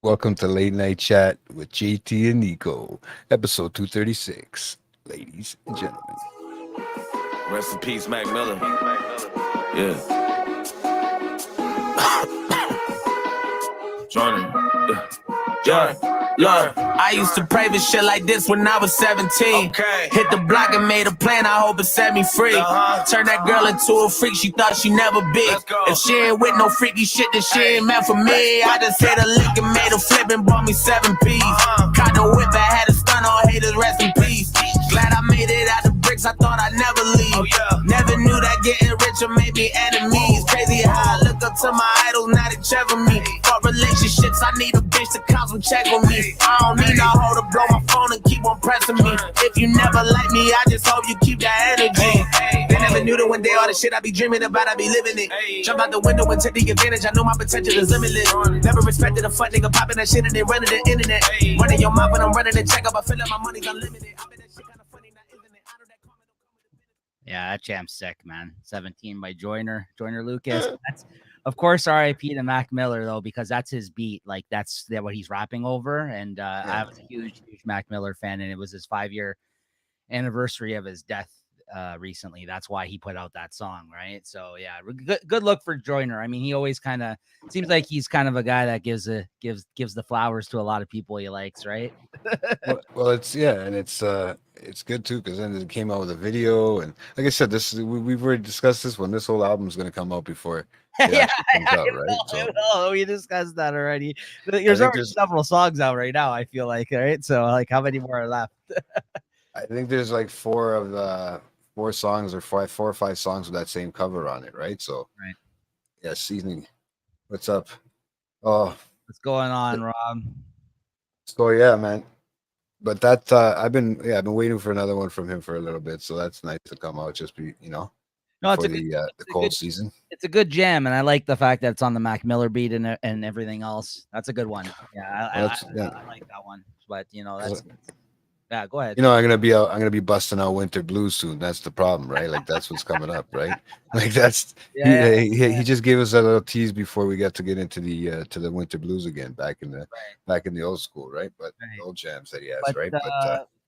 Welcome to Late Night Chat with JT and Nico, episode 236. Ladies and gentlemen. Rest in peace, Mac Miller. Yeah. Joining. Yeah. Look, I used to pray for shit like this when I was 17. Okay. Hit the block and made a plan, I hope it set me free. Turn that girl into a freak, she thought she never be. If she ain't with no freaky shit, then she ain't meant for me. I just hit a lick and made a flip and bought me 7 P's. Caught the whip, I had a stun on haters, rest in peace. Glad I made it out the bricks, I thought I'd never leave. Never knew that getting richer made me enemies. Crazy how I look up to my idols, now they check for me. For relationships, I need a bitch to come and check on me. I don't need no hoe to blow my phone and keep on pressing me. If you never like me, I just hope you keep that energy. They never knew that one day all the shit I be dreaming about, I be living it. Jump out the window and take the advantage, I know my potential is limitless. Never respected a fuck nigga popping that shit and they running the internet. Running your mouth when I'm running the check up, I feel like my money's unlimited. I bet that shit kinda funny, not isn't it? I know that comment don't come with a Yeah, that jam's sick, man. 17 by Joyner Lucas. That's, of course, RIP to Mac Miller, though, because that's his beat. Like, that's what he's rapping over. And I was a huge Mac Miller fan, and it was his 5-year anniversary of his death recently. That's why he put out that song, right? So, yeah, good look for Joyner. I mean, he always kind of seems like he's kind of a guy that gives the flowers to a lot of people he likes, right? well, it's good too because then it came out with a video, and like I said, we've already discussed this one. This whole album's gonna come out before it actually comes out, right? So we discussed that already. There's already several songs out right now, I feel like, right? So like, how many more are left? I think there's like four songs or 4 or 5 songs with that same cover on it, right? So right. Yeah, seasoning. What's up? Oh, what's going on, Rob? So yeah, man. But that I've been waiting for another one from him for a little bit, so that's nice to come out. Just be no, it's a the cold season. It's a good jam, and I like the fact that it's on the Mac Miller beat and everything else. That's a good one. Yeah, I like that one. But that's yeah. Go ahead. I'm gonna be busting out Winter Blues soon. That's the problem, right? Like that's what's coming up, right? Like that's he just gave us a little tease before we got to get into the Winter Blues again, back in the old school, right? But the old jams that he has, right?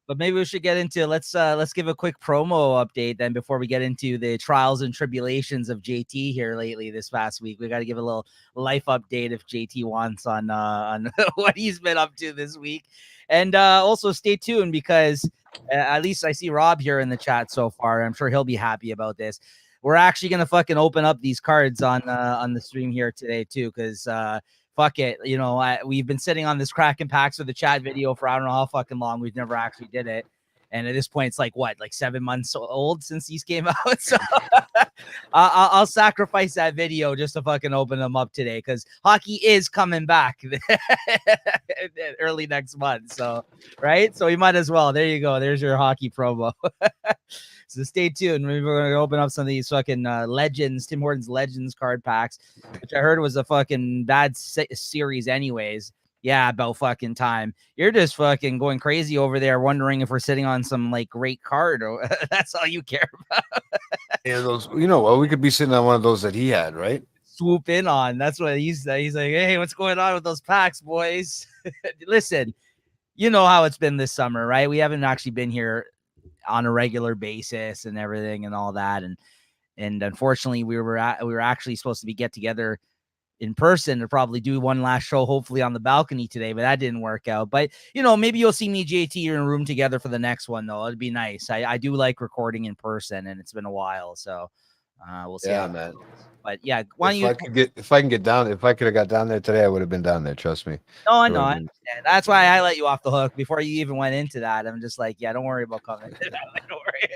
But maybe we should get into let's give a quick promo update then before we get into the trials and tribulations of JT here lately this past week. We got to give a little life update if JT wants on what he's been up to this week. And also stay tuned because at least I see Rob here in the chat so far. I'm sure he'll be happy about this. We're actually going to fucking open up these cards on the stream here today too, because fuck it. We've been sitting on this cracking packs with the chat video for I don't know how fucking long. We've never actually did it. And at this point, it's like 7 months old since these came out. So I'll sacrifice that video just to fucking open them up today because hockey is coming back early next month. So, right? So you might as well. There you go. There's your hockey promo. So stay tuned. We're going to open up some of these fucking Legends, Tim Hortons Legends card packs, which I heard was a fucking bad series anyways. Yeah, about fucking time. You're just fucking going crazy over there wondering if we're sitting on some like great card or that's all you care about. Yeah, those, we could be sitting on one of those that he had, right? Swoop in on. That's what he's like, hey, what's going on with those packs, boys? Listen, you know how it's been this summer, right? We haven't actually been here on a regular basis and everything and all that. And unfortunately we were actually supposed to be get together in person to probably do one last show, hopefully on the balcony today, but that didn't work out. But maybe you'll see me, JT, in a room together for the next one though. It'd be nice. I do like recording in person and it's been a while. So we'll see. Yeah, man. But yeah, if I could have got down there today, I would have been down there. Trust me. No, I know. I understand. That's why I let you off the hook before you even went into that. I'm just like, yeah, don't worry about coming. Don't worry.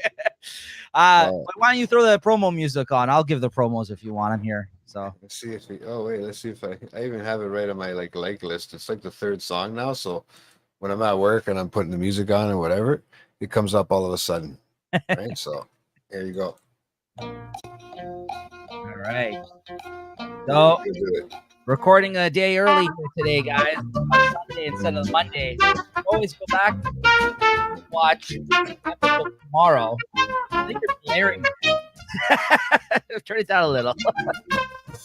But why don't you throw the promo music on? I'll give the promos if you want. I'm here. So let's see if let's see if I even have it right on my like list. It's like the 3rd song now. So when I'm at work and I'm putting the music on or whatever, it comes up all of a sudden. Right. So here you go. All right. So recording a day early for today, guys. Sunday instead of Monday. Always go back and watch episode tomorrow. I think you're blaring. Turn it down a little.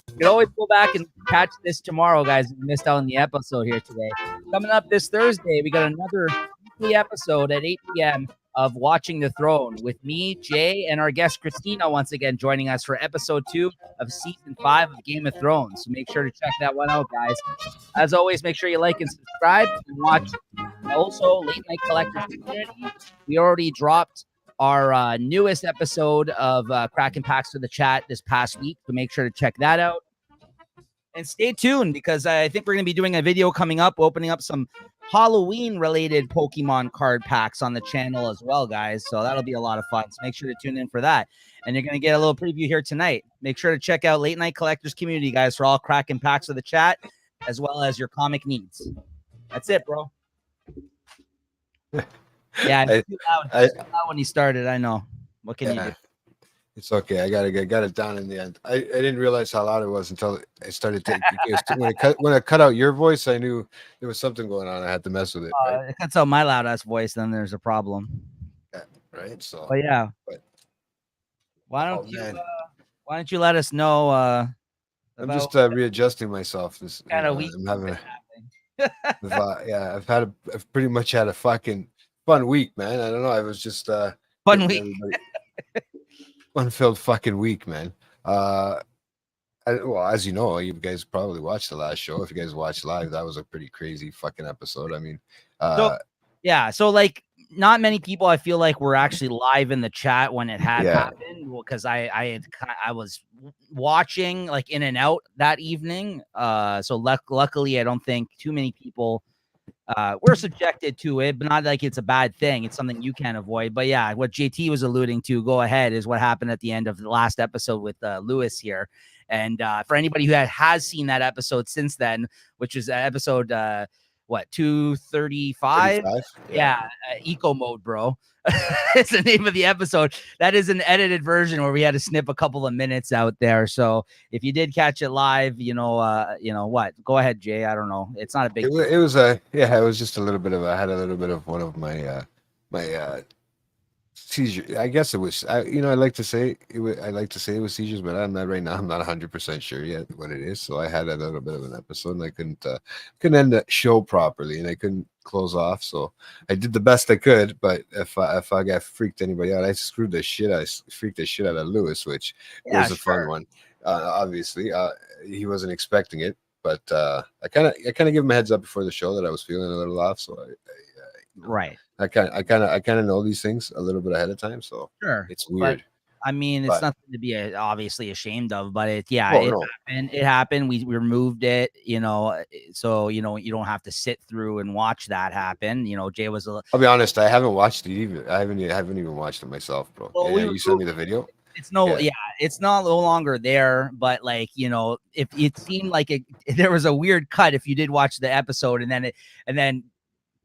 You can always go back and catch this tomorrow, guys. If you missed out on the episode here today. Coming up this Thursday, we got another weekly episode at 8 p.m. of Watching the Throne with me, Jay, and our guest Christina once again joining us for episode 2 of season 5 of Game of Thrones. So make sure to check that one out, guys. As always, make sure you like and subscribe and watch also Late Night Collectors Community. We already dropped our newest episode of Cracking Packs for the Chat this past week, so make sure to check that out. And stay tuned because I think we're going to be doing a video coming up, opening up some Halloween-related Pokemon card packs on the channel as well, guys. So that'll be a lot of fun. So make sure to tune in for that. And you're going to get a little preview here tonight. Make sure to check out Late Night Collectors Community, guys, for all Cracking Packs of the Chat, as well as your comic needs. That's it, bro. Yeah, it's too loud when he started. I know. What can you do? It's okay. I got it down in the end. I didn't realize how loud it was until I started taking. When I cut out your voice, I knew there was something going on. I had to mess with it. Right? It cuts out my loud ass voice, then there's a problem. Yeah, right. So, but yeah. Why don't you let us know? I'm just readjusting myself. This kind of week. I'm having. I've pretty much had a fucking fun week, man. I don't know. I was just fun week. Fun-filled fucking week, man. Well, as you know, you guys probably watched the last show. If you guys watched live, that was a pretty crazy fucking episode. I mean, so like not many people I feel like were actually live in the chat when it had happened because I was watching like in and out that evening. So luckily I don't think too many people we're subjected to it, but not like it's a bad thing. It's something you can't avoid. But yeah, what JT was alluding to, go ahead, is what happened at the end of the last episode with Lewis here. And for anybody who has seen that episode since then, which is episode 235? Yeah, eco mode, bro. It's the name of the episode. That is an edited version where we had to snip a couple of minutes out there. So if you did catch it live, you know what? Go ahead, Jay. I don't know. It's not a big. It was just a little bit of. I had a little bit of one of my seizure. I guess it was. I like to say it was. I like to say it was seizures, but I'm not right now. I'm not 100% sure yet what it is. So I had a little bit of an episode, and I couldn't end the show properly, and I couldn't close off. So I did the best I could. But if I got freaked anybody out, I freaked the shit out of Lewis, which was a fun one. Obviously, he wasn't expecting it, but I kind of gave him a heads up before the show that I was feeling a little off. So right. I kind of know these things a little bit ahead of time, so sure, it's weird. I mean, it's nothing to be obviously ashamed of, but it happened. It happened. We removed it, so you don't have to sit through and watch that happen. Jay was I'll be honest, I haven't watched it either. I haven't even watched it myself, bro. Well, you sent me the video. It's it's no longer there, but like, if it seemed like there was a weird cut if you did watch the episode and then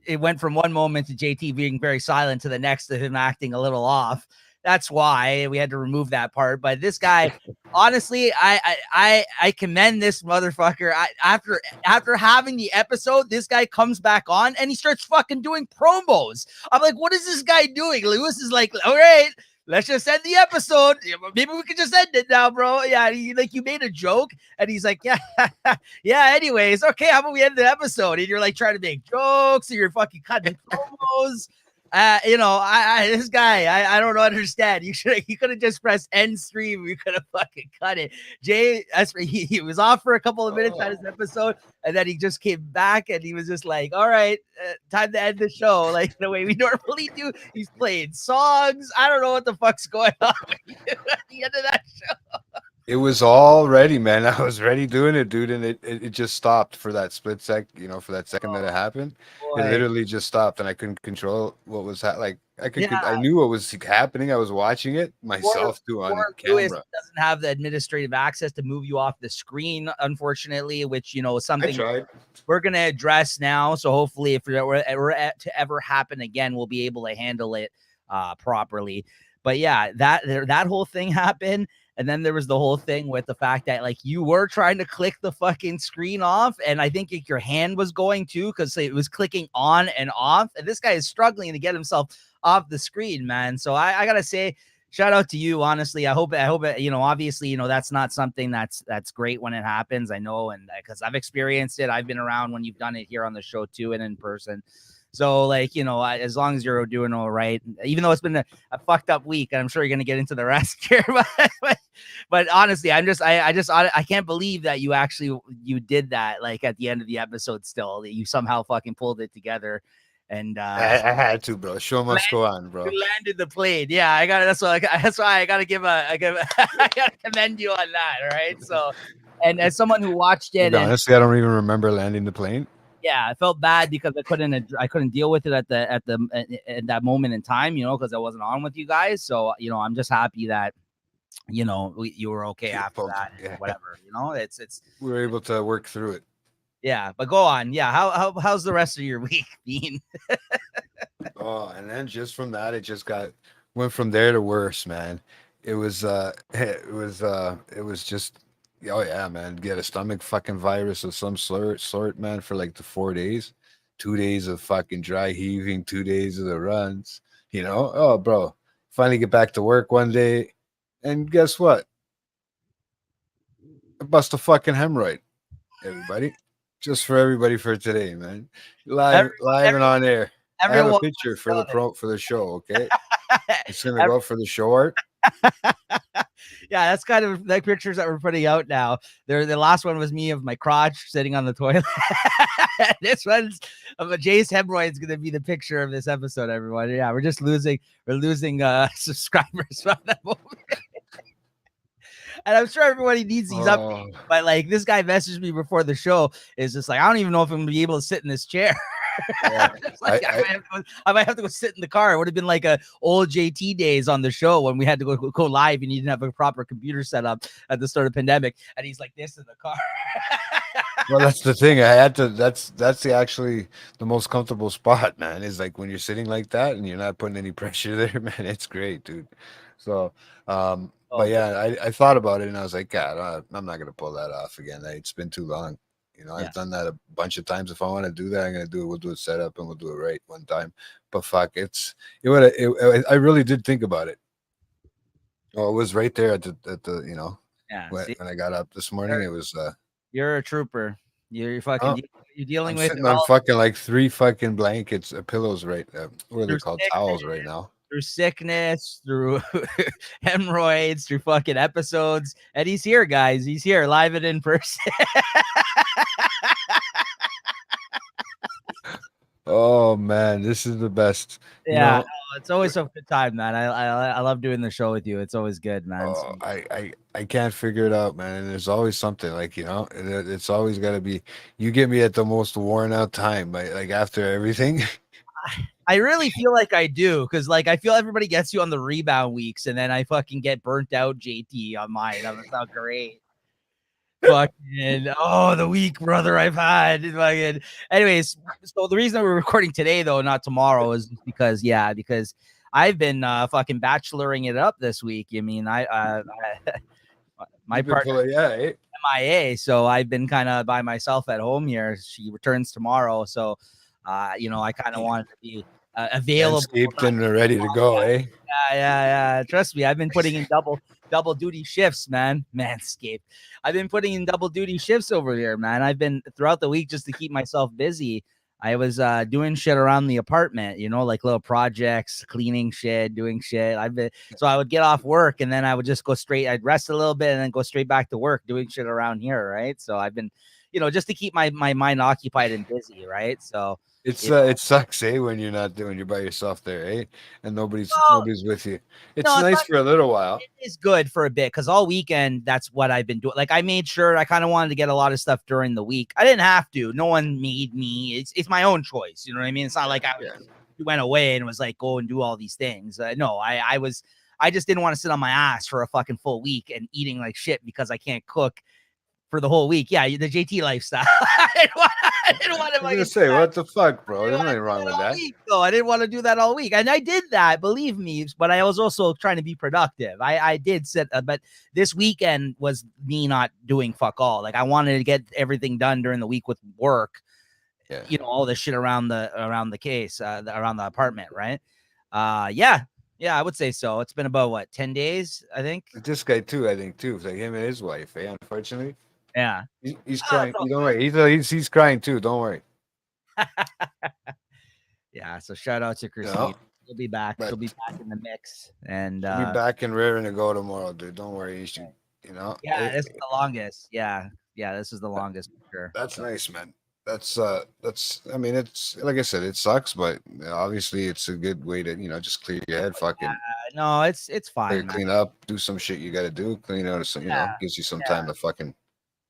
it went from one moment to JT being very silent to the next to him acting a little off. That's why we had to remove that part. But this guy, honestly, I commend this motherfucker. After having the episode, this guy comes back on and he starts fucking doing promos. I'm like, what is this guy doing? Lewis is like, all right, let's just end the episode. Maybe we could just end it now, bro. Yeah, you made a joke, and he's like, yeah. Anyways, okay, how about we end the episode? And you're like trying to make jokes, and you're fucking cutting promos. This guy, I don't understand. You could have just pressed end stream. You could have fucking cut it. Jay, he was off for a couple of minutes on his episode, and then he just came back, and he was just like, all right, time to end the show. Like the way we normally do. He's playing songs. I don't know what the fuck's going on at the end of that show. It was all ready, man. I was ready doing it, dude, and it just stopped for that split sec. For that second that it happened, it literally just stopped, and I couldn't control what was like. I knew what was happening. I was watching it myself too on camera. Lewis doesn't have the administrative access to move you off the screen, unfortunately, which is something we're gonna address now. So hopefully, if it were to ever happen again, we'll be able to handle it properly. But yeah, that whole thing happened. And then there was the whole thing with the fact that like you were trying to click the fucking screen off. And I think your hand was going too, because it was clicking on and off. And this guy is struggling to get himself off the screen, man. So I got to say, shout out to you. Honestly, I hope obviously, that's not something that's great when it happens. I know, and because I've experienced it, I've been around when you've done it here on the show too, and in person. So, like, as long as you're doing all right, even though it's been a fucked up week, and I'm sure you're gonna get into the rest here, but honestly, I can't believe that you did that, like, at the end of the episode. Still, that you somehow fucking pulled it together, and I had to, bro. Show must go on, bro. you landed the plane. Yeah, I got it. That's why I gotta I gotta commend you on that. All right. So, and as someone who watched it, Like, and honestly, I don't even remember landing the plane. yeah, I felt bad because I couldn't deal with it at that moment in time, because I wasn't on with you guys. So, I'm just happy that you were okay after that, and Yeah. whatever. It's We were able to work through it. yeah. But go on. Yeah. How's the rest of your week been? Oh, and then just from that, it just went from there to worse, man. It was just, oh yeah, man. Get a stomach fucking virus of some sort, man, for like the 4 days, 2 days of fucking dry heaving, 2 days of the runs. Oh, bro. Finally get back to work one day, and guess what? I bust a fucking hemorrhoid. Everybody, just for everybody for today, man. Every, Live and on air. I have a everyone, picture for the show. Okay, it's gonna every, go up for the show art. yeah, that's kind of like pictures that we're putting out now. The last one was me of my crotch sitting on the toilet. This one's of a Jay's hemorrhoid is going to be the picture of this episode. Everyone, yeah, we're losing subscribers from that moment. And I'm sure everybody needs these updates, but like this guy messaged me before the show, is just like, I don't even know if I'm gonna be able to sit in this chair. Yeah, like, I might have to go sit in the car. It would have been like a old JT days on the show when we had to go live and you didn't have a proper computer set up at the start of the pandemic. And he's like this in the car. well, that's the thing. I had to. That's actually the most comfortable spot, man. Is like when you're sitting like that and you're not putting any pressure there, man. It's great, dude. So, but yeah, I thought about it and I was like, God, I'm not gonna pull that off again. It's been too long. I've done that a bunch of times. If I want to do that, I'm gonna do it. We'll do it set up and we'll do it right one time. But fuck, I really did think about it. Oh, it was right there at the when I got up this morning. It was you're a trooper. You're fucking you're dealing I'm with sitting on fucking like 3 fucking blankets, pillows right what are they called? Towels right now. Through sickness, through hemorrhoids, through fucking episodes. And he's here, guys. He's here live and in person. Oh man, this is the best. Yeah, it's always a good time, man. I love doing the show with you. It's always good, man. Oh, I can't figure it out, man. And there's always something like it's always got to be. You get me at the most worn out time, like after everything. I really feel like I do, because like I feel everybody gets you on the rebound weeks, and then I fucking get burnt out, JT, on mine. That's not great. Fucking the week, brother, I've had. Fucking. Anyways, so the reason we're recording today, though, not tomorrow, is because I've been fucking bacheloring it up this week. I mean, my partner MIA, so I've been kind of by myself at home here. She returns tomorrow, so I kind of wanted to be available and ready to go, eh? Yeah. Trust me, I've been putting in double duty shifts, man. Manscaped. I've been putting in double duty shifts over here, man. I've been throughout the week just to keep myself busy. I was doing shit around the apartment, like little projects, cleaning shit, doing shit. So I would get off work and then I would just go straight. I'd rest a little bit and then go straight back to work doing shit around here, right? So I've been, just to keep my mind occupied and busy, right? So it sucks, eh, when you're by yourself there, eh, and nobody's with you. It's nice for a little while. It is good for a bit because all weekend that's what I've been doing. Like I made sure I kind of wanted to get a lot of stuff during the week. I didn't have to. No one made me. It's my own choice. You know what I mean? It's not like I went away and was like go and do all these things. No, I just didn't want to sit on my ass for a fucking full week and eating like shit because I can't cook for the whole week. Yeah, the JT lifestyle. I didn't want to. I was gonna say, what the fuck, bro? There's nothing wrong with that. No, I didn't want to do that all week, and I did that, believe me. But I was also trying to be productive. I did sit, but this weekend was me not doing fuck all. Like I wanted to get everything done during the week with work. Yeah. All the shit around the case, around the apartment, right? Yeah. Yeah, I would say so. It's been about what, 10 days, I think. This guy too, I think too. It's like him and his wife. Unfortunately, Yeah. he's Oh, it's crying. all You don't worry. He's crying too. Don't worry. yeah. So shout out to You Christine. know, She'll be back. but She'll be back in the mix. And she'll be back and raring to go tomorrow, dude. Don't worry. You know, yeah, this is the longest. Yeah. Yeah, this is the longest for sure. that's So nice, man. That's. I mean, it's like I said, it sucks, but obviously, it's a good way to just clear your head, fucking no, it's fine, man. clean up, do some shit you got to do, clean out, some gives you some time to fucking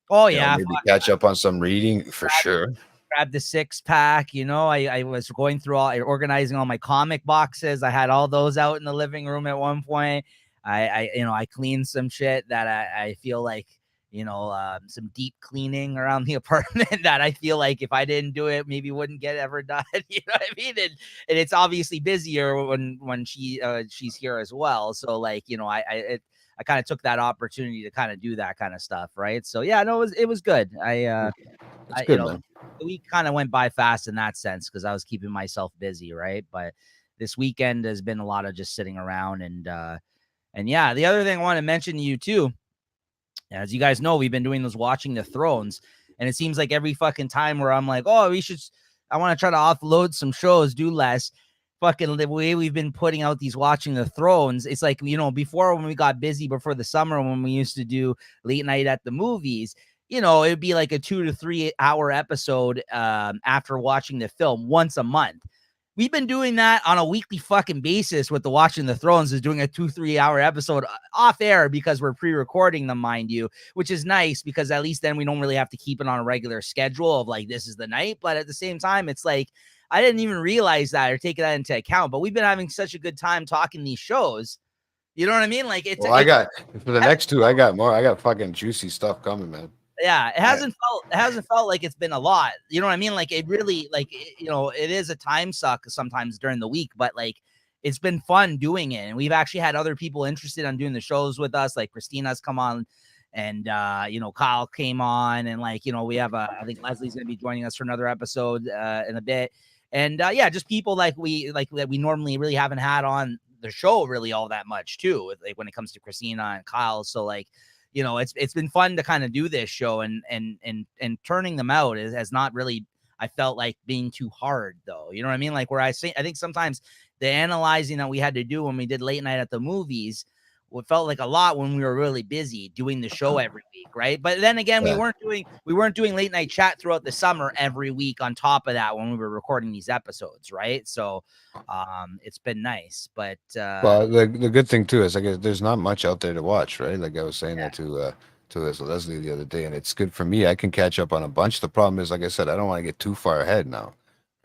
Oh yeah, maybe catch up on some reading for sure. grabbed the 6-pack. I was going through organizing all my comic boxes. I had all those out in the living room at one point. I cleaned some shit that I feel like, some deep cleaning around the apartment that I feel like if I didn't do it, maybe wouldn't get ever done. You know what I mean? And it's obviously busier when she's here as well. So like, I kind of took that opportunity to kind of do that kind of stuff. Right. So yeah, no, it was good. It's good, man. The week kind of went by fast in that sense because I was keeping myself busy, right? But this weekend has been a lot of just sitting around and yeah, the other thing I want to mention to you too, as you guys know, we've been doing those watching the thrones, and it seems like every fucking time where I'm like, oh, I want to try to offload some shows, do less. Fucking the way we've been putting out these watching the thrones, it's like, before when we got busy before the summer, when we used to do late night at the movies, it'd be like a 2 to 3 hour episode after watching the film once a month. We've been doing that on a weekly fucking basis with the Watching the Thrones, is doing a 2-3 hour episode off air because we're pre-recording them, mind you, which is nice because at least then we don't really have to keep it on a regular schedule of like, this is the night. But at the same time, it's like, I didn't even realize that or take that into account, but we've been having such a good time talking these shows. You know what I mean? Like Well, I got for the next two, I got more. I got fucking juicy stuff coming, man. Yeah, it hasn't felt like it's been a lot. You know what I mean? Like it really, it is a time suck sometimes during the week, but like it's been fun doing it. And we've actually had other people interested on doing the shows with us. Like Christina's come on and Kyle came on, and we have I think Leslie's gonna be joining us for another episode in a bit. And yeah, just people that we normally really haven't had on the show really all that much too, like when it comes to Christina and Kyle. So like, it's been fun to kind of do this show and turning them out has not really, I felt like, being too hard though. You know what I mean? Like where I think sometimes the analyzing that we had to do when we did late night at the movies, it felt like a lot when we were really busy doing the show every week, right? But then again, we weren't doing late night chat throughout the summer every week on top of that when we were recording these episodes, right? So it's been nice. But well, the good thing too is, I guess, there's not much out there to watch, right? Like I was saying that to Leslie the other day, and it's good for me. I can catch up on a bunch. The problem is, like I said, I don't want to get too far ahead now,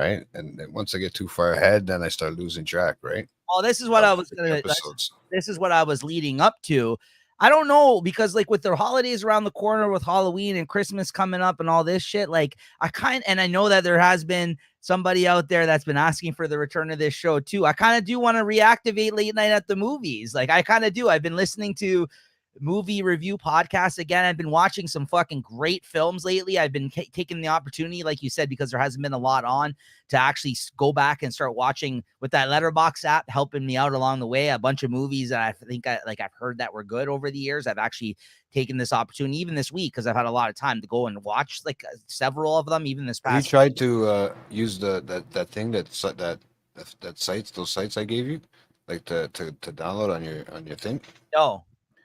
right? And then once I get too far ahead, then I start losing track, right? Oh, this is what I was gonna. This is what I was leading up to. I don't know, because like with the holidays around the corner, with Halloween and Christmas coming up and all this shit, like and I know that there has been somebody out there that's been asking for the return of this show too. I kind of do want to reactivate late night at the movies. Like I kind of do. I've been listening to movie review podcasts again. I've been watching some fucking great films lately. I've been taking the opportunity, like you said, because there hasn't been a lot on, to actually go back and start watching with that Letterbox app helping me out along the way. A bunch of movies that I think I've heard that were good over the years. I've actually taken this opportunity even this week because I've had a lot of time to go and watch several of them. Even this past. You tried to use that thing that sites, those sites I gave you, like to download on your thing.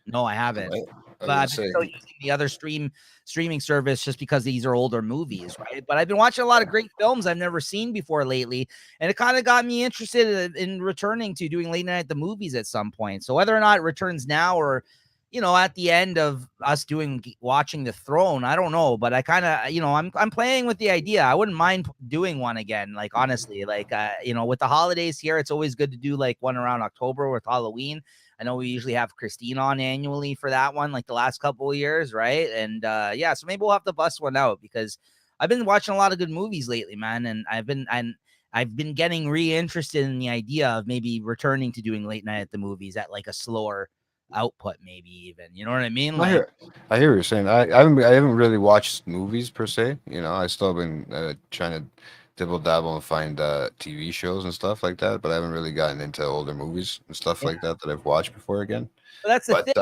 No, I haven't. But I've been still using the other streaming service just because these are older movies, right? But I've been watching a lot of great films I've never seen before lately, and it kind of got me interested in returning to doing late night at the movies at some point. So whether or not it returns now or, at the end of us watching the throne, I don't know, but I kind of, I'm playing with the idea. I wouldn't mind doing one again. Like, honestly, with the holidays here, it's always good to do like one around October with Halloween. I know we usually have Christine on annually for that one, like the last couple of years, right? And yeah, so maybe we'll have to bust one out because I've been watching a lot of good movies lately, man. And I've been getting re-interested in the idea of maybe returning to doing late night at the movies at like a slower output, maybe even. You know what I mean? I hear what you're saying. I haven't really watched movies per se. I still been trying to dibble dabble and find TV shows and stuff like that, but I haven't really gotten into older movies and stuff Yeah, like that that I've watched before again. but that's the But thing.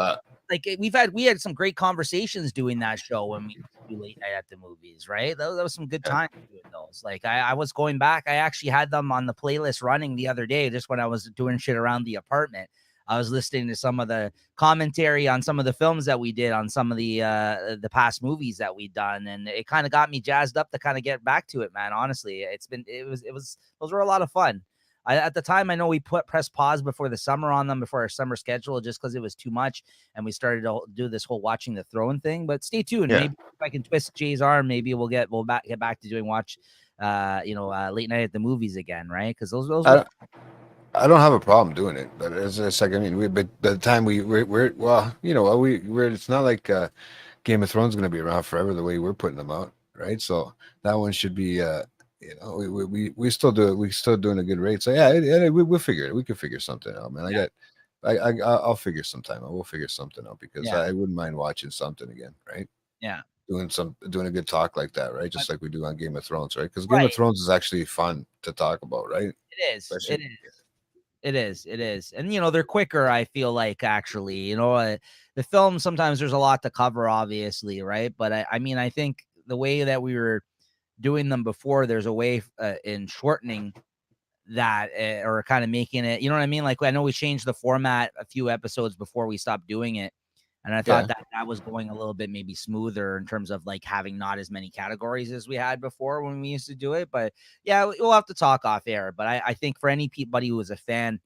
Like we had some great conversations doing that show when we used to do late night at the movies, right? That was some good yeah, times doing those. Like I was going back. I actually had them on the playlist running the other day, just when I was doing shit around the apartment. I was listening to some of the commentary on some of the films that we did on some of the past movies that we'd done, and it kind of got me jazzed up to kind of get back to it, man. Honestly, it was those were a lot of fun. At the time, I know we press pause before the summer on them, before our summer schedule, just because it was too much, and we started to do this whole watching the throne thing. But stay tuned. yeah. Maybe if I can twist Jay's arm, maybe we'll get back to doing late night at the movies again, right? Because those were I I don't have a problem doing it, but it's like I mean, but by the time we're well, we're it's not like Game of Thrones is going to be around forever the way we're putting them out, right? So that one should be, we still do it. We still doing a good rate. So yeah, we'll figure it. We can figure something out, man. yeah, I'll figure some time. I will figure something out because yeah, I wouldn't mind watching something again, right? yeah. Doing a good talk like that, right? But, Just like we do on Game of Thrones, right? Because Game of right, Thrones is actually fun to talk about, right? it is. Especially, It is. It is. And, they're quicker, I feel like, actually. The film, sometimes there's a lot to cover, obviously, right? But I mean, I think the way that we were doing them before, there's a way in shortening that or kind of making it, you know what I mean? Like, I know we changed the format a few episodes before we stopped doing it. And I thought yeah. that was going a little bit maybe smoother in terms of like having not as many categories as we had before when we used to do it. But yeah, we'll have to talk off air. But I think for anybody who was a fan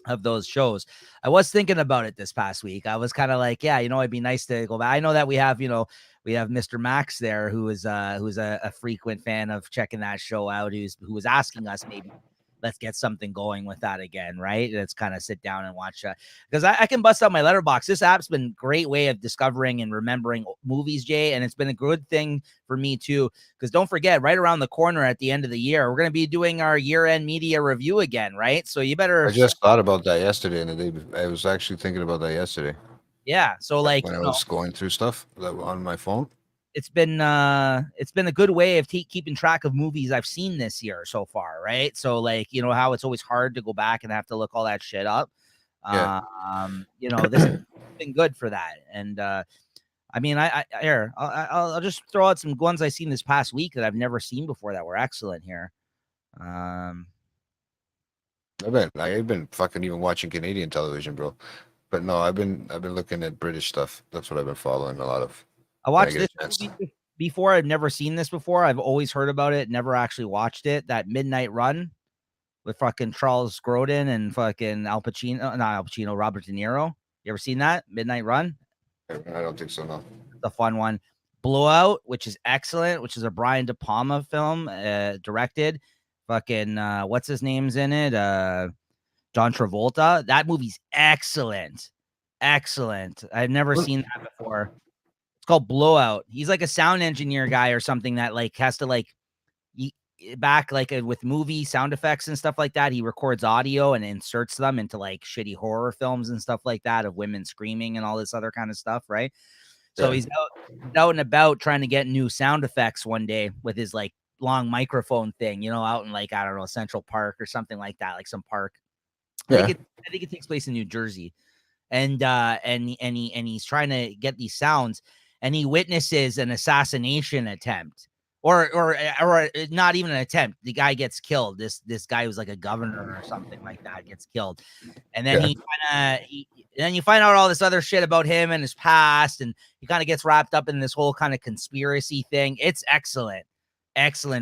of those shows, I was thinking about it this past week. I was kind of like, yeah, it'd be nice to go back. I know that we have Mr. Max there who's a frequent fan of checking that show out, who was asking us maybe let's get something going with that again, right? Let's kind of sit down and watch because I can bust out my letterbox. This app's been a great way of discovering and remembering movies, Jay, and it's been a good thing for me too. Because don't forget, right around the corner at the end of the year, we're going to be doing our year-end media review again, right? So you better, I just thought about that yesterday and the day. I was actually thinking about that yesterday yeah. So like, when I was going through stuff on my phone. it's been a good way of keeping track of movies I've seen this year so far, right? So like, how it's always hard to go back and have to look all that shit up. Yeah. This has been good for that. And I mean, I'll just throw out some ones I've seen this past week that I've never seen before that were excellent here. I've been fucking even watching Canadian television, bro. But no, I've been looking at British stuff. That's what I've been following a lot of. I When I watched get a this chance. movie before. I've never seen this before. I've always heard about it, never actually watched it. That Midnight Run with fucking Charles Grodin and fucking Al Pacino, not Al Pacino, Robert De Niro. You ever seen that Midnight Run? I don't think so. No. The fun one. Blowout, which is excellent, which is a Brian De Palma film, directed. Fucking what's his name's in it? John Travolta. That movie's excellent. Excellent. I've never seen that before. It's called Blowout. He's like a sound engineer guy or something that like has to like back like with movie sound effects and stuff like that. He records audio and inserts them into like shitty horror films and stuff like that of women screaming and all this other kind of stuff, right? So Yeah. he's out and about trying to get new sound effects one day with his like long microphone thing, out in like, I don't know, Central Park or something like that, like some park. Yeah. I think it takes place in New Jersey. And he's trying to get these sounds, and he witnesses an assassination attempt, or not even an attempt. The guy gets killed. This guy who's like a governor or something like that gets killed, and then then you find out all this other shit about him and his past, and he kind of gets wrapped up in this whole kind of conspiracy thing. It's excellent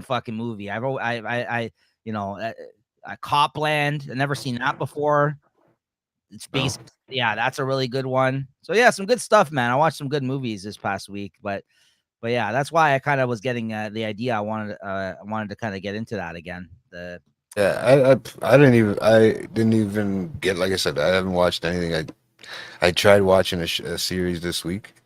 fucking movie. Copland. I've never seen that before. It's based, yeah, that's a really good one. So yeah, some good stuff, man. I watched some good movies this past week, but yeah, that's why I kind of was getting the idea. I wanted to kind of get into that again. I didn't even get, like I said, I haven't watched anything. I tried watching a series this week.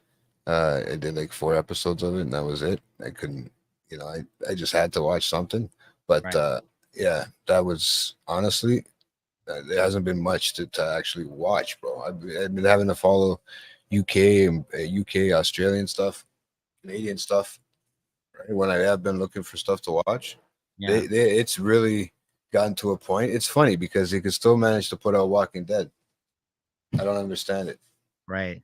I did like 4 episodes of it, and that was it. I couldn't, I just had to watch something. But Right. yeah, that was honestly, there hasn't been much to actually watch, bro. I've been having to follow UK and UK Australian stuff, Canadian stuff, right? When I have been looking for stuff to watch. Yeah. it's really gotten to a point. It's funny because they could still manage to put out Walking Dead. I don't understand it. Right.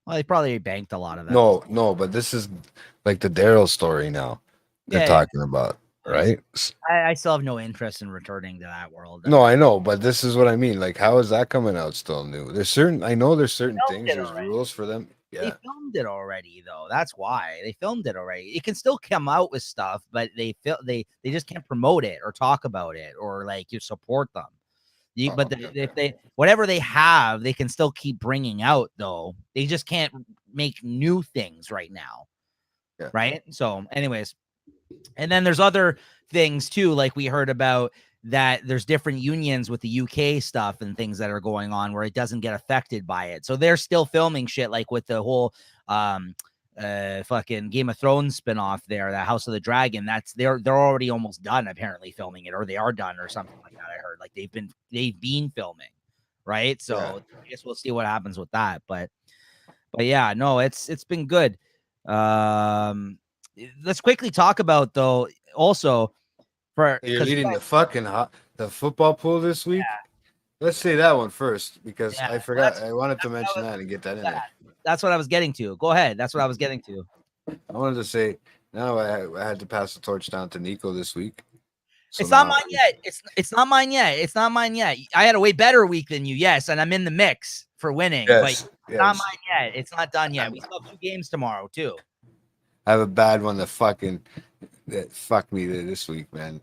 Well, they probably banked a lot of that. No, but this is like the Daryl story now they're Yeah, yeah. talking about, right? I still have no interest in returning to that world. I No, mean, I know, but this is what I mean. Like, how is that coming out still new? There's certain, I know there's certain filmed things, it there's already. rules for them. They Yeah. filmed it already, though. That's why they filmed it already. It can still come out with stuff, but they just can't promote it or talk about it or like you support them. Oh, But okay, if okay. they whatever they have, they can still keep bringing out. Though they just can't make new things right now, Yeah. right? So, anyways, and then there's other things too, like we heard about that there's different unions with the UK stuff and things that are going on where it doesn't get affected by it. So they're still filming shit like with the whole fucking Game of Thrones spinoff there, that House of the Dragon. That's they're already almost done apparently filming it, or they are done or something like that. I heard like they've been filming, right? Yeah. So I guess we'll see what happens with that. But yeah, no, it's been good. Um let's quickly talk about though also for You're because leading the fucking the football pool this week. Let's say that one first because yeah, I well, forgot. I wanted to mention that and get that in there. that's what I was getting to. Go ahead. That's what I was getting to. I wanted to say now I had to pass the torch down to Nico this week. So It's not now, mine yet. It's not mine yet. It's not mine yet. I had a way better week than you, yes, and I'm in the mix for winning, but yes, it's not yes, mine yet. It's not done yet. We still have 2 games tomorrow too. I have a bad one that fucked me this week, man.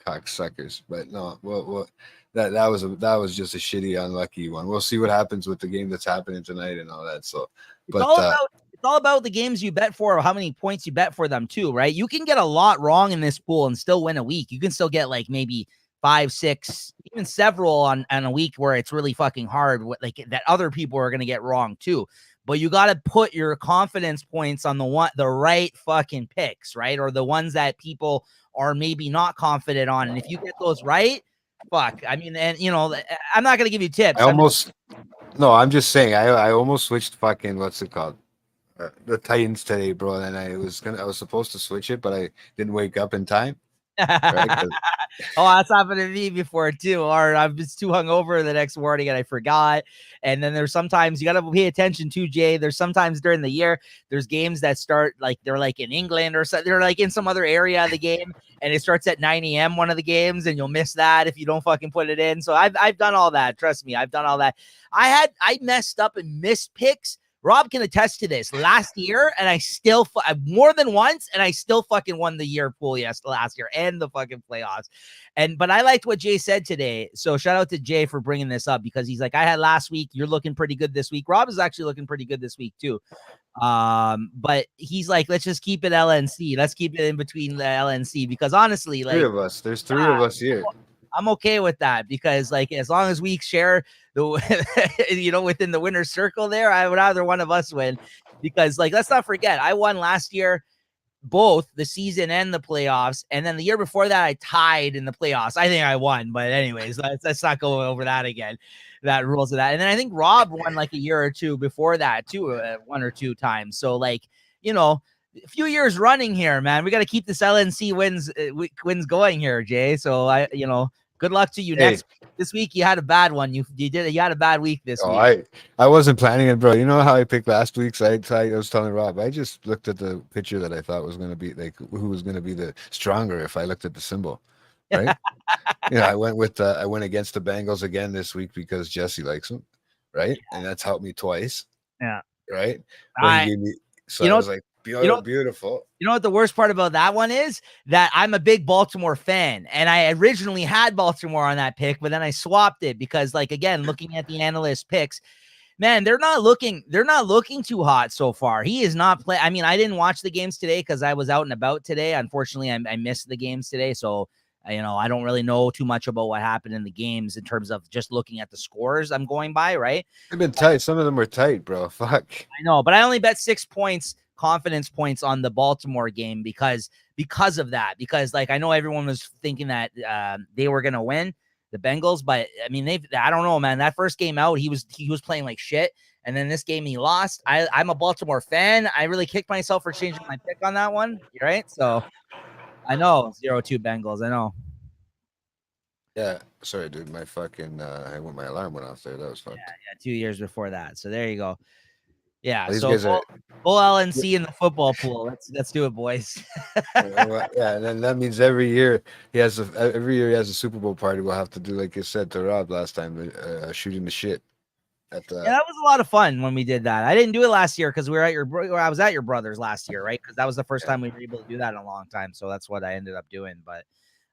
Cocksuckers. But no, well, that was just a shitty, unlucky one. We'll see what happens with the game that's happening tonight and all that. So, It's but all about it's all about the games you bet for or how many points you bet for them too, right? You can get a lot wrong in this pool and still win a week. You can still get like maybe 5, 6, even several on a week where it's really fucking hard, like that other people are gonna get wrong too. But you got to put your confidence points on the right fucking picks, right? Or the ones that people are maybe not confident on. And if you get those right, fuck. I mean, and I'm not gonna give you I tips. almost no. I'm just saying. I almost switched fucking what's it called? The Titans today, bro. And I was supposed to switch it, but I didn't wake up in time. Right? Oh, that's happened to me before too. Or I'm just too hungover the next morning and I forgot. And then there's sometimes you got to pay attention to Jay. There's sometimes during the year, there's games that start like they're like in England or so, they're like in some other area of the game, and it starts at 9 a.m. one of the games, and you'll miss that if you don't fucking put it in. So I've done all that. Trust me, I've done all that. I messed up and missed picks. Rob can attest to this last year, and I still more than once, and I still fucking won the year pool last year and the fucking playoffs. But I liked what Jay said today. So shout out to Jay for bringing this up because he's like, I had last week. You're looking pretty good this week. Rob is actually looking pretty good this week too. But he's like, let's just keep it LNC. Let's keep it in between the LNC because honestly, Three like, of us. There's three of us here. I'm okay with that because like as long as we share the within the winner's circle there, I would rather one of us win because like let's not forget I won last year both the season and the playoffs, and then the year before that I tied in the playoffs. I think I won, but anyways, let's not go over that again. That rules of that. And then I think Rob won like a year or two before that too, 1 or 2 times. So like a few years running here, man. We got to keep this LNC wins going here, Jay. So good luck to you Hey, next this week. You had a bad one. You had a bad week this oh, week. I wasn't planning it, bro. You know how I picked last week's? I was telling Rob, I just looked at the picture that I thought was going to be like who was going to be the stronger if I looked at the symbol, right? I went against the Bengals again this week because Jesse likes them, right? And that's helped me twice, Yeah. right? But he I gave me, so you I know was like, you know beautiful. You know what the worst part about that one is? That I'm a big Baltimore fan, and I originally had Baltimore on that pick, but then I swapped it because, like, again, looking at the analyst picks, man, they're not looking too hot so far. He is not playing. I mean, I didn't watch the games today because I was out and about today. Unfortunately, I missed the games today, so I don't really know too much about what happened in the games in terms of just looking at the scores I'm going by, right? They've been tight. Some of them were tight, bro. Fuck. I know, but I only bet 6 points, confidence points on the Baltimore game because of that. Because like I know everyone was thinking that they were gonna win the Bengals, but I mean I don't know, man. That first game out, he was playing like shit, and then this game he lost. I'm a Baltimore fan. I really kicked myself for changing my pick on that one, right? So I know 0-2 Bengals. I know. Yeah, sorry, dude. My fucking my alarm went off there. That was fucked. Yeah, 2 years before that. So there you go. Yeah. These So guys are. full LNC in the football pool. Let's do it, boys. Yeah, and then that means every year he has a Super Bowl party. We'll have to do like you said to Rob last time, shooting the shit at Yeah, the. that was a lot of fun when we did that. I didn't do it last year because we were at I was at your brother's last year, right? Because that was the first Yeah. time we were able to do that in a long time. So that's what I ended up doing. But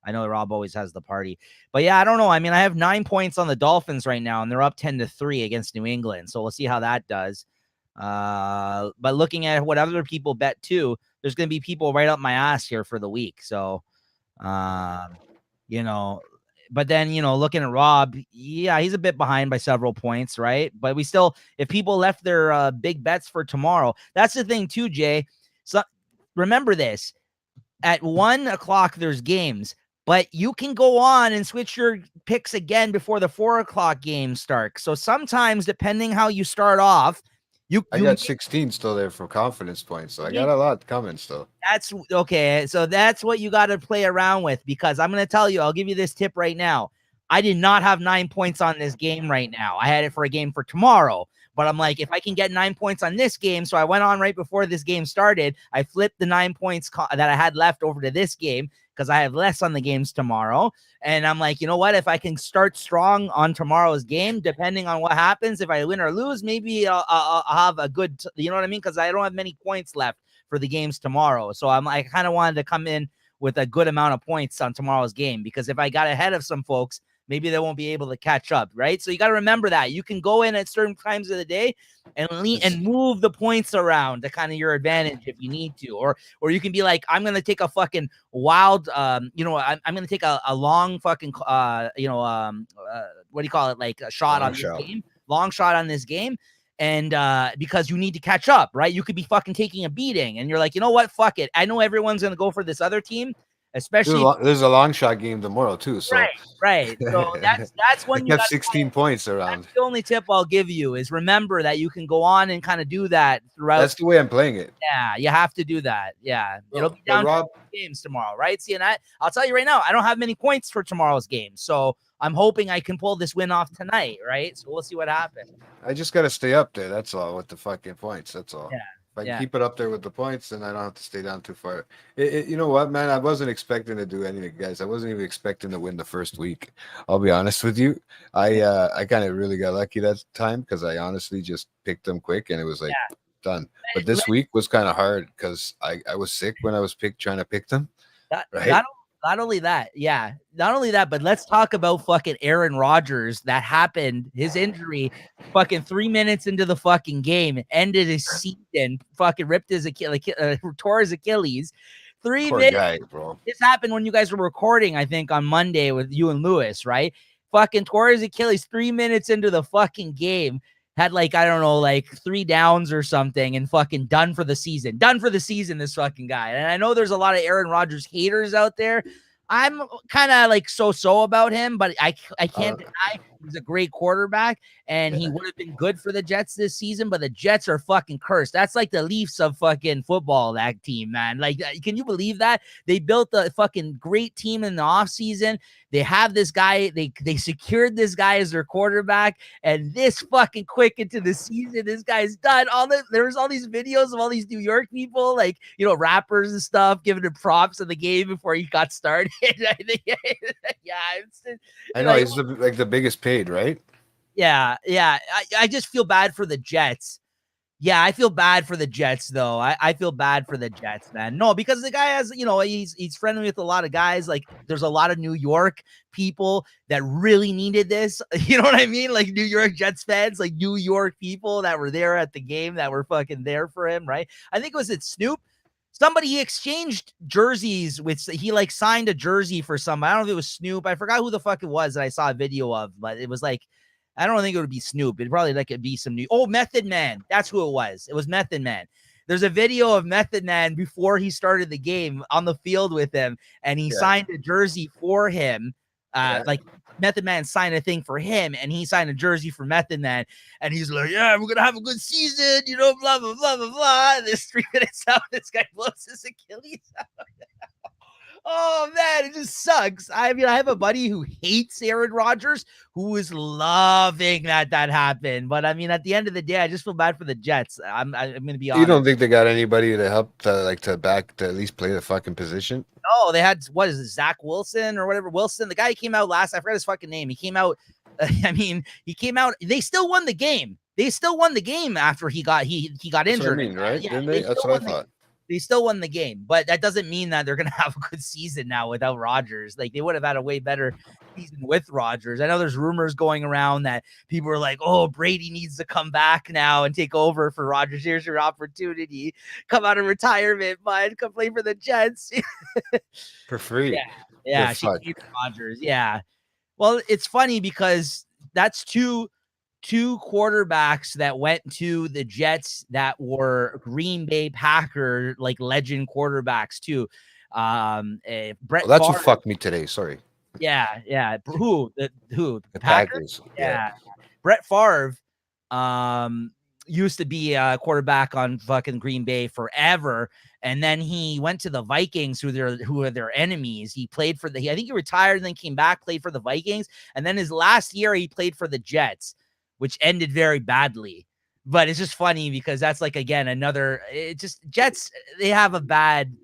I know Rob always has the party. But yeah, I don't know. I mean, I have 9 points on the Dolphins right now, and they're up 10-3 against New England. So we'll see how that does. But looking at what other people bet too, there's going to be people right up my ass here for the week. So, um, you know, but then, looking at Rob, yeah, he's a bit behind by several points, right? But we still, if people left their big bets for tomorrow, that's the thing too, Jay. So remember this: at 1:00 there's games, but you can go on and switch your picks again before the 4:00 games start. So sometimes, depending how you start off, I got 16 still there for confidence points, so I got a lot coming still. that's okay. So that's what you got to play around with, because I'm going to tell you, I'll give you this tip right now. I did not have 9 points on this game right now. I had it for a game for tomorrow, but I'm like, if I can get 9 points on this game. So I went on right before this game started. I flipped the 9 points that I had left over to this game because I have less on the games tomorrow. And I'm like, you know what? If I can start strong on tomorrow's game, depending on what happens, if I win or lose, maybe I'll have a good, you know what I mean? Because I don't have many points left for the games tomorrow. So I kind of wanted to come in with a good amount of points on tomorrow's game, because if I got ahead of some folks, maybe they won't be able to catch up, right? So you got to remember that you can go in at certain times of the day and move the points around to kind of your advantage if you need to, or you can be like, I'm gonna take a fucking wild, I'm gonna take a long fucking, what do you call it, like a shot on this game, long shot on this game. And because you need to catch up, right? You could be fucking taking a beating, and you're like, you know what? Fuck it. I know everyone's gonna go for this other team, especially There's a long shot game tomorrow too, so right. So that's I when you kept got 16 points around. the only tip I'll give you is remember that you can go on and kind of do that throughout. That's the way I'm playing it. Yeah, you have to do that. Yeah, it'll be But down Rob, to games tomorrow, right? See, and I'll tell you right now, I don't have many points for tomorrow's game, so I'm hoping I can pull this win off tonight, right? So we'll see what happens. I just got to stay up there. That's all with the fucking points. That's all. Yeah. If I can keep it up there with the points, then I don't have to stay down too far. You know what, man? I wasn't expecting to do anything, guys. I wasn't even expecting to win the first week. I'll be honest with you. I kind of really got lucky that time because I honestly just picked them quick and it was like done. But this week was kind of hard because I was sick when I was trying to pick them. Right? Not only that, but let's talk about fucking Aaron Rodgers. That happened. His injury, fucking 3 minutes into the fucking game, ended his season. Fucking ripped his Achilles, tore his Achilles. 3 Poor minutes. guy, bro. This happened when you guys were recording, I think, on Monday with you and Lewis, right? Fucking tore his Achilles 3 minutes into the fucking game. Had like, I don't know, like 3 downs or something, and fucking done for the season. Done for the season, this fucking guy. And I know there's a lot of Aaron Rodgers haters out there. I'm kind of like so about him, but I can't deny he's a great quarterback, and he would have been good for the Jets this season, but the Jets are fucking cursed. That's like the Leafs of fucking football, that team, man. Like, can you believe that? They built a fucking great team in the offseason. They have this guy, they secured this guy as their quarterback, and this fucking quick into the season, this guy's done. There's all these videos of all these New York people, like, rappers and stuff, giving him props in the game before he got started. I know he's the biggest paid, right? Yeah. I just feel bad for the Jets. Yeah, I feel bad for the Jets, though. I feel bad for the Jets, man. No, because the guy has, he's friendly with a lot of guys. Like, there's a lot of New York people that really needed this. You know what I mean? Like, New York Jets fans, like New York people that were there at the game that were fucking there for him, right? I think it was Snoop. Somebody, he exchanged jerseys with, he like signed a jersey for somebody. I don't know if it was Snoop. I forgot who the fuck it was that I saw a video of, but it was like, I don't think it would be Snoop. It'd probably like it'd be some new. Oh, Method Man. That's who it was. It was Method Man. There's a video of Method Man before he started the game on the field with him, and he signed a jersey for him. Like Method Man signed a thing for him, and he signed a jersey for Method Man, and he's like, "Yeah, we're gonna have a good season," blah blah blah blah blah. And this 3 minutes out, this guy blows his Achilles out. Oh man, it just sucks. I mean, I have a buddy who hates Aaron Rodgers, who is loving that happened. But I mean, at the end of the day, I just feel bad for the Jets. I'm gonna be You honest. don't think they got anybody to help to like to back to at least play the fucking position? Oh, they had what is it, Zach Wilson or whatever Wilson? The guy who came out last. I forgot his fucking name. He came out. I mean, he came out. They still won the game. They still won the game after he got That's what I injured. mean, right? Yeah, Didn't they they? That's still what I won the thought. they still won the game, but that doesn't mean that they're going to have a good season now without Rodgers. Like they would have had a way better season with Rodgers. I know there's rumors going around that people are like, "Oh, Brady needs to come back now and take over for Rodgers. Here's your opportunity. Come out of retirement, bud. Come play for the Jets." For free. Yeah, The she fuck. hates Rodgers. Yeah. Well, it's funny because that's two quarterbacks that went to the Jets that were Green Bay Packer like legend quarterbacks too. Brett Oh, that's what Favre, fucked me today. Sorry. yeah. Who The Packers? Packers. Yeah. Yeah, Brett Favre used to be a quarterback on fucking Green Bay forever, and then he went to the Vikings, who are their enemies. He played for I think he retired and then came back, played for the Vikings, and then his last year he played for the Jets, which ended very badly. But it's just funny because that's like again another. It just Jets, they have a bad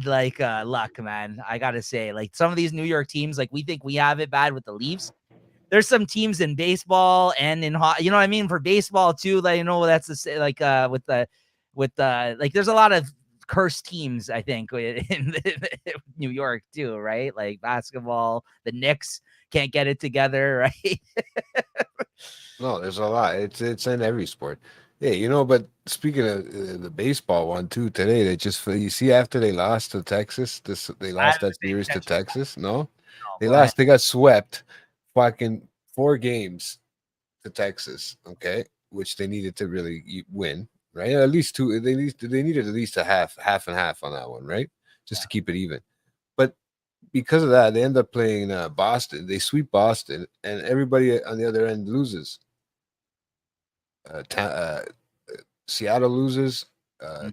like luck, man. I gotta say, like some of these New York teams, like we think we have it bad with the Leafs. There's some teams in baseball and in you know what I mean, for baseball too. Like, you know, that's the like with the like there's a lot of cursed teams, I think, in New York too, right? Like basketball, the Knicks can't get it together, right? No, there's a lot. It's in every sport. Yeah, but speaking of the baseball one too, today they just you see after they lost to Texas, they I lost haven't that paid series to attention to that. Texas. No, No, they go ahead. lost. They got swept, fucking 4 games to Texas. Okay, which they needed to really win, right? At least two. They needed at least a half and half on that one, right? Just to keep it even. But because of that, they end up playing Boston. They sweep Boston, and everybody on the other end loses. Seattle loses,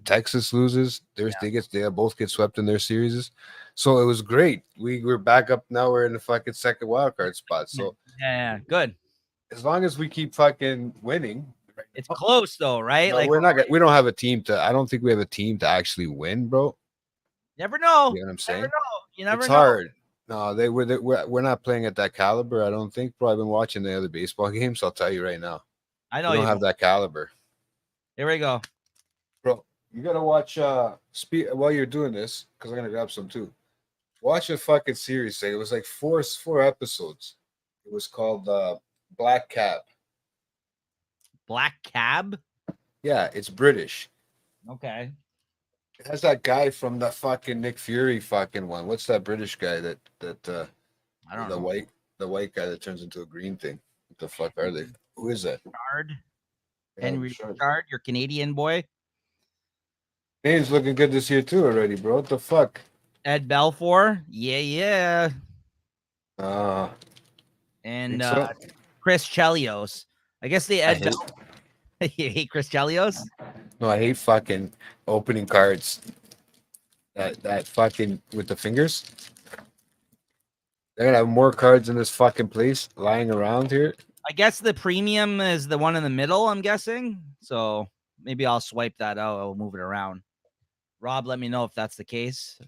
Texas loses. They both get swept in their series. So it was great. We're back up now. We're in the fucking second wild card spot. So Yeah, good. as long as we keep fucking winning, right It's now, close though, right? but Like we don't have a team to. I don't think we have a team to actually win, bro. never know. You know what I'm Never saying? know. You never It's know. hard. No, we're not playing at that caliber. I don't think. Bro, I've been watching the other baseball games. I'll tell you right now, I know we don't you've been. have that caliber. Here we go. Bro, you gotta watch while you're doing this, because I'm gonna grab some too. Watch a fucking series. It was like four episodes. It was called Black Cab. Black Cab. Yeah, it's British. Okay. It has that guy from the fucking Nick Fury fucking one. What's that British guy that I don't the know. white guy that turns into a green thing? What the fuck are they? Who is that? Richard. Yeah, Henry sure. Richard, your Canadian boy. Name's looking good this year too already, bro. What the fuck? Ed Belfour. Yeah. Uh And think so? Chris Chelios. I guess they I Ed hate You hate Chris Chelios? no, I hate fucking opening cards. That fucking with the fingers. They're gonna have more cards in this fucking place lying around here. I guess the premium is the one in the middle, I'm guessing. So maybe I'll swipe that out. I'll move it around. Rob, let me know if that's the case.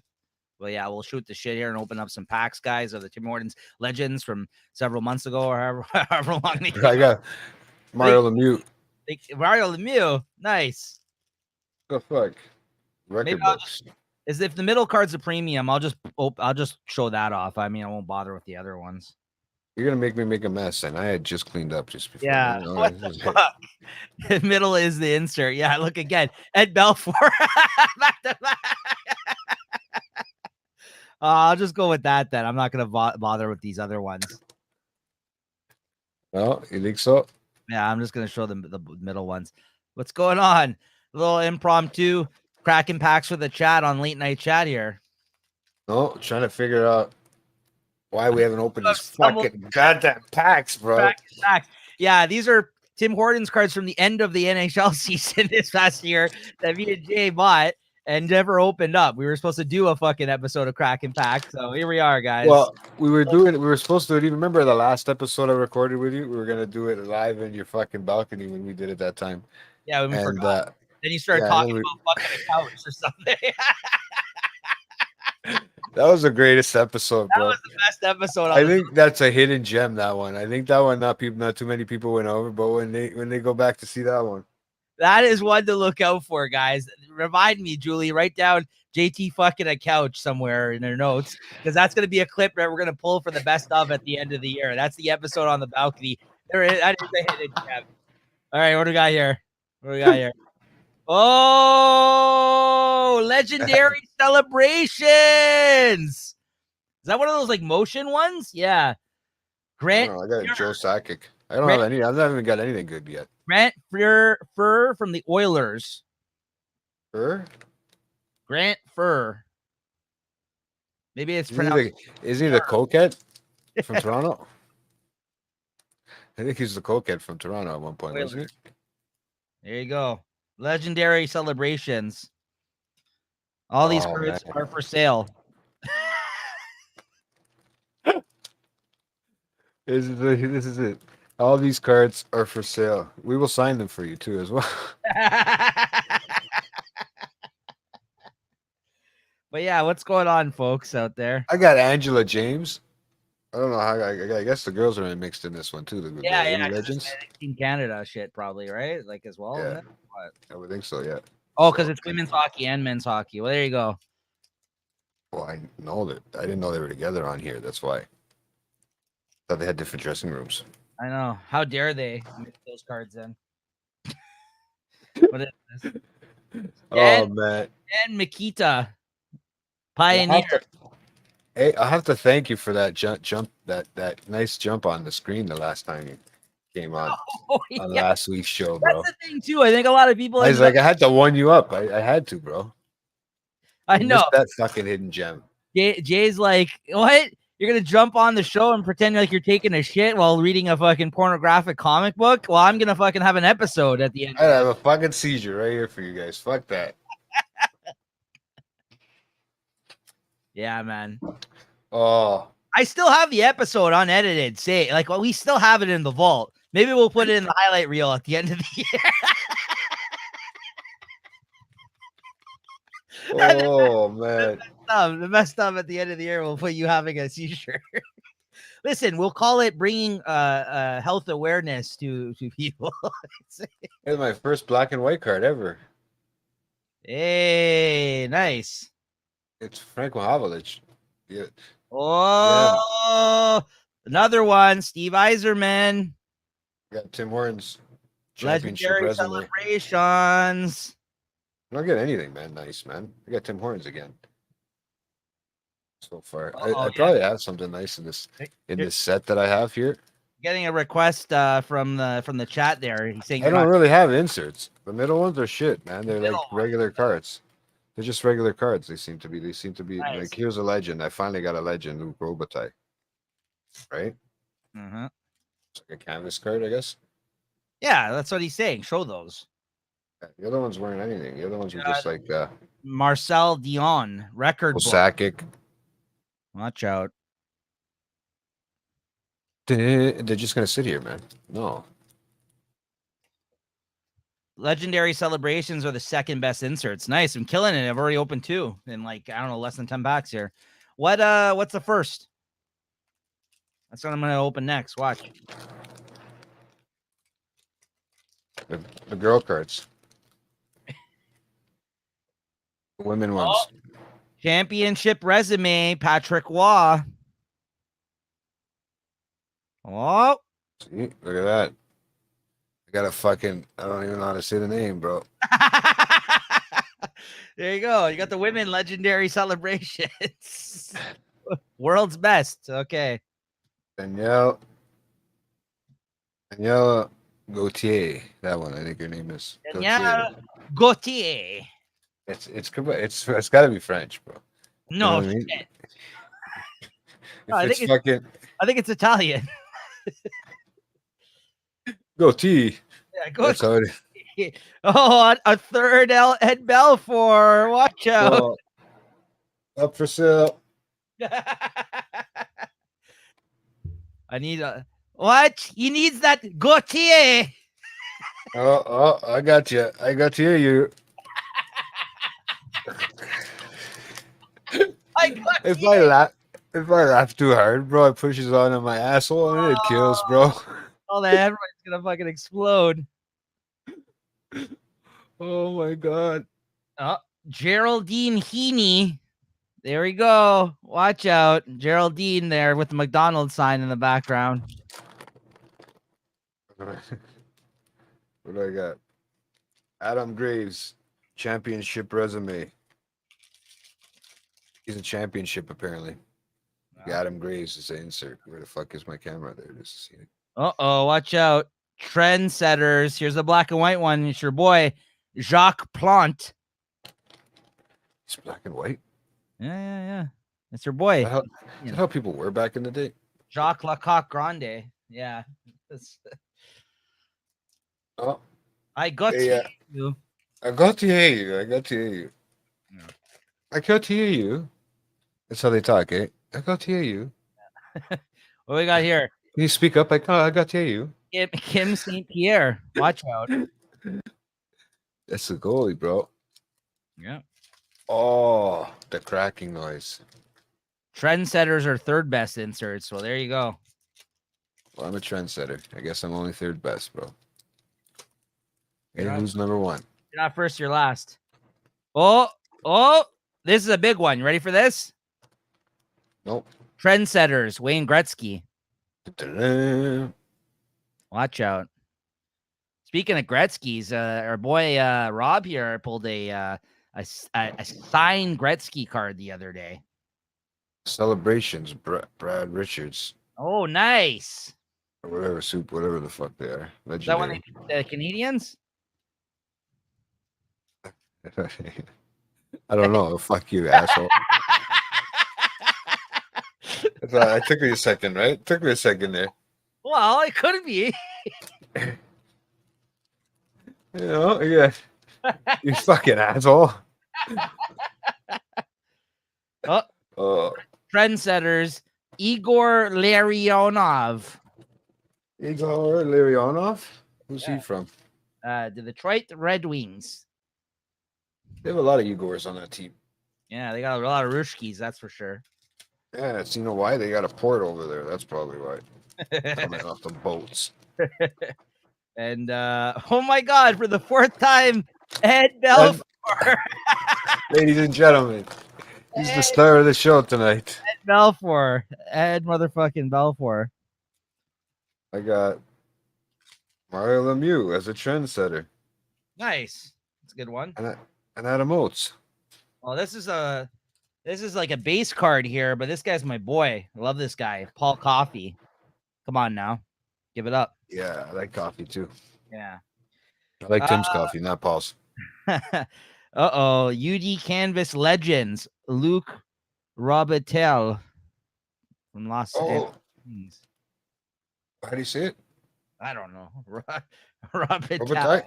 Well, yeah, we'll shoot the shit here and open up some packs, guys, of the Tim Hortons Legends from several months ago or however long they I got Mario Lemieux. Mario Lemieux. Nice. The fuck? Maybe Record I'll books. Is if the middle card's a premium, I'll just show that off. I mean, I won't bother with the other ones. You're gonna make me make a mess, and I had just cleaned up just before. Yeah. What the fuck? The middle is the insert. Yeah, look again. Ed Belfour. Back to back. I'll just go with that then. I'm not gonna bother with these other ones. Well, you think so? Yeah, I'm just gonna show them the middle ones. What's going on? A little impromptu cracking packs for the chat on late night chat here. No, trying to figure out why we haven't opened these fucking goddamn packs, bro. Packs. Yeah, these are Tim Hortons cards from the end of the NHL season this past year that me and Jay bought. and never opened up. We were supposed to do a fucking episode of Crack and Pack, so here we are, guys. Well, we were supposed to. Do you remember the last episode I recorded with you? We were gonna do it live in your fucking balcony when we did it that time. Yeah, when we And forgot. Then you started yeah, talking about fucking a couch or something. that was the greatest episode, That bro. was the best episode. I think that's a hidden gem. That one. I think that one. Not too many people went over. But when they go back to see that one, that is one to look out for, guys. Remind me, Julie. Write down JT fucking a couch somewhere in their notes, because that's going to be a clip that we're going to pull for the best of at the end of the year. That's the episode on the balcony. That is a hidden gem. All right, what do we got here? Oh, legendary celebrations. Is that one of those like motion ones? Yeah. Grant. I got Joe Sakic. I don't have any. I haven't even got anything good yet. Grant Fur from the Oilers. Fur? Grant Fur. Maybe it's pronounced. Isn't he the coquette from Toronto? I think he's the coquette from Toronto at one point, wasn't he? There you go. Legendary celebrations. All these cards are for sale. This is it. All these cards are for sale. We will sign them for you too, as well. But yeah, what's going on, folks, out there? I got Angela James. I don't know how. I guess the girls are mixed in this one too. The Legends. Team Canada shit, probably, right? Like as well. Yeah, I would think so. Yeah. Oh, because it's women's hockey and men's hockey. Well, there you go. Well, I know that. I didn't know they were together on here. That's why. Thought they had different dressing rooms. I know. How dare they mix those cards in? What is this? Oh man. And Mikita, Pioneer. I have to thank you for that jump, that nice jump on the screen the last time you came on last week's show, bro. That's the thing too. I think a lot of people. I was like, I had to one you up. I had to, bro. I know that fucking hidden gem. Jay's like, what? You're gonna jump on the show and pretend like you're taking a shit while reading a fucking pornographic comic book? Well, I'm gonna fucking have an episode at the end. I have a fucking seizure right here for you guys. Fuck that. Yeah, man. Oh, I still have the episode unedited. We still have it in the vault. Maybe we'll put it in the highlight reel at the end of the year. Oh man. The best stuff at the end of the year will put you having a seizure. Listen, we'll call it bringing health awareness to people. It's my first black and white card ever. Hey, nice. It's Frank Mahavlich. Yeah. Oh, another one. Steve Yzerman. Got Tim Hortons championship Legendary resume. celebrations. I don't get anything, man. Nice, man. I got Tim Hortons again. So far, I probably have something nice in this set that I have here. Getting a request from the chat there. He's saying I don't really have inserts. The middle ones are shit, man. They're like regular cards. They're just regular cards. They seem to be nice. Like, here's a legend. I finally got a legend, Luke Robitaille. Right? Mm-hmm. It's like a canvas card, I guess. Yeah, that's what he's saying. Show those. The other ones weren't anything. The other ones were just like Marcel Dion record. Sakic. Watch out. They're just gonna sit here, man. No. Legendary celebrations are the second best inserts. Nice. I'm killing it. I've already opened 2 in like, I don't know, less than 10 packs here. What's the first? That's what I'm gonna open next. Watch. The girl cards. The women ones. Oh. Championship resume, Patrick Waugh. Oh. See, look at that. I got a fucking, I don't even know how to say the name, bro. There you go. You got the women legendary celebrations. World's best. Okay. Danielle Gautier. That one, I think her name is. Danielle Gautier. It's got to be French, bro. No, you know shit. I think it's Italian. Gautier. Yeah, That's how it is. Oh, a third Ed Belfour. Watch out. Bro, up for sale. I need a what? He needs that Gautier. I got you. I got to hear you. I got If I laugh, if I laugh too hard, bro, it pushes on my asshole and it kills, bro. all the hemorrhoids gonna fucking explode. Oh my god. Oh, Geraldine Heaney. There we go. Watch out. Geraldine there with the McDonald's sign in the background. What do I got? Adam Graves, championship resume. He's a championship apparently. Adam Graves is the insert. Where the fuck is my camera? There it is. Uh-oh, watch out. Trendsetters. Here's the black and white one. It's your boy, Jacques Plante. It's black and white. Yeah. That's your boy. Is that how people were back in the day? Jacques Lecoq Grande. Yeah. Oh, I got hey, you. I got to hear you. I got to hear you. Yeah. I got to hear you. That's how they talk, eh? I got to hear you. What we got here? Can you speak up? I got to hear you. Kim St. Pierre. Watch out. That's the goalie, bro. Yeah. Oh, the cracking noise. Trendsetters are third best inserts. So there you go. Well, I'm a trendsetter. I guess I'm only third best, bro. Hey, You're who's number one? You're not first, you're last. Oh, this is a big one. You ready for this? Nope. Trendsetters, Wayne Gretzky. Da-da-da. Watch out. Speaking of Gretzky's, our boy Rob here pulled a signed Gretzky card the other day. Celebrations, Brad Richards. Oh, nice. Or whatever soup, whatever the fuck they are. Is that one Legendary. the Canadians? I don't know. Fuck you, asshole. It took me a second, right? It took me a second there. Well, it could be. Yeah. You fucking asshole. Oh. Trendsetters, Igor Larionov. Igor Larionov? Who's he from? The Detroit Red Wings. They have a lot of Igors on that team. Yeah, they got a lot of Rushkis, that's for sure. Yeah, it's, you know why? They got a port over there. That's probably why. Coming off the boats. And oh my god, for the fourth time, Ed Belfour. Ladies and gentlemen, he's the star of the show tonight. Ed Belfour. Ed motherfucking Belfour. I got Mario Lemieux as a trendsetter. Nice. That's a good one. And Adam Oates. Well, this is like a base card here, but this guy's my boy. I love this guy, Paul Coffey. Come on now, give it up. Yeah, I like coffee too. Yeah, I like Tim's coffee, not Paul's. UD Canvas Legends, Luke Robitel from Los Angeles. How do you say it? I don't know. Robitel.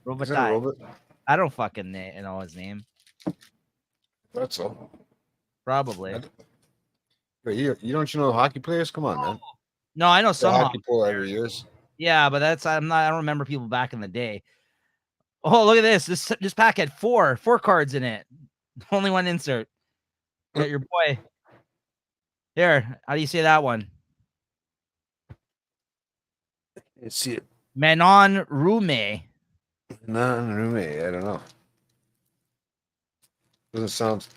Robitaille. I don't fucking know his name. That's all. Probably. Wait, you don't know hockey players? Come on, man. No, I know some hockey pool every years. Yeah, but I don't remember people back in the day. Oh, look at this. This pack had four cards in it. Only one insert. You got your boy. Here, how do you say that one? Let's see it. Manon Rume. Rume. I don't know. Doesn't sound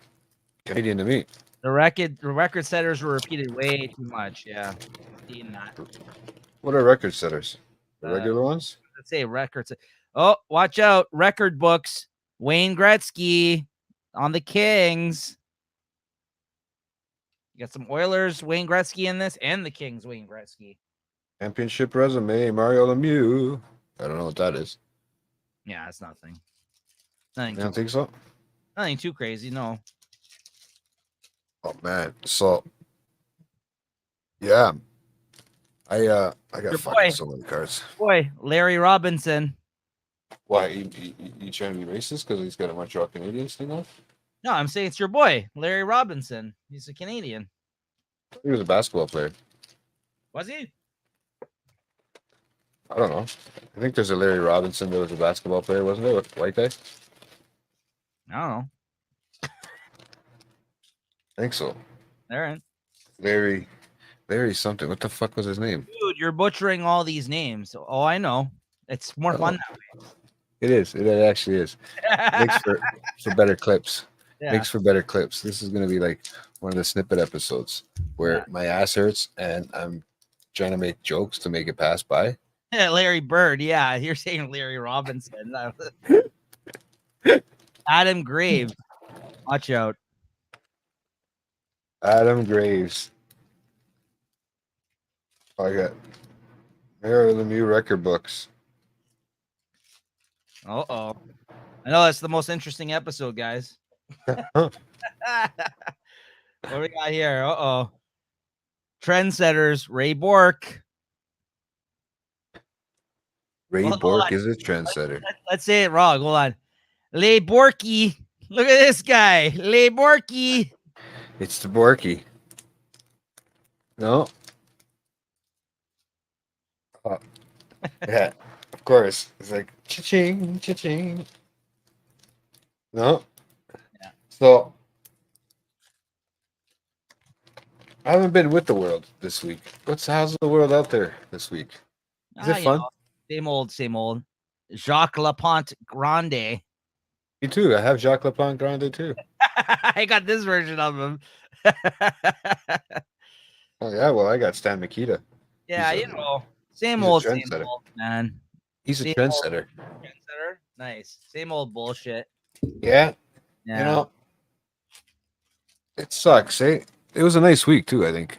Canadian to me. The record setters were repeated way too much. Yeah. What are record setters? The regular ones? Let's say records. Oh, watch out. Record books. Wayne Gretzky on the Kings. You got some Oilers, Wayne Gretzky in this, and the Kings, Wayne Gretzky. Championship resume, Mario Lemieux. I don't know what that is. Yeah, it's nothing. You don't think so? Nothing too crazy, no. Oh man. So yeah. I got fucking so many cards. Boy, Larry Robinson. Why? You trying to be racist because he's got a Montreal Canadiens thing on? No, I'm saying it's your boy, Larry Robinson. He's a Canadian. He was a basketball player. Was he? I don't know. I think there's a Larry Robinson that was a basketball player, wasn't there? With white guy? I don't know. I think so. All right. Larry something. What the fuck was his name? Dude, you're butchering all these names. Oh, I know. It's more Oh, fun it is. It actually is. Makes that way. for better clips. Yeah. Makes for better clips. This is gonna be like one of the snippet episodes where Yeah. my ass hurts and I'm trying to make jokes to make it pass by. Yeah, Larry Bird. Yeah, you're saying Larry Robinson. Adam Graves. Watch out. Adam Graves. I got Mario Lemieux record books. Uh-oh. I know that's the most interesting episode, guys. Huh. What do we got here? Uh-oh. Trendsetters, Ray Bork. Ray Hold Bork on. is a trendsetter. Let's say it wrong. Hold on. Lay Borky. Look at this guy. Lay Borky. It's the Borky. No. Oh, yeah, of course. It's like cha-ching, cha-ching. No. Yeah. So I haven't been with the world this week. How's the world out there this week? Is it fun? Same old, same old. Jacques Laponte Grande. Me too. I have Jacques Lapont Grande too. I got this version of him. Oh yeah, well I got Stan Mikita. Yeah, He's same he's a old, trendsetter. man. He's a Same old trendsetter. trendsetter. Nice. Same old bullshit. Yeah, Yeah. you know, it sucks. Eh? It was a nice week too. I think.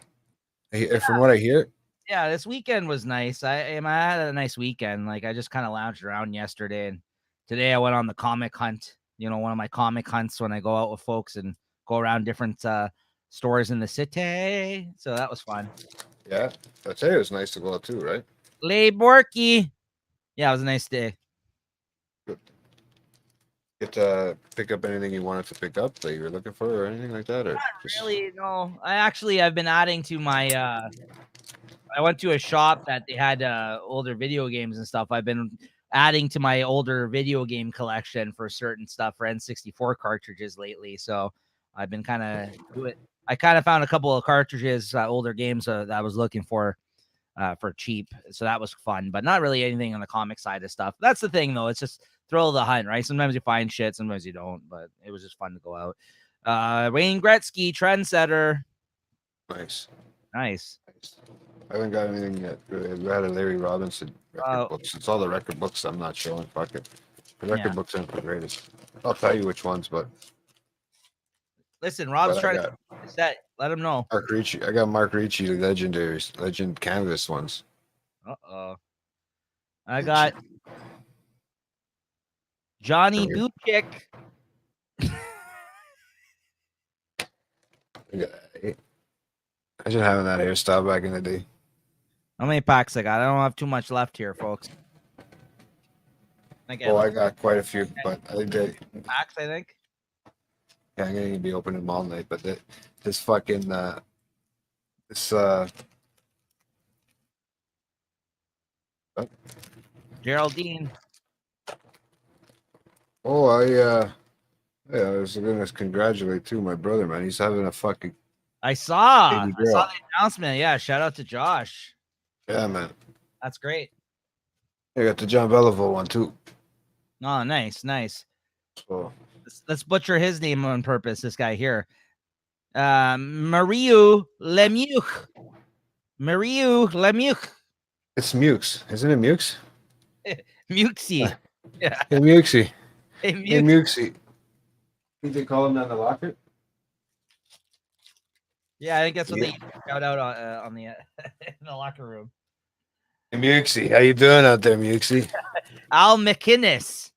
From what I hear, Yeah, this weekend was nice. I had a nice weekend. Like I just kind of lounged around yesterday, and today I went on the comic hunt. One of my comic hunts when I go out with folks and go around different stores in the city. So that was fun. yeah, I tell you, it was nice to go out too, right? Lay Borky. Yeah, it was a nice day. Get to pick up anything you wanted to pick up that you were looking for, or anything like that, or just... Really, no. I've been adding to my I went to a shop that they had older video games and stuff. I've been adding to my older video game collection for certain stuff for N64 cartridges lately. So I've been kind of doing. I kind of found a couple of cartridges, older games that I was looking for cheap. So that was fun, but not really anything on the comic side of stuff. That's the thing, though. It's just thrill of the hunt, right? Sometimes you find shit, sometimes you don't. But it was just fun to go out. Wayne Gretzky, trendsetter. nice. Nice. I haven't got anything yet. We had a Larry Robinson record books. It's all the record books I'm not showing. Fuck it. The record books aren't the greatest. I'll tell you which ones, but listen, Rob's but trying to set. Let him know. Mark Ricci. I got Mark Ricci, the legend canvas ones. Uh-oh. I got Johnny Duchik. I should have that hairstyle back in the day. How many packs I got? I don't have too much left here, folks. I got quite a few, but I think that packs, I think. Yeah, I'm gonna be opening them all night, but this fucking Geraldine. Oh, I was gonna congratulate too my brother, man. He's having a fucking I saw baby the girl. announcement. Yeah, shout out to Josh. Yeah, man. That's great. I got the John Belleville one too. Oh, nice. So Let's butcher his name on purpose. This guy here, Mariu Lemieux. it's Mukes, isn't it? Mukes. Mukesy. Yeah. Hey Mukesy. Hey, Hey Mukesy. Think they call him down the locker? Yeah, I think that's what they shout out on the in the locker room. Hey Mukesy, how you doing out there, Mukesy? Al McInnes,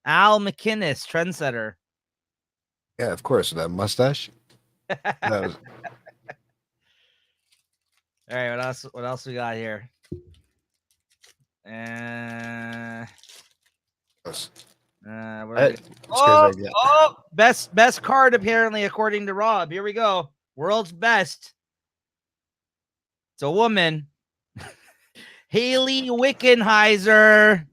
trendsetter. Yeah, of course, with that mustache. That was... All right, what else we got here? Where are we? It's because I got. Best card apparently according to Rob. Here we go. World's best. It's a woman. Haley Wickenheiser.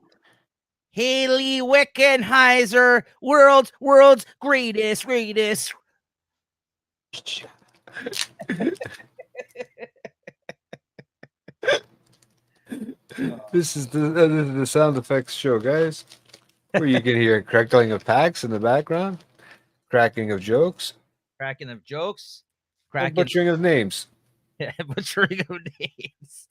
Haley Wickenheiser. World's greatest. This is the sound effects show, guys. Where you can hear crackling of packs in the background, cracking of jokes, Cracking of jokes. and Cracking butchering of names. butchering of names.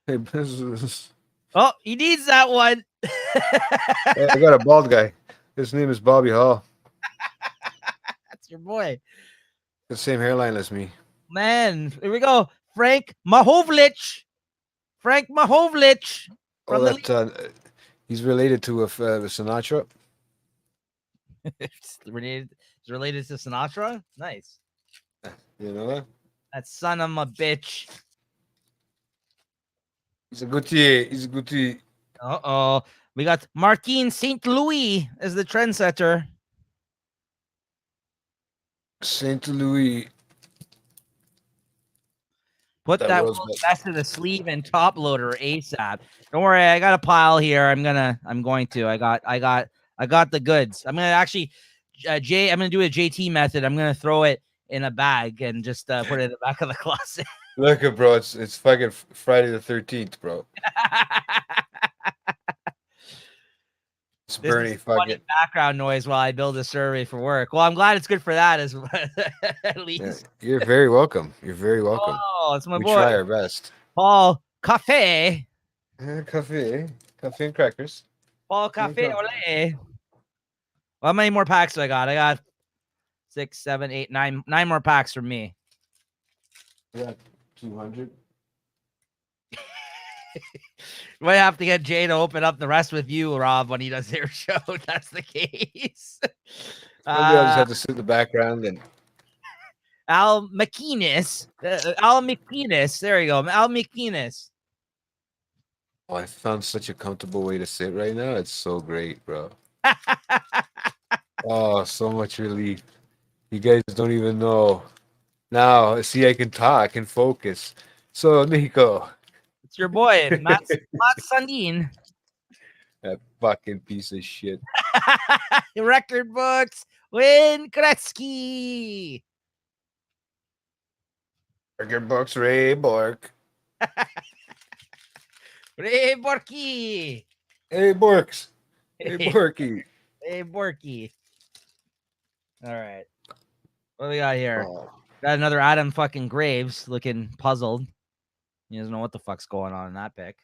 Hey, this Oh, he needs that one. I got a bald guy. His name is Bobby Hall. That's your boy. The same hairline as me. Man, here we go. Frank Mahovlich. Frank Mahovlich Oh, from the he's related to Sinatra. it's related to Sinatra. Nice. You know that? That son of a bitch. He's a goodie. He's a goodie. Uh-oh. We got Marquine St. Louis as the trendsetter. Saint Louis. Put that Rose best to the sleeve and top loader ASAP. Don't worry, I got a pile here. I'm going to. I got the goods. I'm gonna actually, I'm gonna do a JT method. I'm gonna throw it in a bag and just put it in the back of the closet. Look at bro, it's fucking Friday the 13th, bro. It's This Bernie is funny background noise while I build a survey for work. Well, I'm glad it's good for that as well, at least. Yeah, you're very welcome. You're very welcome. Oh, it's my We boy. try our best. Paul Cafe. Coffee and crackers. Paul Cafe Ole. Well, how many more packs do I got? I got 6, 7, 8, 9 more packs from me. I got 200. Might have to get Jay to open up the rest with you, Rob, when he does their show. That's the case. Maybe I'll just have to sit in the background and Al McInnes. Al McInnes. There you go. Al McInnes. oh, I found such a comfortable way to sit right now. It's so great, bro. Oh, so much relief. You guys don't even know. Now, see, I can talk and focus. So, Nico. It's your boy, Matt Sundin. That fucking piece of shit. Record books. Wayne Gretzky. Record books, Ray Bork. Ray Borky. Hey, Borks. Hey, Borky. Hey, Borky. All right. What do we got here? Oh. Got another Adam fucking Graves looking puzzled. He doesn't know what the fuck's going on in that pic.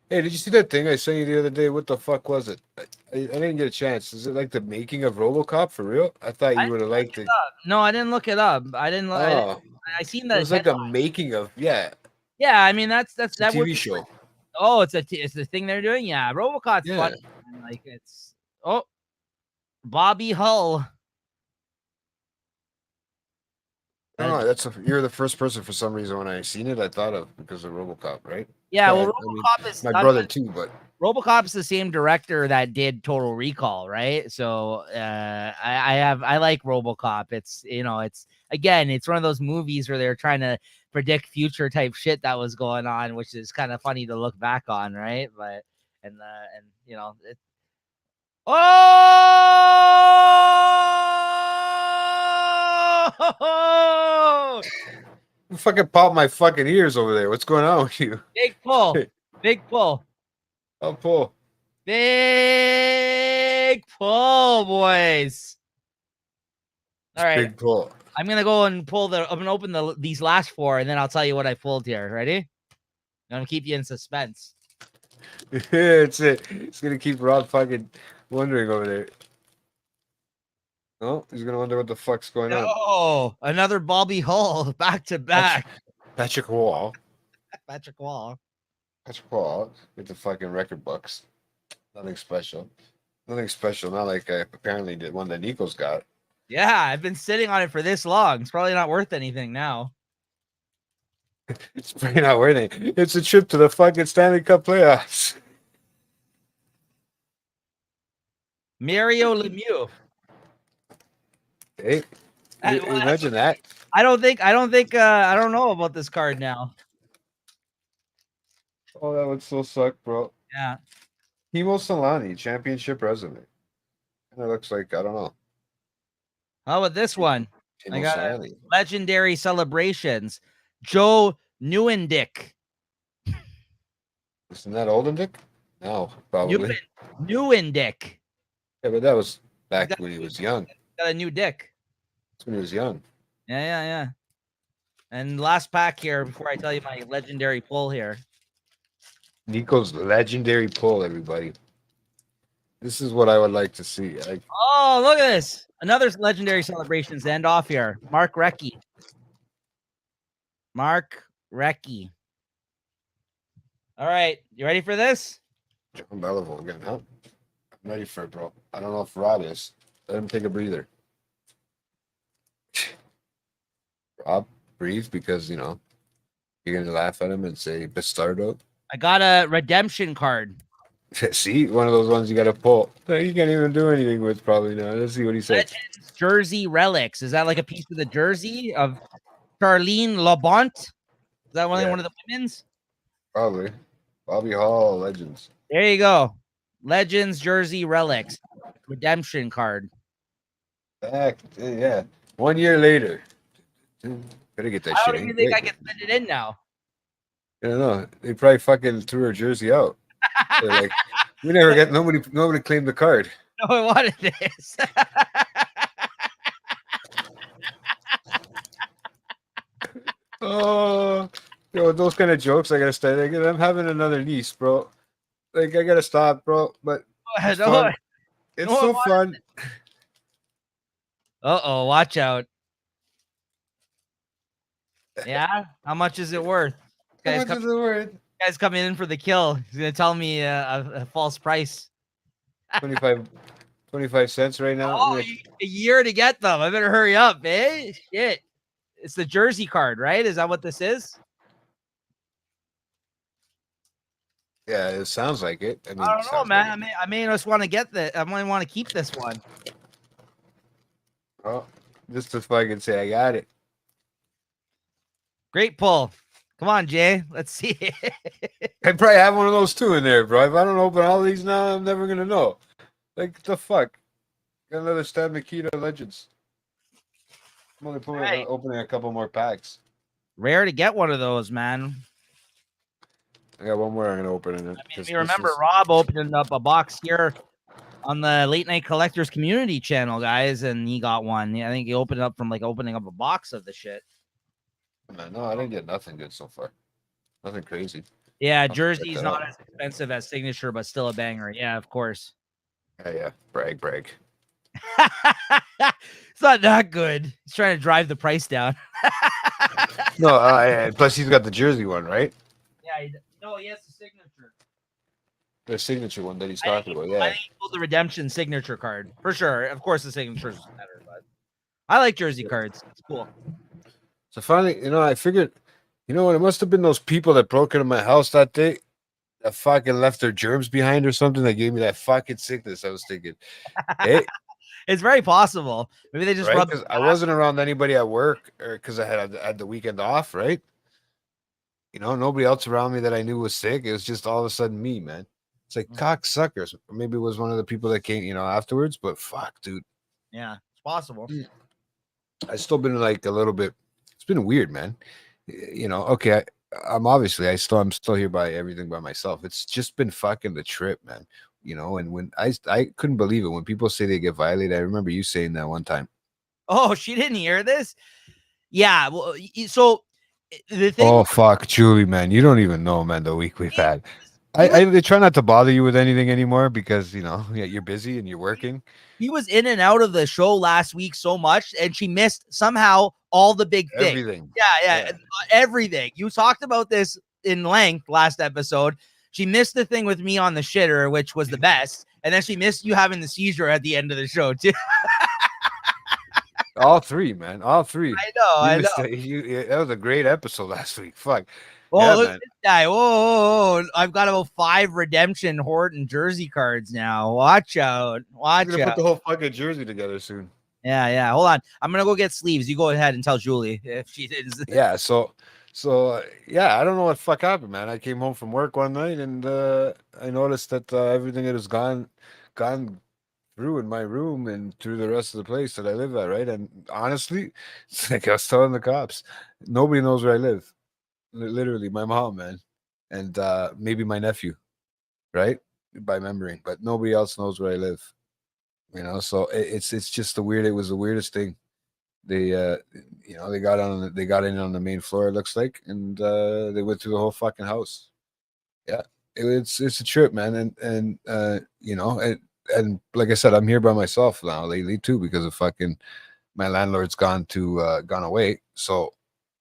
Hey, did you see that thing I sent you the other day? What the fuck was it? I didn't get a chance. Is it like the making of RoboCop for real? I thought you would have liked it. No, I didn't look it up. I didn't. Oh, I seen that. it was like a making of. Yeah. Yeah, I mean that's that TV show. Oh, it's the thing they're doing. Yeah, RoboCop's funny. Like it's Bobby Hull. No, you're the first person for some reason when I seen it, I thought of because of RoboCop, right? Yeah, well, RoboCop is my brother too, but RoboCop's the same director that did Total Recall, right? So I like RoboCop. It's it's one of those movies where they're trying to predict future type shit that was going on, which is kind of funny to look back on, right? But oh! You fucking pop my fucking ears over there. What's going on with you? Big pull. Big pull. I'll pull. Big pull, boys. All right. Big pull. I'm gonna go and I'm gonna open these last 4, and then I'll tell you what I pulled here. Ready? I'm gonna keep you in suspense. It's gonna keep Rob fucking wondering over there. Oh, he's gonna wonder what the fuck's going on. Oh, another Bobby Hull back to back. Patrick Wall. Patrick Wall with the fucking record books. Nothing special. Not like apparently the one that Nico's got. Yeah, I've been sitting on it for this long. It's probably not worth anything now. It's probably not worth it. It's a trip to the fucking Stanley Cup playoffs. Mario Lemieux. Hey, imagine that. I don't think I don't know about this card now. Oh, that would so suck, bro. Yeah. Timo Solani, championship resume. Kind of looks like, I don't know. How about this one? I Timo got Solani. legendary celebrations. Joe Newendick. Isn't that Olden Dick? No, probably. Newendick. Yeah, but that was back when he was young. Got a new dick. That's when he was young. Yeah. And last pack here before I tell you my legendary pull here. Nico's legendary pull, everybody. This is what I would like to see. Oh, look at this. Another legendary celebrations end off here. Mark Recchi. All right. You ready for this? John Beliveau again, huh? I'm ready for it, bro. I don't know if Rob is. Let him take a breather. Rob, breathe because, you're going to laugh at him and say Bastardo. I got a redemption card. See, one of those ones you got to pull. You can't even do anything with probably now. Let's see what he said. Legends jersey relics. Is that like a piece of the jersey of Charlene Labont? Is that one of the women's? Probably. Bobby Hall, Legends. There you go. Legends jersey relics. Redemption card. Back, yeah. 1 year later. Better get that I shit don't even think I can send it in now. I don't know. They probably fucking threw her jersey out. They're like, we never get nobody claimed the card. No, I wanted this. Oh, those kind of jokes. I gotta start. I'm having another niece, bro. Like, I gotta stop, bro. But it's fun. It's so fun. Uh-oh, watch out. Yeah? How much is it worth? How much is it worth? Guy's coming in for the kill. He's gonna tell me a false price. 25 cents right now. Oh, a year to get them. I better hurry up, eh? Shit. It's the jersey card, right? Is that what this is? Yeah, it sounds like it. I don't know, man. Like I may just want to get that. I might want to keep this one. Oh, just to fucking say I got it. Great pull. Come on, Jay. Let's see it. I probably have one of those too in there, bro. If I don't open all these now, I'm never gonna know. Like, what the fuck? Got another Stan Mikita Legends. I'm only opening a couple more packs. Rare to get one of those, man. I got one more I'm gonna open. You remember Rob opening up a box here on the Late Night Collectors Community channel, guys, and he got one. I think he opened up from opening up a box of the shit. Man, no, I didn't get nothing good so far. Nothing crazy. Yeah, jersey's not as expensive as signature, but still a banger. Yeah, of course. Yeah. Brag. It's not that good. He's trying to drive the price down. No, plus he's got the jersey one, right? Yeah, he has the signature. The signature one that he's talking about, yeah. I think he pulled the redemption signature card for sure. Of course, the signature is better, but I like jersey cards. It's cool. So finally, I figured, what? It must have been those people that broke into my house that day that fucking left their germs behind or something that gave me that fucking sickness. I was thinking, hey. It's very possible. Maybe they just rubbed. Because I wasn't around anybody at work or because I had the weekend off, right? Nobody else around me that I knew was sick. It was just all of a sudden me, man. It's like cocksuckers. Maybe it was one of the people that came, afterwards, but fuck, dude. Yeah, it's possible. I've still been like a little bit. It's been weird, man. Okay, I'm still here by everything by myself. It's just been fucking the trip, man. And when I couldn't believe it when people say they get violated. I remember you saying that one time. Oh, she didn't hear this? Yeah, well, so the thing. Oh fuck, Julie, man, you don't even know, man, the week we've had. I try not to bother you with anything anymore because you're busy and you're working. He was in and out of the show last week so much, and she missed somehow all the big things. Everything. Yeah, everything. You talked about this in length last episode. She missed the thing with me on the shitter, which was the best, and then she missed you having the seizure at the end of the show too. All three, man. All three. I know. That was a great episode last week. Fuck. Oh, Yeah, look at man. this guy. Whoa. I've got about 5 Redemption Horton jersey cards now. Watch out. He's Watch gonna put out. the whole fucking jersey together soon. Yeah. Hold on. I'm going to go get sleeves. You go ahead and tell Julie if she is. Yeah, yeah, I don't know what fuck happened, man. I came home from work one night and I noticed that everything that was gone through in my room and through the rest of the place that I live at, right? And honestly, it's like I was telling the cops, nobody knows where I live. Literally, my mom, man, and maybe my nephew, right? By memory, but nobody else knows where I live. So it's just it was the weirdest thing. They they got in on the main floor, it looks like, and they went through the whole fucking house. Yeah, it's a trip, man, and like I said, I'm here by myself now lately too because of fucking my landlord's gone away. So,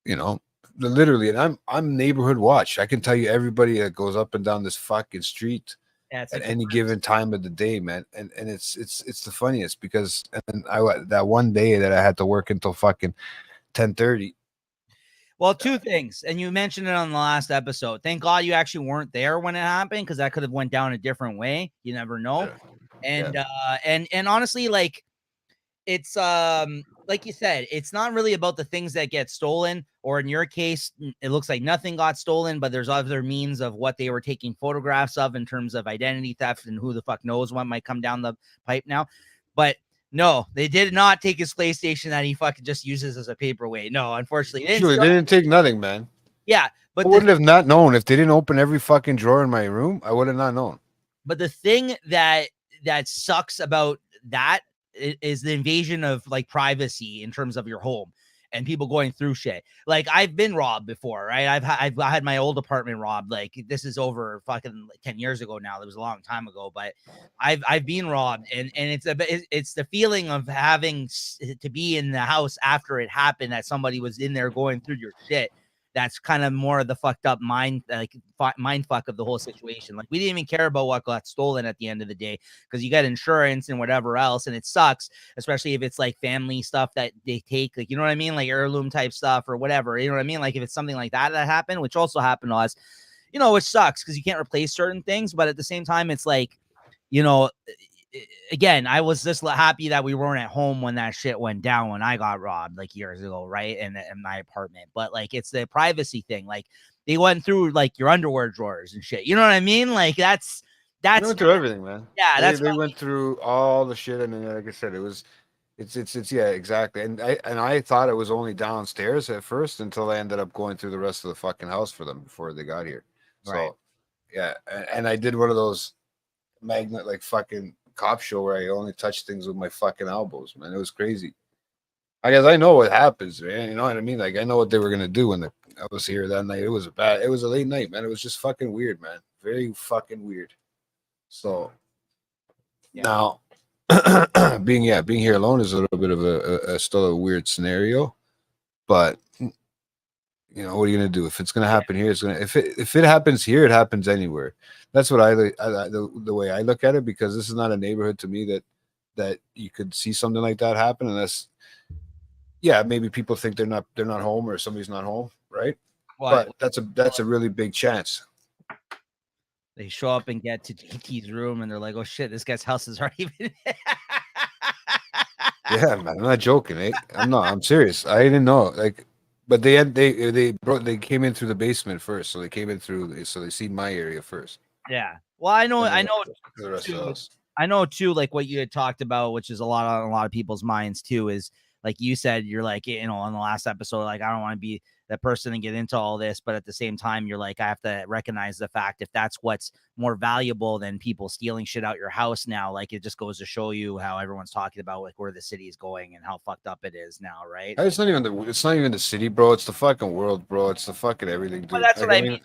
you know, literally, and I'm neighborhood watch. I can tell you everybody that goes up and down this fucking street Yeah, it's at like any given time of the day, man. And it's the funniest because and that one day that I had to work until fucking 10:30. Well, two things, and you mentioned it on the last episode. Thank God you actually weren't there when it happened, because that could have went down a different way. You never know. Yeah. And Yeah. and honestly, like, it's like you said, it's not really about the things that get stolen, or in your case, it looks like nothing got stolen, but there's other means of what they were taking photographs of in terms of identity theft, and who the fuck knows what might come down the pipe now. But no, they did not take his PlayStation that he fucking just uses as a paperweight. No, unfortunately, they didn't Sure, steal. they didn't take nothing, man. Yeah, I but wouldn't have not known if they didn't open every fucking drawer in my room. I would have not known. But the thing that sucks about that is the invasion of like privacy in terms of your home and people going through shit. Like, I've been robbed before, right? I've had my old apartment robbed. Like, this is over fucking 10 years ago now. That was a long time ago, but I've been robbed, and it's the feeling of having to be in the house after it happened, that somebody was in there going through your shit. That's kind of more of the fucked up mind fuck of the whole situation. Like, we didn't even care about what got stolen at the end of the day, because you got insurance and whatever else, and it sucks, especially if it's like family stuff that they take, like, you know what I mean, like heirloom type stuff or whatever, you know what I mean, like if it's something like that happened, which also happened to us, which sucks because you can't replace certain things, but at the same time, it's like, you know, again, I was just happy that we weren't at home when that shit went down, when I got robbed like years ago, right? In my apartment. But like, it's the privacy thing. Like, they went through like your underwear drawers and shit. You know what I mean? Like, that's They went through everything, man. yeah, They that's they what went through all the shit, and then, like I said, it's yeah, exactly. And I thought it was only downstairs at first until I ended up going through the rest of the fucking house for them before they got here. right. So yeah, and I did one of those magnet like fucking cop show where I only touch things with my fucking elbows, man. It was crazy. I guess I know what happens, man. You know what I mean? Like, I know what they were gonna do when I was here that night. It was a late night, man. It was just fucking weird, man. Very fucking weird. So Yeah. now being here alone is a little bit of a still a weird scenario, but what are you gonna do? If it's gonna happen here, it's gonna. If it happens here, it happens anywhere. That's what the way I look at it, because this is not a neighborhood to me that you could see something like that happen unless, yeah, maybe people think they're not home, or somebody's not home, right? What? But that's a really big chance. They show up and get to GT's room, and they're like, "Oh shit, this guy's house is already been." Yeah, man, I'm not joking. I'm serious. I didn't know. Like, but they came in through the basement first, so they came in so they see my area first. Yeah. Well, I know The rest of the too. house. I know too, like what you had talked about, which is a lot on a lot of people's minds too, is like you said, you're like, on the last episode, like, I don't want to be that person and get into all this, but at the same time, you're like, I have to recognize the fact, if that's what's more valuable than people stealing shit out your house now, like, it just goes to show you how everyone's talking about like where the city is going and how fucked up it is now, right? It's not even the city, bro. It's the fucking world, bro. It's the fucking everything, dude. Well, that's Like, what I mean.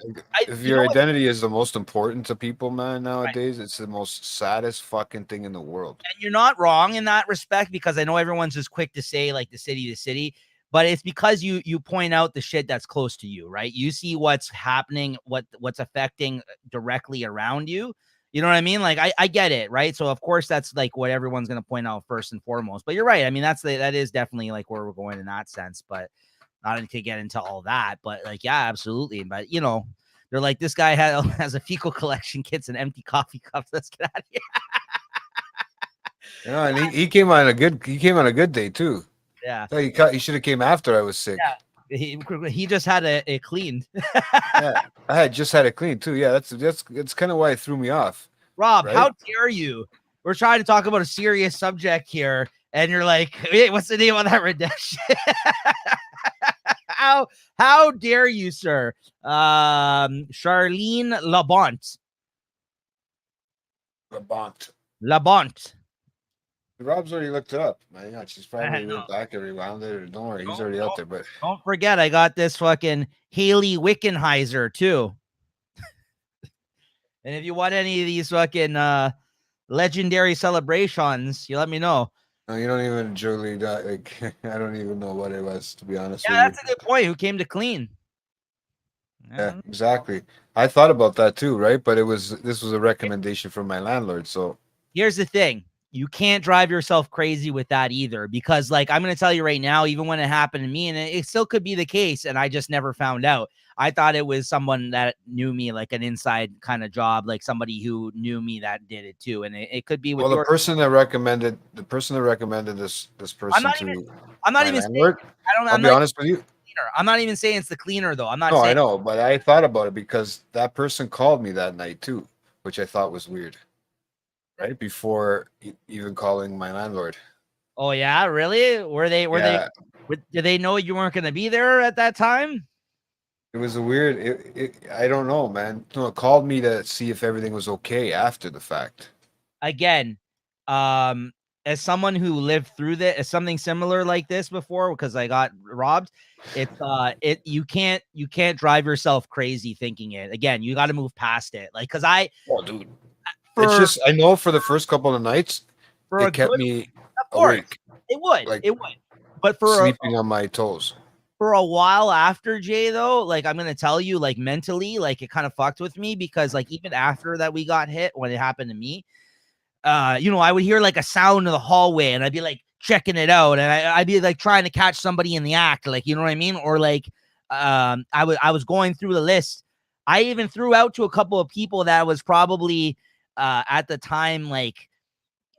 If You your know what? identity is the most important to people, man, Right. nowadays, it's the most saddest fucking thing in the world. And you're not wrong in that respect, because I know everyone's just quick to say like the city, but it's because you point out the shit that's close to you, right? You see what's happening, what's affecting directly around you. You know what I mean? Like I get it, right? So of course that's like what everyone's gonna point out first and foremost. But you're right. I mean, that is definitely like where we're going in that sense. But not to get into all that. But like, yeah, absolutely. But you know, they're like, this guy has a fecal collection kits and empty coffee cups. Let's get out of here. You know, and he came on a good day too. Yeah. So he should have came after I was sick. Yeah. He just had it cleaned. Yeah, I had just had it cleaned too. Yeah, that's kind of why it threw me off. Rob, Right? how dare you? We're trying to talk about a serious subject here, and you're like, hey, what's the name of that redemption? how dare you, sir? Charlene Labont. Labont. Rob's already looked it up. Man, she's probably went back and rewound it. Don't worry, he's already out there. But don't forget, I got this fucking Haley Wickenheiser too. And if you want any of these fucking legendary celebrations, you let me know. No, you don't even Jolie. Like I don't even know what it was, to be honest. Yeah, that's a good point. Who came to clean? Yeah, exactly. I thought about that too, right? But this was a recommendation from my landlord. So here's the thing. You can't drive yourself crazy with that either, because like I'm going to tell you right now, even when it happened to me, and it still could be the case, and I just never found out. I thought it was someone that knew me, like an inside kind of job, like somebody who knew me that did it too. And it could be with the person that recommended this person I'm not even landlord. saying, I'll be honest with you. I'm not even saying it's the cleaner though. I'm not. No, saying I know, but I thought about it because that person called me that night too, which I thought was weird. Right before even calling my landlord. Oh yeah, really? Did they know you weren't going to be there at that time? It was a weird. I don't know, man. No, it called me to see if everything was okay after the fact. Again, as someone who lived through something similar like this before, because I got robbed, you can't drive yourself crazy thinking it. Again, you got to move past it. Like, because dude. It's just I know for the first couple of nights it kept me awake. It would. But for sleeping on my toes. For a while after, Jay, though, like I'm gonna tell you, like mentally, like it kind of fucked with me, because like even after that we got hit, when it happened to me, I would hear like a sound in the hallway and I'd be like checking it out, and I'd be like trying to catch somebody in the act, like, you know what I mean? Or like I was going through the list. I even threw out to a couple of people that was probably at the time like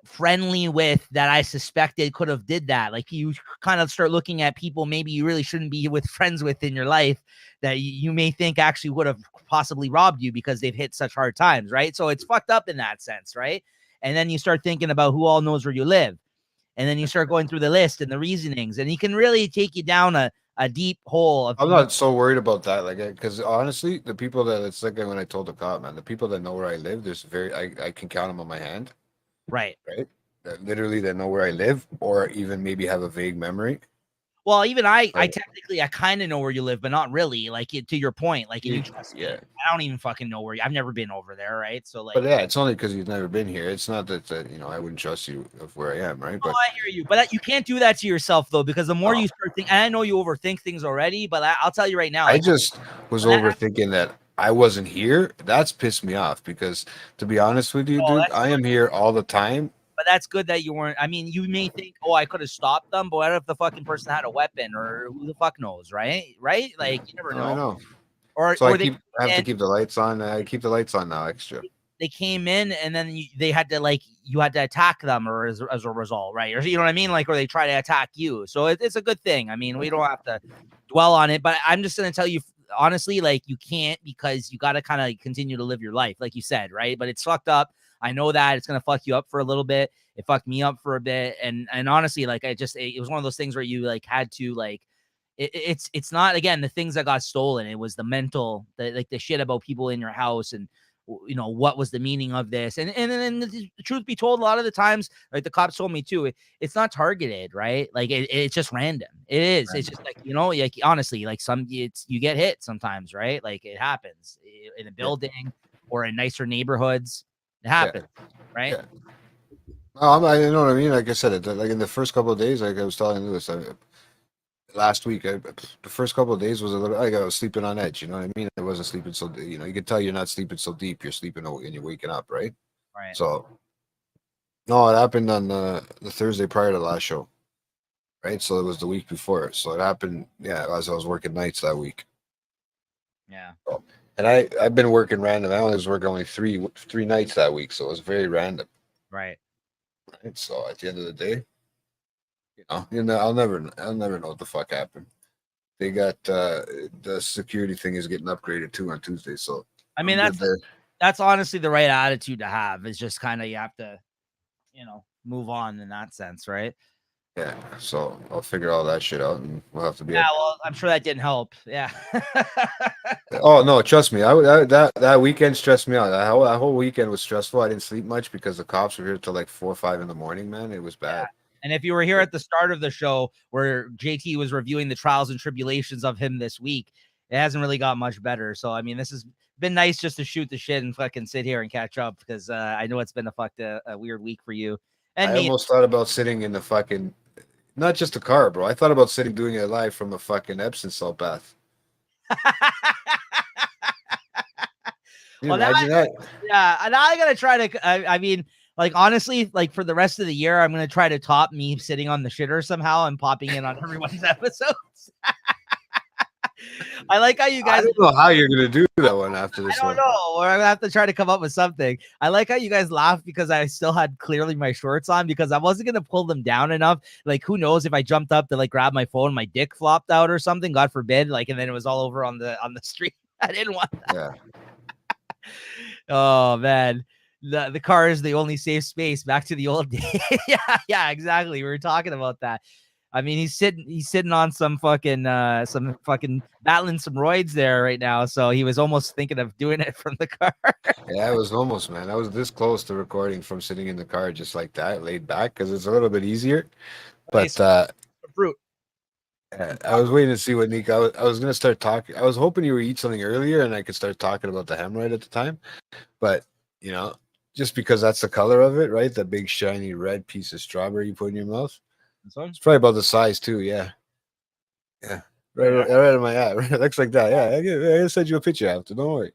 friendly with, that I suspected could have did that. Like you kind of start looking at people maybe you really shouldn't be friends with in your life, that you may think actually would have possibly robbed you because they've hit such hard times, right? So it's fucked up in that sense, right? And then you start thinking about who all knows where you live, and then you start going through the list and the reasonings, and he can really take you down a deep hole of. I'm not so worried about that, like, because honestly, the people that, it's like when I told the cop, man, the people that know where I live, I can count them on my hand. Right. That literally that know where I live, or even maybe have a vague memory. Well, even I technically, I kind of know where you live, but not really. Like, to your point, like, you trust me. I don't even fucking know where I've never been over there, right? So, like, but yeah, it's only because you've never been here. It's not that I wouldn't trust you of where I am, right? But I hear you, but you can't do that to yourself though, because the more you start thinking, and I know you overthink things already, but I'll tell you right now, I just was overthinking that I wasn't here. That's pissed me off, because to be honest with you, dude, I am here all the time. But that's good that you weren't. I mean, you may think, oh, I could have stopped them, but what if the fucking person had a weapon, or who the fuck knows, right? Right? Like, you never know. I know. Or so I have to keep the lights on. I keep the lights on now extra. They came in, and then they had to, you had to attack them, or as a result, right? Or you know what I mean? Like, or they try to attack you. So it's a good thing. I mean, we don't have to dwell on it, but I'm just going to tell you honestly, like, you can't, because you got to kind of continue to live your life, like you said, right? But it's fucked up. I know that it's going to fuck you up for a little bit. It fucked me up for a bit. And honestly, like, it was one of those things where you like had to like, it's not, again, the things that got stolen. It was the mental, the shit about people in your house, and what was the meaning of this? And then the truth be told, a lot of the times, like the cops told me too, it's not targeted, right? Like it's just random. It is. It's just like, like, honestly, like you get hit sometimes, right? Like it happens in a building or in nicer neighborhoods. It happens, right? Yeah. I know what I mean. Like I said, like in the first couple of days, like I was telling Lewis, last week, the first couple of days was a little like I was sleeping on edge. You know what I mean? I wasn't sleeping so. You know, you can tell you're not sleeping so deep. You're sleeping and you're waking up, right? Right. So no, it happened on the Thursday prior to the last show, right? So it was the week before. So it happened, yeah, as I was working nights that week. Yeah. So, and I've been working random. I only was working only three nights that week, so it was very random. Right. Right. So at the end of the day, I'll never know what the fuck happened. They got the security thing is getting upgraded too on Tuesday, so I I'm mean, good there. that's honestly the right attitude to have. Is just kind of you have to, move on in that sense, right? Yeah, so I'll figure all that shit out, and we'll have to be Yeah. up. Well, I'm sure that didn't help. Yeah. Oh no, trust me, that weekend stressed me out. That whole weekend was stressful. I didn't sleep much because the cops were here till like 4 or 5 in the morning. Man, it was bad. And if you were here at the start of the show where JT was reviewing the trials and tribulations of him this week, it hasn't really got much better. So, I mean, this has been nice just to shoot the shit and fucking sit here and catch up because I know it's been a weird week for you and I me. almost thought about sitting in the fucking, not just a car, bro. I thought about sitting doing it live from a fucking Epsom salt bath. Can you Well, now, imagine that? yeah, and I gotta try to. I mean, like honestly, like for the rest of the year, I'm gonna try to top me sitting on the shitter somehow and popping in on everyone's episodes. I like how you I guys. don't know how you're gonna do that one after I this don't one. know. Or I'm gonna have to try to come up with something. I like how you guys laugh because I still had clearly my shorts on because I wasn't gonna pull them down enough. Like, who knows if I jumped up to like grab my phone, my dick flopped out or something. God forbid. Like, and then it was all over on the street. I didn't want. Yeah. Oh man. The car is the only safe space. Back to the old days. yeah, exactly. We were talking about that. I mean, he's sitting on some fucking battling some roids there right now. So he was almost thinking of doing it from the car. Yeah, it was almost, man. I was this close to recording from sitting in the car just like that, laid back, because it's a little bit easier. Nice But fruit. I was waiting to see what Nick. I was gonna start talking. I was hoping you were eat something earlier, and I could start talking about the hemorrhoid at the time. But you know, just because that's the color of it, right? The big shiny red piece of strawberry you put in your mouth. This one? It's probably about the size too. Yeah, yeah. Right in my eye. Right, it looks like that. Yeah, I send you a picture after. Don't worry.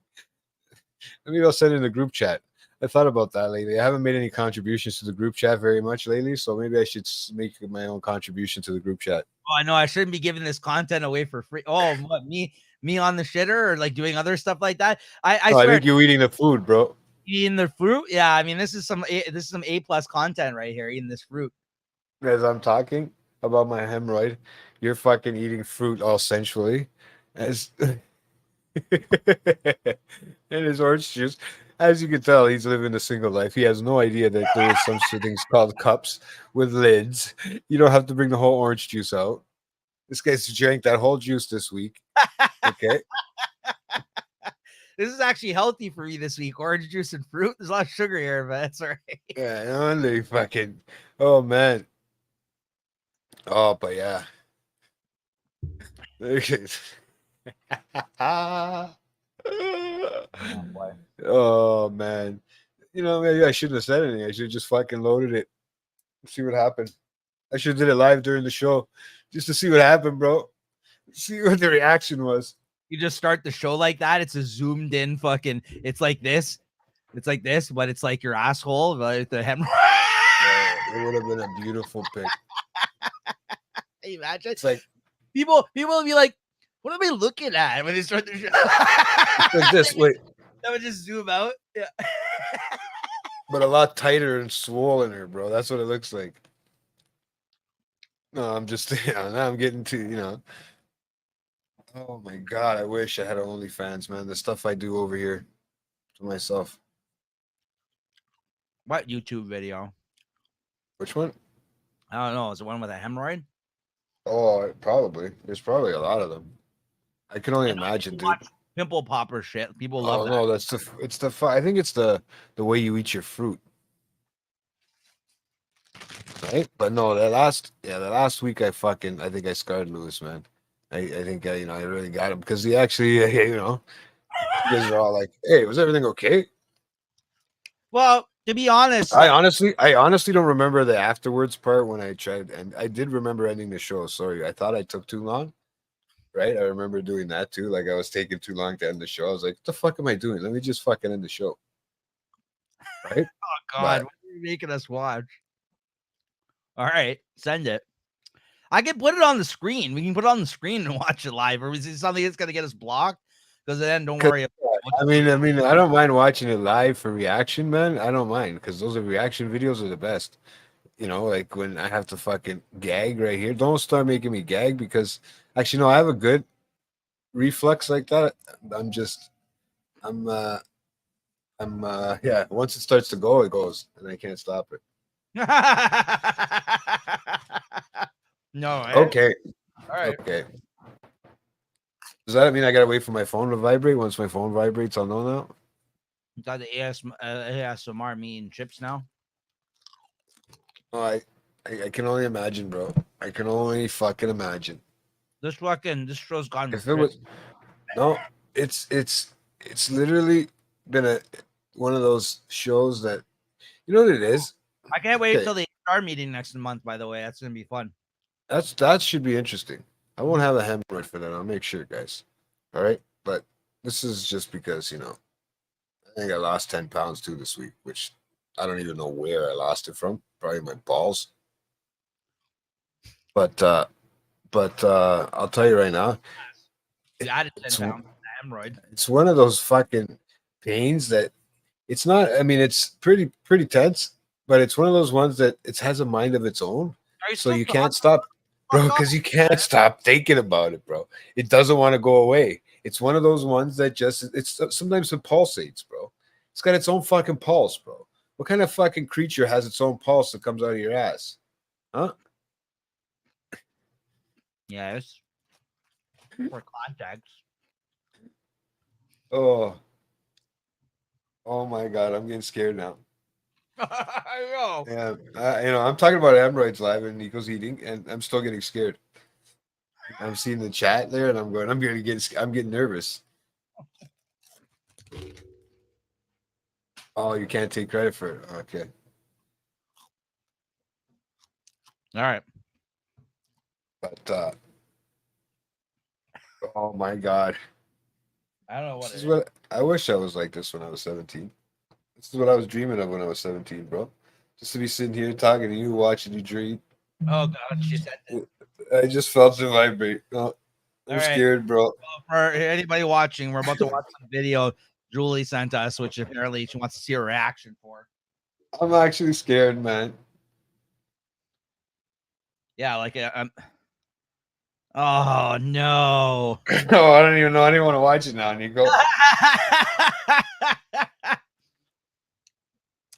Maybe I'll send it in the group chat. I thought about that lately. I haven't made any contributions to the group chat very much lately, so maybe I should make my own contribution to the group chat. Oh, I know I shouldn't be giving this content away for free. Oh, what me on the shitter or like doing other stuff like that. I Oh, I swear, think you're eating the food, bro. eating the fruit. Yeah, I mean this is some A+ content right here. Eating this fruit. As I'm talking about my hemorrhoid, you're fucking eating fruit all sensually. As and his orange juice. As you can tell, he's living a single life. He has no idea that there is some things called cups with lids. You don't have to bring the whole orange juice out. This guy's drank that whole juice this week. Okay. This is actually healthy for me this week. Orange juice and fruit. There's a lot of sugar here, but that's all right. Yeah, only fucking. Oh man. Oh, but yeah. Oh boy. Oh man. You know, maybe I shouldn't have said anything. I should have just fucking loaded it. See what happened. I should have did it live during the show. Just to see what happened, bro. See what the reaction was. You just start the show like that. It's a zoomed in fucking. It's like this. It's like this, but it's like your asshole, but the hemorrhoid. It would have been a beautiful pic. Can you imagine? It's like People will be like, "What am I looking at?" When they start the show. like this. Wait, That would just zoom out. Yeah. but a lot tighter and swollener, bro. That's what it looks like. No, I'm just now I'm getting to. Oh my god, I wish I had OnlyFans, man. The stuff I do over here to myself. What YouTube video? Which one? I don't know. Is it one with a hemorrhoid? Oh, probably. There's probably a lot of them. I can only imagine, dude. Pimple popper shit. People Oh love that. no, I think it's the way you eat your fruit. Right? But no, the last week I think I scarred Lewis, man. I think I really got him because he actually you guys are all like, "Hey, was everything okay?" Well, To be honest, I honestly don't remember the afterwards part when I tried, and I did remember ending the show. Sorry, I thought I took too long. Right, I remember doing that too. Like I was taking too long to end the show. I was like, "What the fuck am I doing? Let me just fucking end the show." Right, God, but what are you making us watch? All right, send it. I can put it on the screen. We can put it on the screen and watch it live. Or is it something that's gonna get us blocked? Because then don't 'cause, worry about I mean, I don't mind watching it live for reaction, man. I don't mind because those are reaction videos are the best. Like when I have to fucking gag right here. Don't start making me gag because actually, no, I have a good reflex like that. I'm just, I'm, uh, yeah. Once it starts to go, it goes, and I can't stop it. No, eh? Okay, All right. okay. Does that mean I gotta wait for my phone to vibrate? Once my phone vibrates, I'll know now. Got the ASMR me and chips now. Oh, I can only imagine, bro. I can only fucking imagine. This show's gone If it ripped. was no, it's literally been one of those shows that you know what it is. I can't wait Okay, till the HR meeting next month. By the way, that's gonna be fun. that should be interesting. I won't have a hemorrhoid for that. I'll make sure, guys. All right, but this is just because I think I lost 10 pounds too this week, which I don't even know where I lost it from. Probably my balls. But I'll tell you right now, You added 10 it's pounds. Hemorrhoid. it's one of those fucking pains that it's not. I mean, it's pretty tense, but it's one of those ones that it has a mind of its own, Are you so still you talking? can't stop, bro. Fuck off. Because you can't stop thinking about it, bro. It doesn't want to go away. It's one of those ones that just it's sometimes it pulsates, bro. It's got its own fucking pulse, bro. What kind of fucking creature has its own pulse that comes out of your ass? Huh? Yes. For context. Oh, oh my god, I'm getting scared now. I know. Yeah, I'm talking about hemorrhoids live and Nico's eating, and I'm still getting scared. I'm seeing the chat there, and I'm getting nervous. Oh, you can't take credit for it. Okay, All right. but oh my god, I don't know what this it is is. what I wish I was like this when I was 17. This is what I was dreaming of when I was 17, bro. Just to be sitting here talking to you, watching you dream. Oh God, she said it. I just felt it vibrate. Oh, All I'm right. scared, bro. For anybody watching, we're about to watch some video Julie sent us, which apparently she wants to see a reaction for. I'm actually scared, man. Yeah, like oh no. No, I don't even know. I don't even want to watch it now, Nico.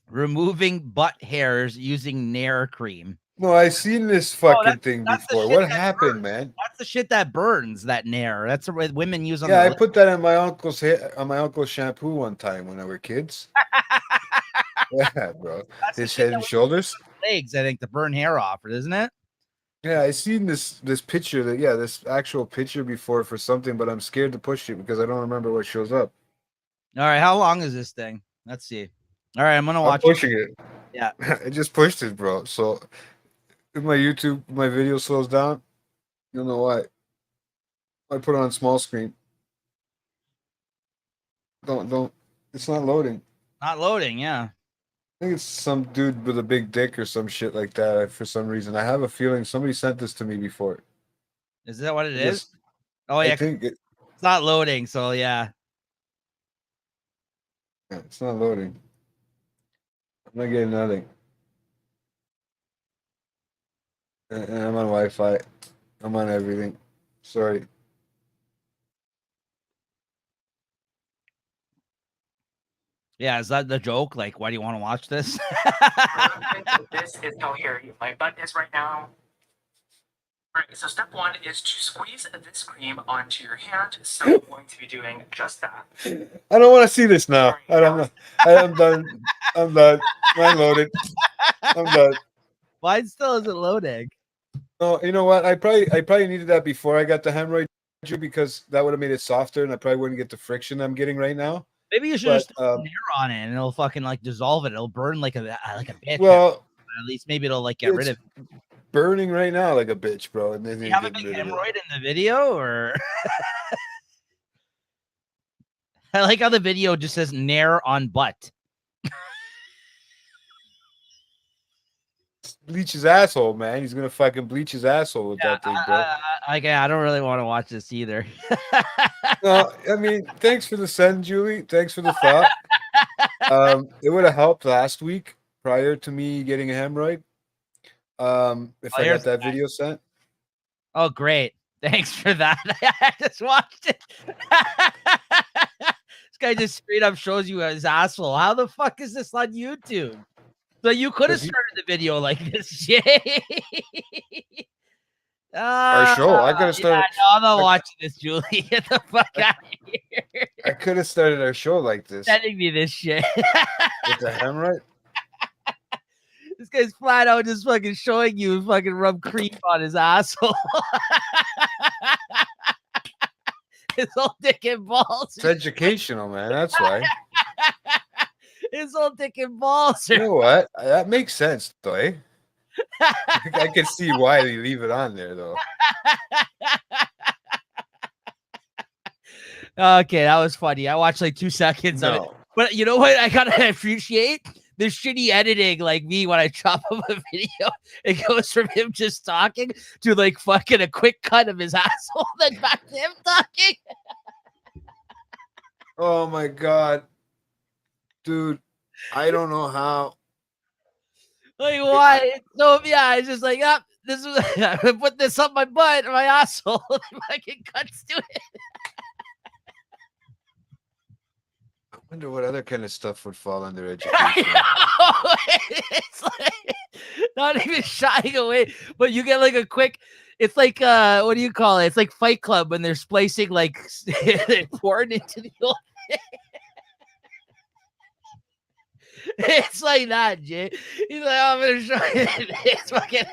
Removing butt hairs using Nair cream. No, I seen this Oh, fucking thing that's the before. shit What that happened, burns. man? That's the shit that burns. That Nair. That's what women use on Yeah, their I lips. put that in my uncle's hair, on my uncle's shampoo one time when I were kids. Yeah, bro. That's the His shit head that and women shoulders. use on their legs. I think to burn hair off, isn't it? Yeah, I seen this picture that yeah, this actual picture before for something, but I'm scared to push it because I don't remember what shows up. All right, how long is this thing? Let's see. All right, I'm gonna I'm watch it. pushing it. Yeah. I just pushed it, bro. So if my video slows down, you'll know why. I put it on small screen. Don't. It's not loading. Not loading. Yeah. I think it's some dude with a big dick or some shit like that for some reason. I have a feeling somebody sent this to me before. Is that what it I is? just, Oh I yeah, think it, it's not loading. So yeah. yeah, it's not loading. I'm not getting nothing. And I'm on Wi-Fi. I'm on everything. Sorry. Yeah, is that the joke? Like, why do you want to watch this? This is how hairy my butt is right now. Alright, so step one is to squeeze this cream onto your hand. So I'm going to be doing just that. I don't want to see this now. I'm done. I'm done. Mine loaded. I'm done. Mine still isn't loading. Oh, you know what? I probably needed that before I got the hemorrhoid because that would have made it softer and I probably wouldn't get the friction I'm getting right now. Maybe you should But just throw Nair on it and it'll fucking like dissolve it. It'll burn like a bitch. well, At least maybe it'll like get rid it's of it. burning right now like a bitch, bro, and then Do they you have a get big rid of it. hemorrhoid in the video, or I like how the video just says Nair on butt. Bleach his asshole, man. He's gonna fucking bleach his asshole with that thing, bro. I don't really want to watch this either. No, I mean, thanks for the send, Julie. Thanks for the thought. It would have helped last week prior to me getting a hemorrhoid. If I got that video sent. Oh, great. Thanks for that. I just watched it. This guy just straight up shows you his asshole. How the fuck is this on YouTube? So you could have started the video like this, Jay. Our show. I could have started. Yeah, no, I'm not watching this, Julie. Get the fuck out of here. I could have started our show like this. Sending me this shit. With the hemorrhoid? This guy's flat out just fucking showing you fucking rub cream on his asshole. His whole dick and balls. It's educational, man. That's why. His whole dick and balls. You know what? That makes sense, though, eh? I can see why they leave it on there, though. Okay, that was funny. I watched like 2 seconds of it. But you know what? I gotta appreciate the shitty editing, like me when I chop up a video. It goes from him just talking to like fucking a quick cut of his asshole, then back to him talking. Oh my god. Dude, I don't know how. Like why? So yeah, it's just like, this is I put this up my butt or my asshole. And fucking cuts to it. I wonder what other kind of stuff would fall under education. It's like not even shying away, but you get like a quick. It's like what do you call it? It's like Fight Club when they're splicing like porn into the old thing. It's like that, Jay. He's like, I'm gonna show you this fucking.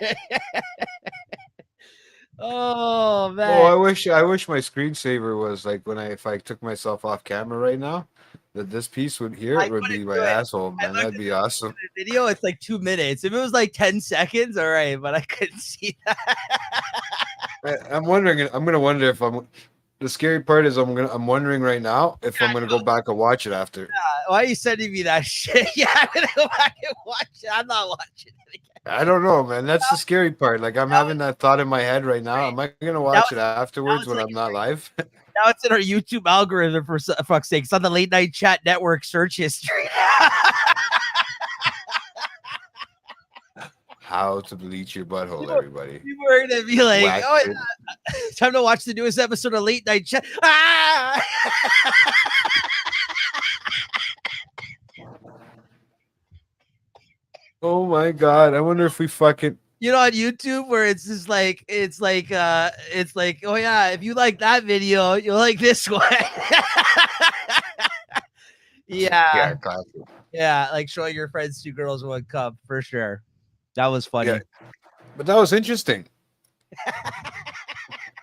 Oh man. Oh, I wish my screensaver was like if I took myself off camera right now, that this piece would be my asshole, man. That'd be awesome. The video, it's like 2 minutes. If it was like 10 seconds, all right, but I couldn't see that. I'm gonna wonder if the scary part is I'm wondering right now if I'm gonna go back and watch it after. Yeah, why are you sending me that shit? Yeah, I'm gonna go back and watch it. I'm not watching it again. I don't know, man. That's the scary part. Like I'm having that thought in my head right now. Am I gonna watch it afterwards when I'm not live? Now it's in our YouTube algorithm for fuck's sake. It's on the Late Night Chat Network search history. How to bleach your butthole, everybody. People are gonna be like, time to watch the newest episode of Late Night Chat. Ah! Oh my god! I wonder if we fucking. You know, on YouTube where it's just like it's like oh yeah, if you like that video, you'll like this one. Yeah, like showing your friends 2 girls 1 cup for sure. That was funny. Yeah. But that was interesting.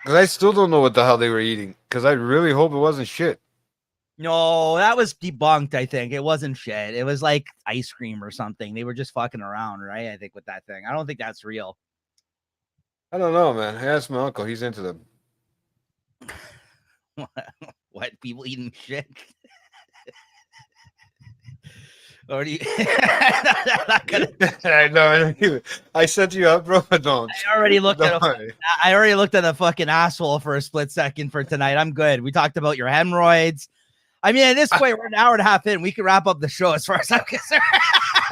Because I still don't know what the hell they were eating. Because I really hope it wasn't shit. No, that was debunked, I think. It wasn't shit. It was like ice cream or something. They were just fucking around, right? I think with that thing. I don't think that's real. I don't know, man. I asked my uncle. He's into them. What? People eating shit? Or do you... I know. I set you up, bro. Don't. I already looked at a fucking asshole for a split second for tonight. I'm good. We talked about your hemorrhoids. I mean, at this point, we're an hour and a half in. We can wrap up the show as far as I'm concerned.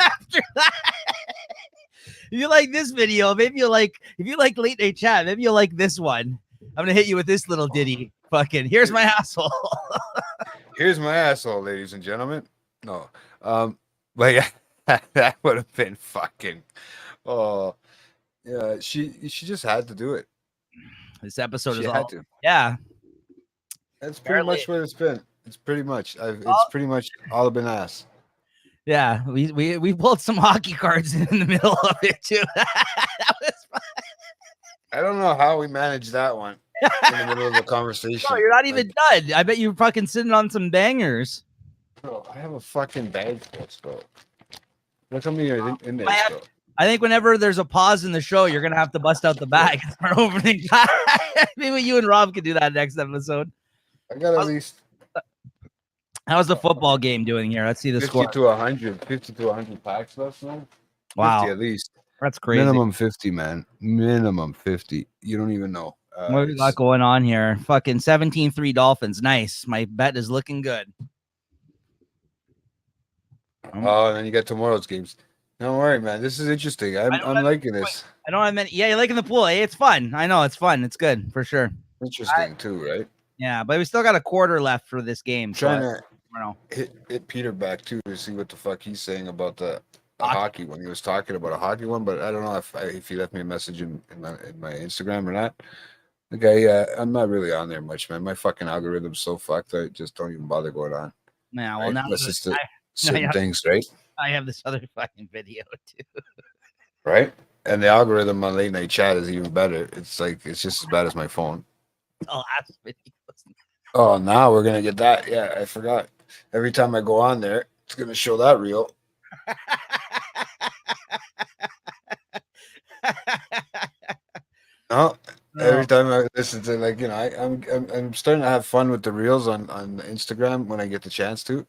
After that, if you like this video, maybe if you like Late Night Chat, maybe you'll like this one. I'm gonna hit you with this little ditty. Fucking, here's my asshole. Here's my asshole, ladies and gentlemen. No, but yeah, that would have been fucking. Oh, yeah. She just had to do it. This episode is all. Yeah. That's pretty much what it's been. It's pretty much. It's pretty much all been ass. Yeah, we pulled some hockey cards in the middle of it too. That was fun. I don't know how we managed that one in the middle of the conversation. No, you're not even done. I bet you're fucking sitting on some bangers. Bro, I have a fucking bag full still. Look how many are in there I have. still. I think whenever there's a pause in the show, you're gonna have to bust out the bag and start opening. Maybe you and Rob could do that next episode. I got at least How's the football game doing here? Let's see the 50 score. to 100, 50 to 100 packs left now. 50 Wow, at least. that's crazy. Minimum 50, man. Minimum 50. You don't even know. What do we got going on here? Fucking 17-3 Dolphins. Nice. My bet is looking good. Oh, and then you got tomorrow's games. Don't worry, man. This is interesting. I'm liking this. I know I meant, yeah, you're liking the pool. Hey, it's fun. I know it's fun. It's good for sure. Interesting too, right? Yeah, but we still got a quarter left for this game. Trying to hit Peter back too to see what the fuck he's saying about the hockey when he was talking about a hockey one, but I don't know if he left me a message in my Instagram or not. The guy, I'm not really on there much, man. My fucking algorithm's so fucked. I just don't even bother going on. Yeah, well, now unless it's the certain things, right? I have this other fucking video too. Right? And the algorithm on late night chat is even better. It's just as bad as my phone. The last video. Oh, now we're gonna get that. Yeah, I forgot. Every time I go on there, it's gonna show that reel. No, every time I listen to I'm starting to have fun with the reels on Instagram when I get the chance to.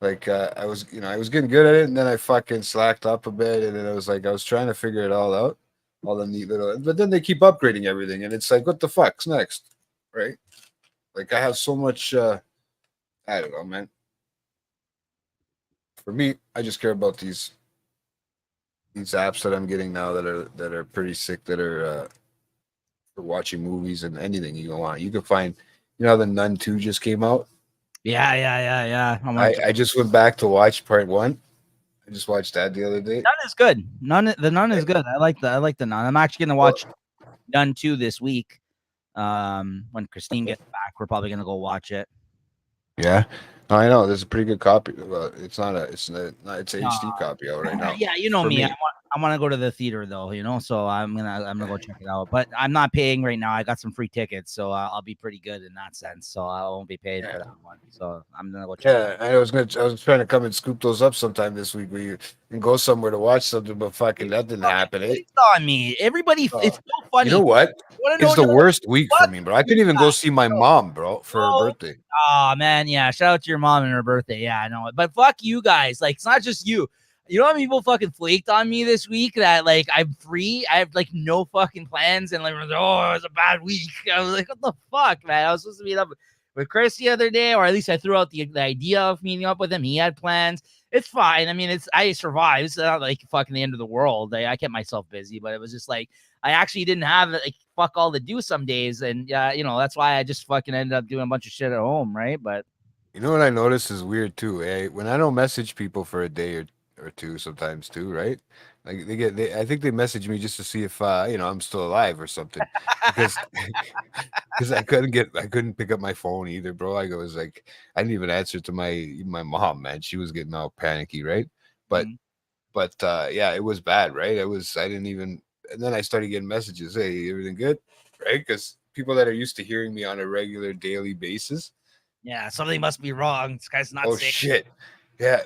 I was getting good at it, and then I fucking slacked up a bit, and then I was trying to figure it all out, all the neat little. But then they keep upgrading everything, and it's like, what the fuck's next, right? Like I have so much. I don't know, man. For me, I just care about these apps that I'm getting now that are pretty sick. That are for watching movies and anything you want. You can find, the Nun 2 just came out. Yeah. I just went back to watch part 1. I just watched that the other day. Nun is good. The Nun is good. I like the Nun. I'm actually gonna watch Nun 2 this week. When Christine gets back, we're probably gonna go watch it. Yeah, I know. There's a pretty good copy. It's not it's an HD copy out right now. Yeah, you know me. I want to go to the theater though, so I'm gonna go check it out. But I'm not paying right now. I got some free tickets, so I'll be pretty good in that sense. So I won't be paid for that one. So I'm gonna go check. Yeah, I was trying to come and scoop those up sometime this week. We can go somewhere to watch something, but fucking that didn't happen. It's on me. Everybody, it's so funny. You know what? It's the worst week for me, bro. I couldn't even go see my mom, bro, for her birthday. Oh man, yeah. Shout out to your mom and her birthday. Yeah, I know it. But fuck you guys. Like, it's not just you. You know how many people fucking flaked on me this week that like I'm free? I have like no fucking plans and like, oh, it was a bad week. I was like, what the fuck, man? I was supposed to meet up with Chris the other day, or at least I threw out the idea of meeting up with him. He had plans. It's fine. I mean, I survived. It's not like fucking the end of the world. I kept myself busy, but it was just like I actually didn't have like fuck all to do some days, and that's why I just fucking ended up doing a bunch of shit at home, right? But you know what I noticed is weird too, eh? When I don't message people for a day or two, sometimes too, right? Like I think they message me just to see if I'm still alive or something, because I couldn't pick up my phone either, bro. I didn't even answer to my mom, man. She was getting all panicky, right? But yeah, it was bad, right? I didn't even, and then I started getting messages, hey, everything good, right? Because people that are used to hearing me on a regular daily basis, yeah, something must be wrong. This guy's not. Oh safe. shit, yeah.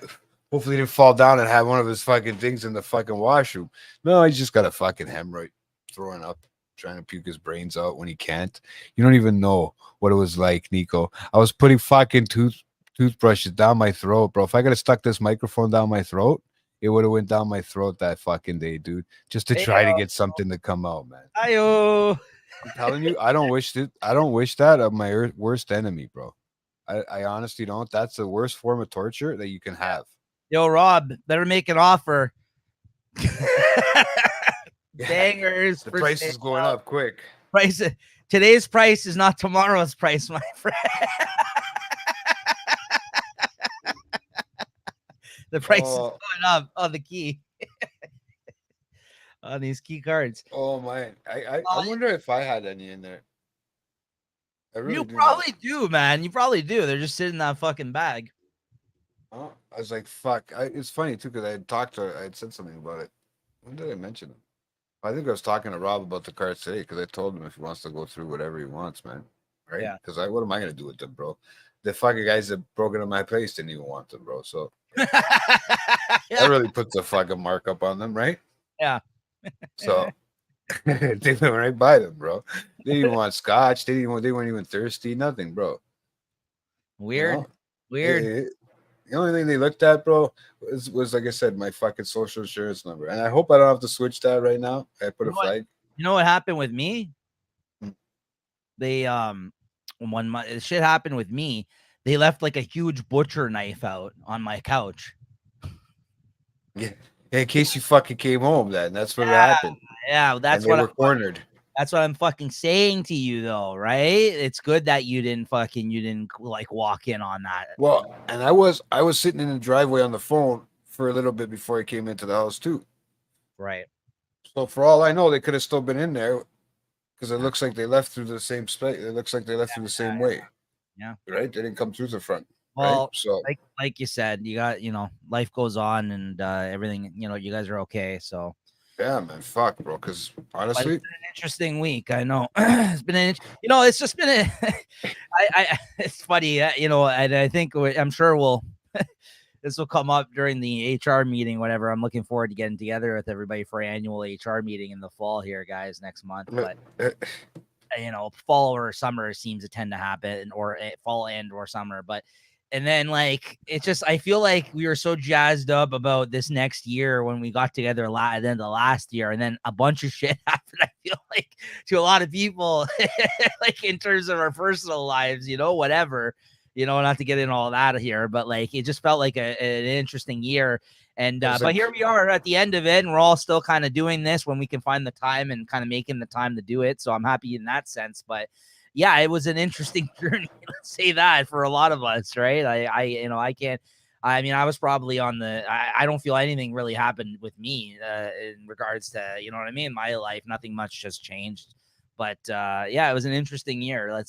Hopefully he didn't fall down and have one of his fucking things in the fucking washroom. No, he's just got a fucking hemorrhoid, throwing up, trying to puke his brains out when he can't. You don't even know what it was like, Nico. I was putting fucking toothbrushes down my throat, bro. If I could have stuck this microphone down my throat, it would have went down my throat that fucking day, dude. Just to try to get something to come out, man. Ayo. I'm telling you, I don't wish that of my worst enemy, bro. I honestly don't. That's the worst form of torture that you can have. Yo, Rob, better make an offer. Bangers. The price is going up quick. Today's price is not tomorrow's price, my friend. The price is going up on the key. On these key cards. Oh man. I wonder if I had any in there. You probably do, man. You probably do. They're just sitting in that fucking bag. Oh, I was like, fuck. It's funny too, because I had talked to her. I had said something about it. When did I mention it? I think I was talking to Rob about the cards today, because I told him if he wants to go through whatever he wants, man. Right? Yeah. Because what am I gonna do with them, bro? the fucking guys that broke into my place didn't even want them, bro. So that Yeah. really puts a fucking markup on them, right? Yeah. So they went right by them, bro. They didn't even want scotch. They weren't even thirsty. Nothing, bro. You Weird. know, Weird. it, the only thing they looked at, bro, was like I said, my fucking social insurance number. And I hope I don't have to switch that right now. I put You a know what? flag. You know what happened with me? Mm. They when my shit happened with me, they left like a huge butcher knife out on my couch. Yeah. In case you fucking came home, then that's what Yeah, happened. yeah, And that's they what were cornered. I'm fucking saying to you though, right? It's good that you didn't like walk in on that. Well, and I was sitting in the driveway on the phone for a little bit before I came into the house too. Right. So for all I know, they could have still been in there because it looks like they left through the same space. It looks like they left through the same way, Yeah. right? They didn't come through the front, right? Well, So like you said, you got, life goes on and everything, you guys are okay. So, yeah, man, fuck, bro. Because but it's honestly, been an interesting week. I know it's been it's just been it's funny, and I think I'm sure this will come up during the HR meeting, whatever. I'm looking forward to getting together with everybody for annual HR meeting in the fall here, guys, next month. But fall or summer seems to tend to happen, or fall and or summer. But and then like it's just I feel like we were so jazzed up about this next year when we got together at the end of last year, and then a bunch of shit happened. I feel like to a lot of people, like in terms of our personal lives, whatever. Not to get in all that here, but like it just felt like an interesting year. And it was but like, here we are at the end of it, and we're all still kind of doing this when we can find the time and kind of making the time to do it. So I'm happy in that sense. But yeah, it was an interesting journey. Let's say that for a lot of us, right? I can't. I mean, I was probably on the. I don't feel anything really happened with me in regards to what I mean. My life, nothing much just changed. But yeah, it was an interesting year.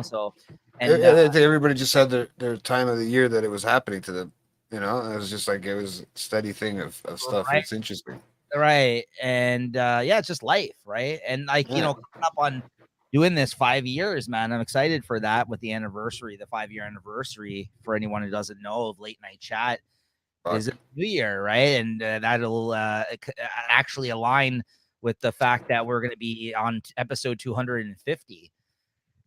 So and everybody just had their time of the year that it was happening to them. And it was just like it was a steady thing of stuff. right. It's interesting. Right. And yeah, it's just life, right? And like, Yeah, coming up on doing this 5 years, man. I'm excited for that with the anniversary, the 5-year anniversary. For anyone who doesn't know of late night chat, is fuck. a new year, right? And that'll actually align with the fact that we're going to be on episode 250.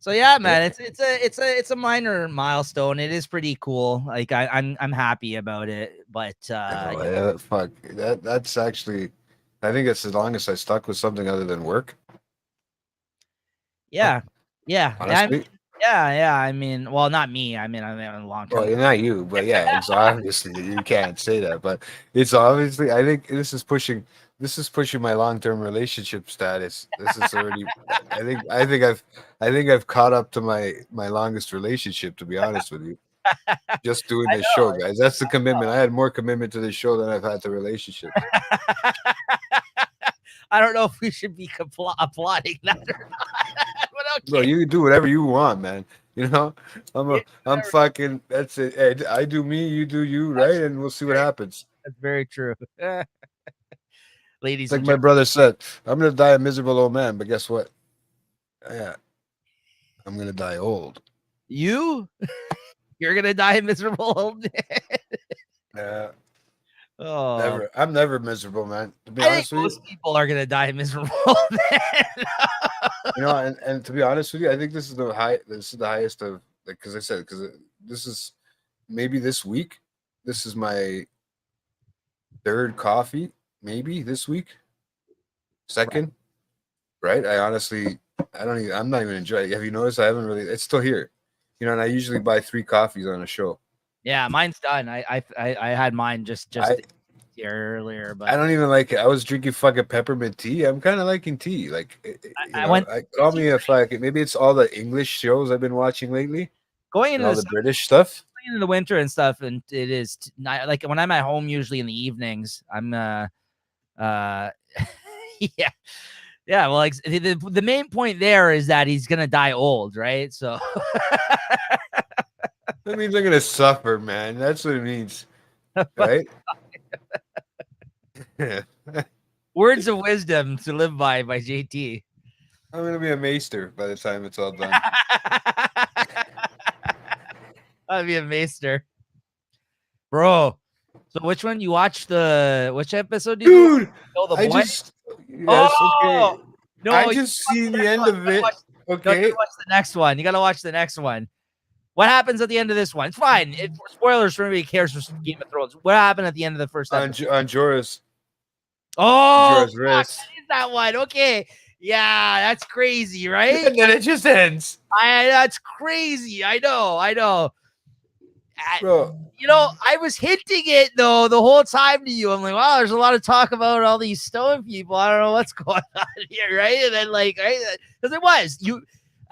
So yeah, Yeah. man, it's a minor milestone. It is pretty cool. Like I'm happy about it, but Yeah, fuck. That's actually, I think it's the longest I stuck with something other than work. yeah, yeah. Honestly, Yeah. I mean, well, not me. I mean, a long well, term. not you, but yeah, it's obviously you can't say that, but it's obviously. I think this is pushing my long term relationship status. This is already. I think I've caught up to my longest relationship. To be honest with you, just doing I this show, guys. That's the commitment. I had more commitment to this show than I've had to relationships. know. I don't know if we should be applauding that or not, but Bro, okay. you can do whatever you want, man. Yeah, I'm fucking. That's it. Hey, I do me, you do you, right? And we'll see what happens. that's very true. It's Ladies like and my gentlemen, brother said, I'm gonna die a miserable old man, but guess what? Yeah, I'm gonna die old. you're gonna die miserable old man. Yeah, Oh, never. I'm never miserable, man. To be I think honest with you, most people are gonna die miserable old man. and to be honest with you, I think this is the high. This is the highest of, like, because I said, because this is maybe this week. This is my third coffee, maybe this week. Second, right? I don't even. I'm not even enjoying it. Have you noticed? I haven't really. It's still here, and I usually buy 3 coffees on a show. Yeah, mine's done. I had mine just I earlier, I but don't even like it. I was drinking fucking peppermint tea. I'm kind of liking tea. Like, I went I call me a fuck. Maybe it's all the English shows I've been watching lately going and into all the the British stuff. in the winter and stuff, and it is like when I'm at home, usually in the evenings, I'm uh yeah. Yeah, well, like the main point there is that he's gonna die old, right? So That means I'm gonna suffer, man. That's what it means, right? I'm words of wisdom to live by JT. gonna be a maester by the time it's all done. That'd be a maester, bro. So which one you watch? Which episode did you watch? Dude, Oh, the I boy. just yes, Oh okay. I no, you just gotta watch see the the next end one. of it. No, you gotta Okay. watch the next one. You gotta watch the next one. What happens at the end of this one? It's fine. Spoilers for anybody who cares for Game of Thrones. What happened at the end of the first episode? On Jorah's Oh, Jorah's fuck, wrist. that is that one. Okay. Yeah, that's crazy, right? And then it just ends. That's crazy. I know. Bro. I was hinting it though the whole time to you. I'm like, wow, there's a lot of talk about all these stone people. I don't know what's going on here, right? And then right, because it was you.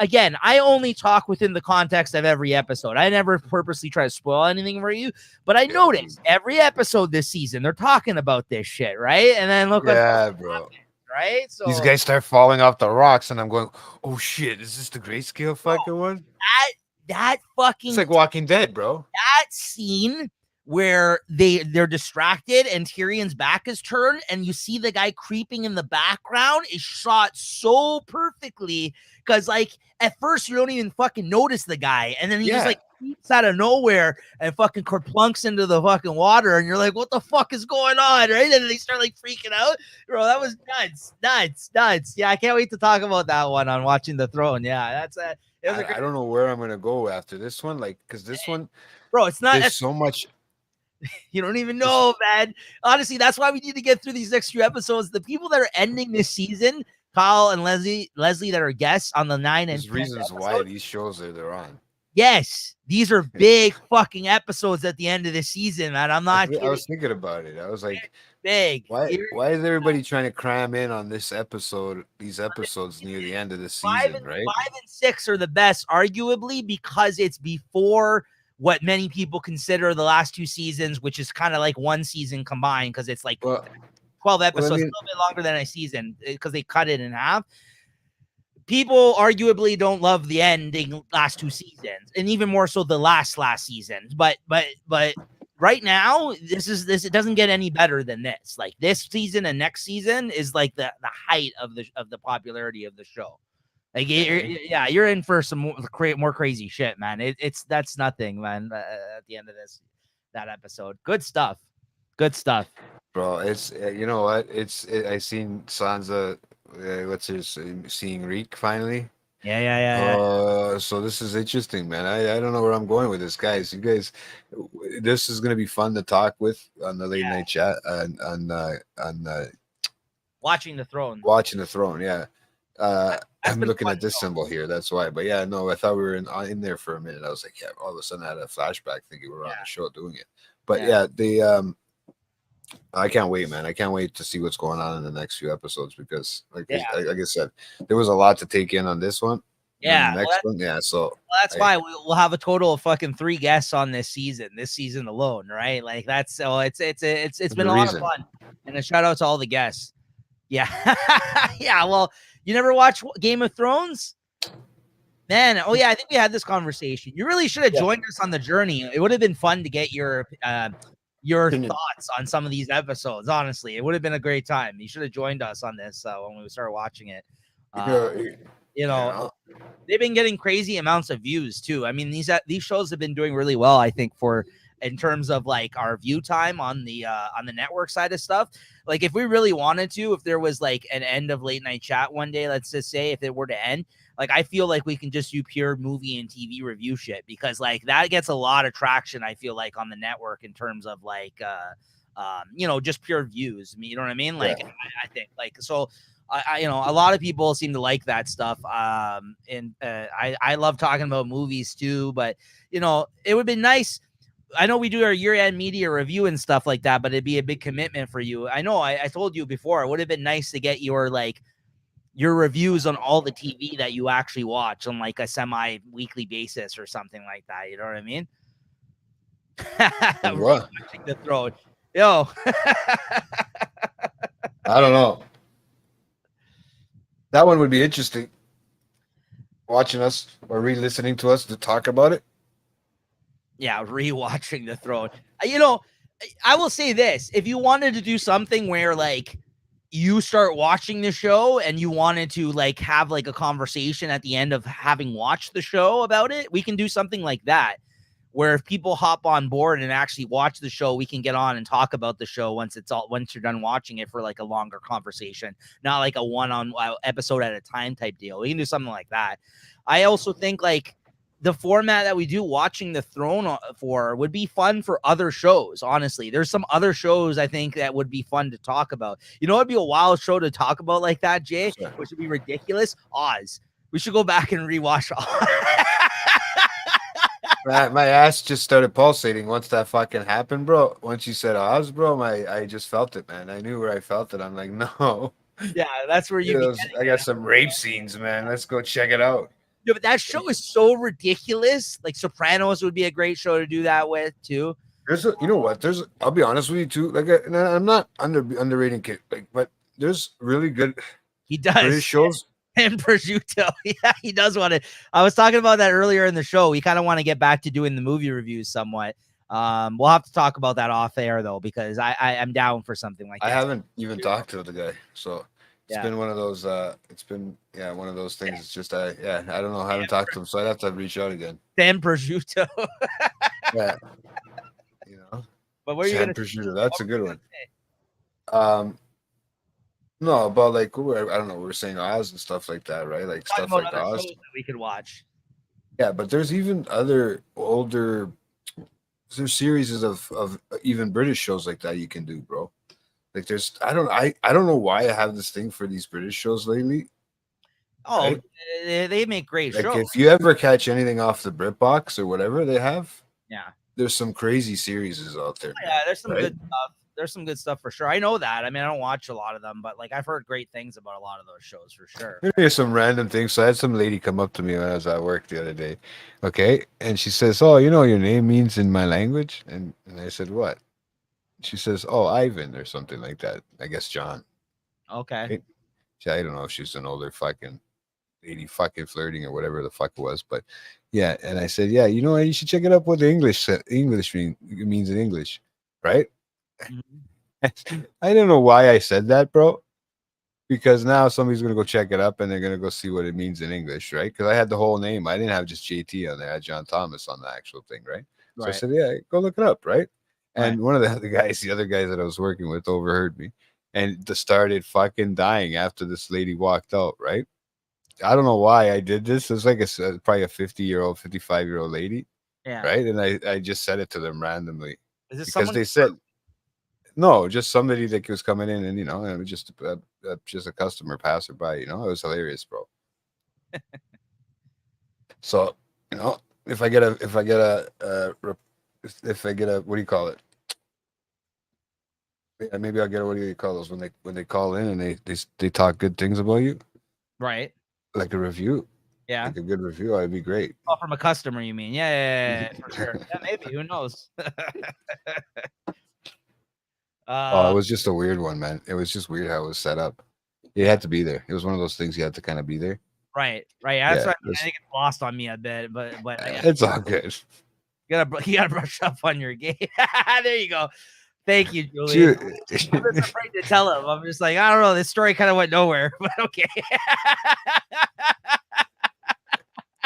Again, I only talk within the context of every episode. I never purposely try to spoil anything for you, but I noticed every episode this season they're talking about this shit, right? And then look what Bro. happened, right? So These guys start falling off the rocks, and I'm going, oh shit, is this the grayscale fucking one? that fucking It's like Walking Dead, bro. that scene where they're distracted and Tyrion's back is turned and you see the guy creeping in the background is shot so perfectly because at first you don't even fucking notice the guy and then he just creeps out of nowhere and fucking plunks into the fucking water and you're like, what the fuck is going on, right? And then they start freaking out, bro. That was nuts. Yeah, I can't wait to talk about that one on Watching the Throne. Yeah, that's I don't know where I'm gonna go after this one, because this one, bro, it's not there's so much. You don't even know, man. Honestly, that's why we need to get through these next few episodes. The people that are ending this season, Kyle and Leslie that are guests on the 9 and 10 reasons why these shows they're on. Yes, these are big fucking episodes at the end of the season, man. I'm not kidding. I was thinking about it. I was like, big. Why is everybody trying to cram in on these episodes near the end of the season, right? 5 and 6 are the best, arguably, because it's before what many people consider the last 2 seasons, which is kind of like one season combined because it's 12 episodes, a little bit longer than a season because they cut it in half. People arguably don't love the ending last 2 seasons, and even more so the last season. But right now, it doesn't get any better than this. This season and next season is the height of the popularity of the show. You're in for some more crazy shit, man. That's nothing, man. At the end of that episode, good stuff, bro. It's you know what? I seen Sansa. Seeing Reek finally. Yeah. So this is interesting, man. I don't know where I'm going with this, guys. You guys, this is gonna be fun to talk with on the late night chat on Watching the Throne. Watching the Throne, yeah. I'm looking at this symbol here. That's why. But yeah, no, I thought we were in there for a minute. I was like, yeah. All of a sudden, I had a flashback thinking we were on the show doing it. But I can't wait, man. I can't wait to see what's going on in the next few episodes because, like I said, there was a lot to take in on this one. Yeah, the next one. Yeah, so that's why we'll have a total of fucking 3 guests on this season alone, right? It's been a lot of fun, and a shout out to all the guests. Yeah, yeah. Well, you never watch Game of Thrones, man? Oh yeah, I think we had this conversation. You really should have joined us on the journey. It would have been fun to get your thoughts on some of these episodes. Honestly, it would have been a great time. You should have joined us on this when we started watching it. They've been getting crazy amounts of views too. I mean, these shows have been doing really well, I think, in terms of our view time on the network side of stuff. If we really wanted to, if there was an end of late night chat one day, let's just say if it were to end, I feel like we can just do pure movie and TV review shit because that gets a lot of traction. I feel on the network in terms of just pure views. You know what I mean? I think so. I a lot of people seem to like that stuff. And I love talking about movies too, but it would be nice. I know we do our year-end media review and stuff like that, but it'd be a big commitment for you. I know I told you before, it would have been nice to get your reviews on all the TV that you actually watch on a semi-weekly basis or something like that. You know what I mean? What? The Throne. Yo. I don't know. That one would be interesting. Watching us or re-listening to us to talk about it. Yeah, rewatching The Throne. I will say this. If you wanted to do something where you start watching the show and you wanted to have a conversation at the end of having watched the show about it, we can do something like that. where if people hop on board and actually watch the show, we can get on and talk about the show once you're done watching it for like a longer conversation, not like a one-on episode at a time type deal. We can do something like that. I also think like the format that we do watching the throne for would be fun for other shows. Honestly, there's some other shows I think that would be fun to talk about. You know, it'd be a wild show to talk about like that, Jay, which would be ridiculous. Oz. We should go back and rewatch Oz. My ass just started pulsating once that fucking happened, bro. Once you said Oz, bro, I just felt it, man. I knew where I felt it. I'm like, no. Yeah, that's where you. I got some rape scenes, man. Let's go check it out. Yeah, but that show is so ridiculous. Like Sopranos would be a great show to do that with too. You know what? I'll be honest with you too. Like, I'm not underrating kid, like, but there's really good. He does British shows. And prosciutto. Yeah, he does want to. I was talking about that earlier in the show. We kind of want to get back to doing the movie reviews somewhat. We'll have to talk about that off air though, because I'm down for something like that. I haven't even talked to the guy, so it's been one of those. It's been one of those things. It's just I don't know. I haven't talked to him, so I'd have to reach out again. Sam prosciutto. Yeah, But what are you gonna prosciutto? That's a good one. No, about like I don't know. We were saying Oz and stuff like that, right? Like stuff like Oz that we could watch. Yeah, but there's even other older. There's series of even British shows like that you can do, bro. Like I don't know why I have this thing for these British shows lately. Oh, right? They make great shows. If you ever catch anything off the BritBox or whatever they have, yeah, there's some crazy series out there. Yeah, there's some good stuff. There's some good stuff for sure. I know that. I mean, I don't watch a lot of them, but like I've heard great things about a lot of those shows for sure. Here's some random things. So I had some lady come up to me when I was at work the other day. Okay. And she says, "Oh, you know what your name means in my language?" And I said, "What?" She says, "Oh, Ivan," or something like that. I guess John. Okay. Right? I don't know if she's an older fucking lady fucking flirting or whatever the fuck it was, but yeah. And I said, "Yeah, you know what? You should check it up what the English means in English, right?" Mm-hmm. I don't know why I said that, bro. Because now somebody's gonna go check it up and they're gonna go see what it means in English, right? Because I had the whole name. I didn't have just JT on there. I had John Thomas on the actual thing, right? So I said, "Yeah, go look it up," right? And one of the other guys that I was working with overheard me and started fucking dying after this lady walked out, right? I don't know why I did this. It was like probably a 50-year-old, 55-year-old lady. Yeah. Right. And I just said it to them randomly. Is this because they said, no, just somebody that was coming in and, it was just a customer passerby, it was hilarious, bro. So, if I get a, what do you call it? Yeah, maybe I'll get what do you call those when they call in and they talk good things about you, right? Like a review, like a good review. I'd be great. Oh, from a customer, you mean? Yeah, for sure. Yeah, maybe. Who knows? It was just a weird one, man. It was just weird how it was set up. You had to be there. It was one of those things you had to kind of be there. Right. That's why I think it's lost on me a bit, but it's all good. You gotta brush up on your game. There you go. Thank you, Julie. I'm just afraid to tell him. I'm just like, I don't know. This story kind of went nowhere, but okay.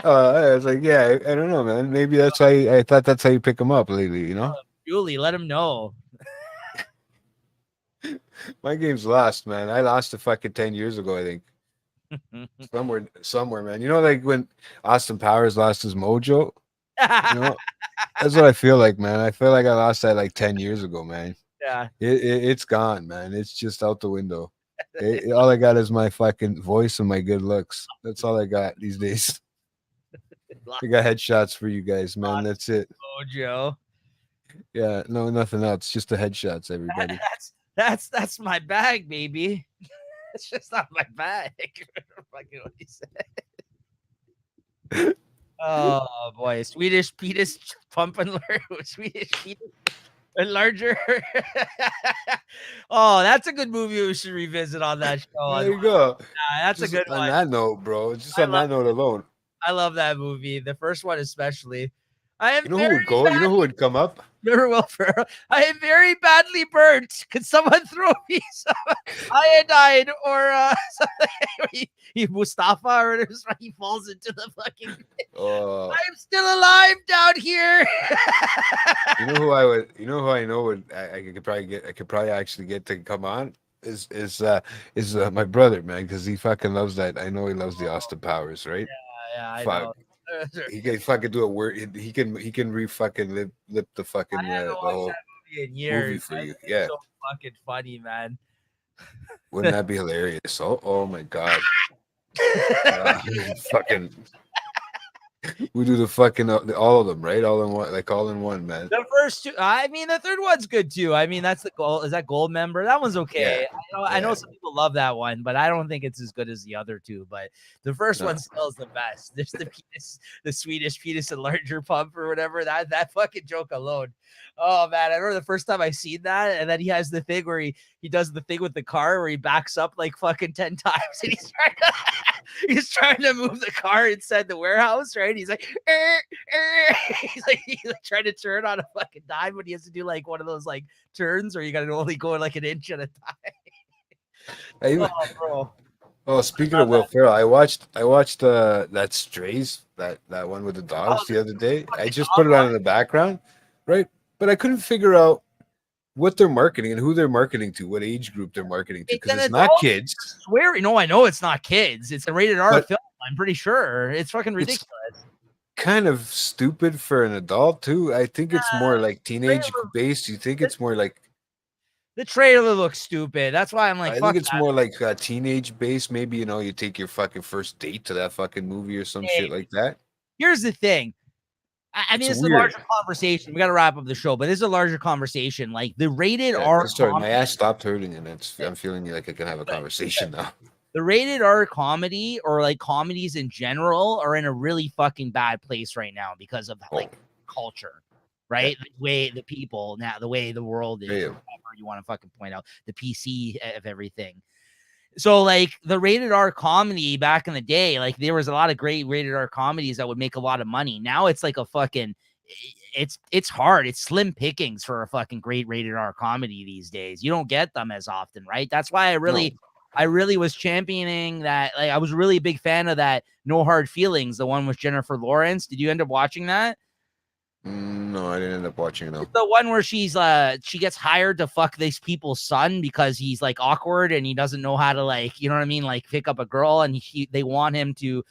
I was like, yeah, I don't know, man. Maybe that's why I thought that's how you pick them up lately, Julie, let him know. My game's lost, man. I lost it fucking 10 years ago, I think. Somewhere, man. Like when Austin Powers lost his mojo? That's what I feel like, man. I feel like I lost that like 10 years ago, man. Yeah. It's gone, man. It's just out the window. All I got is my fucking voice and my good looks. That's all I got these days. I got headshots for you guys, man. That's it. Mojo. Yeah, no, nothing else. Just the headshots, everybody. That's my bag, baby. It's just not my bag. Fucking what he said. Oh boy, Swedish penis pumping Swedish penis larger. Oh, that's a good movie we should revisit on that show. There you go. That's just a good on one. On that note, bro. Just on that note alone. I love that movie. The first one especially. You know who would go? You know who would come up? Remember Will Ferrell? I am very badly burnt. Could someone throw me some iodine or something? Mustafa or whatever, he falls into the fucking. I'm still alive down here. You know who I would? You know who I know would? I could probably get. I could probably actually get to come on. Is my brother, man, because he fucking loves that. I know he loves the Austin Powers, right? Yeah, I Fuck, know. he can fucking do a word. He can re fucking lip the I fucking haven't the watched whole that movie in movie years. for It's you. Yeah, so fucking funny, man. wouldn't that be hilarious? Oh my god, fucking we do the fucking all of them, right? All in one, like all in one, man. The first two, I mean, the third one's good too. I mean, that's the goal. Is that Gold Member? That one's Yeah, okay. I know some people love that one, but I don't think it's as good as the other two. But the first no. one still is the best. There's the penis, the Swedish penis enlarger pump or whatever. That fucking joke alone. Oh man, I remember the first time I seen that, and then he has the thing where he does the thing with the car where he backs up like fucking 10 times, and he's trying to move the car inside the warehouse, right? He's like, he's like trying to turn on a fucking dime, but he has to do like one of those like turns where you gotta only go like an inch at a time. Oh, bro. Oh, speaking of Will Ferrell, I watched that Strays, that one with the dogs the other day. I just put it on in the background, right? But I couldn't figure out what they're marketing and who they're marketing to, what age group they're marketing to, because it's not kids. Swear, no, I know it's not kids. It's a rated R But film. I'm pretty sure it's fucking ridiculous. Kind of stupid for an adult too. I think it's more like teenage trailer- based. You think it's more like The trailer looks stupid. That's why I'm like, I fuck think it's that. more like teenage based. Maybe you take your fucking first date to that fucking movie or some shit like that. Here's the thing. I mean, It's this is a weird. larger conversation. We got to wrap up the show, but this is a larger conversation. Like the rated R. Sorry, my ass stopped hurting, and I'm feeling like I can have a conversation now. The rated R comedy or like comedies in general are in a really fucking bad place right now because of like culture, right? The way the people now, the way the world is, whatever you want to fucking point out, the PC of everything. So like the rated R comedy back in the day, like there was a lot of great rated R comedies that would make a lot of money. Now it's like a fucking it's hard. It's slim pickings for a fucking great rated R comedy these days. You don't get them as often, right? That's why I really was championing that. Like I was really a big fan of that No Hard Feelings, the one with Jennifer Lawrence. Did you end up watching that? No, I didn't end up watching it. No. It's the one where she gets hired to fuck these people's son because he's like awkward and he doesn't know how to like, you know what I mean, like pick up a girl, and they want him to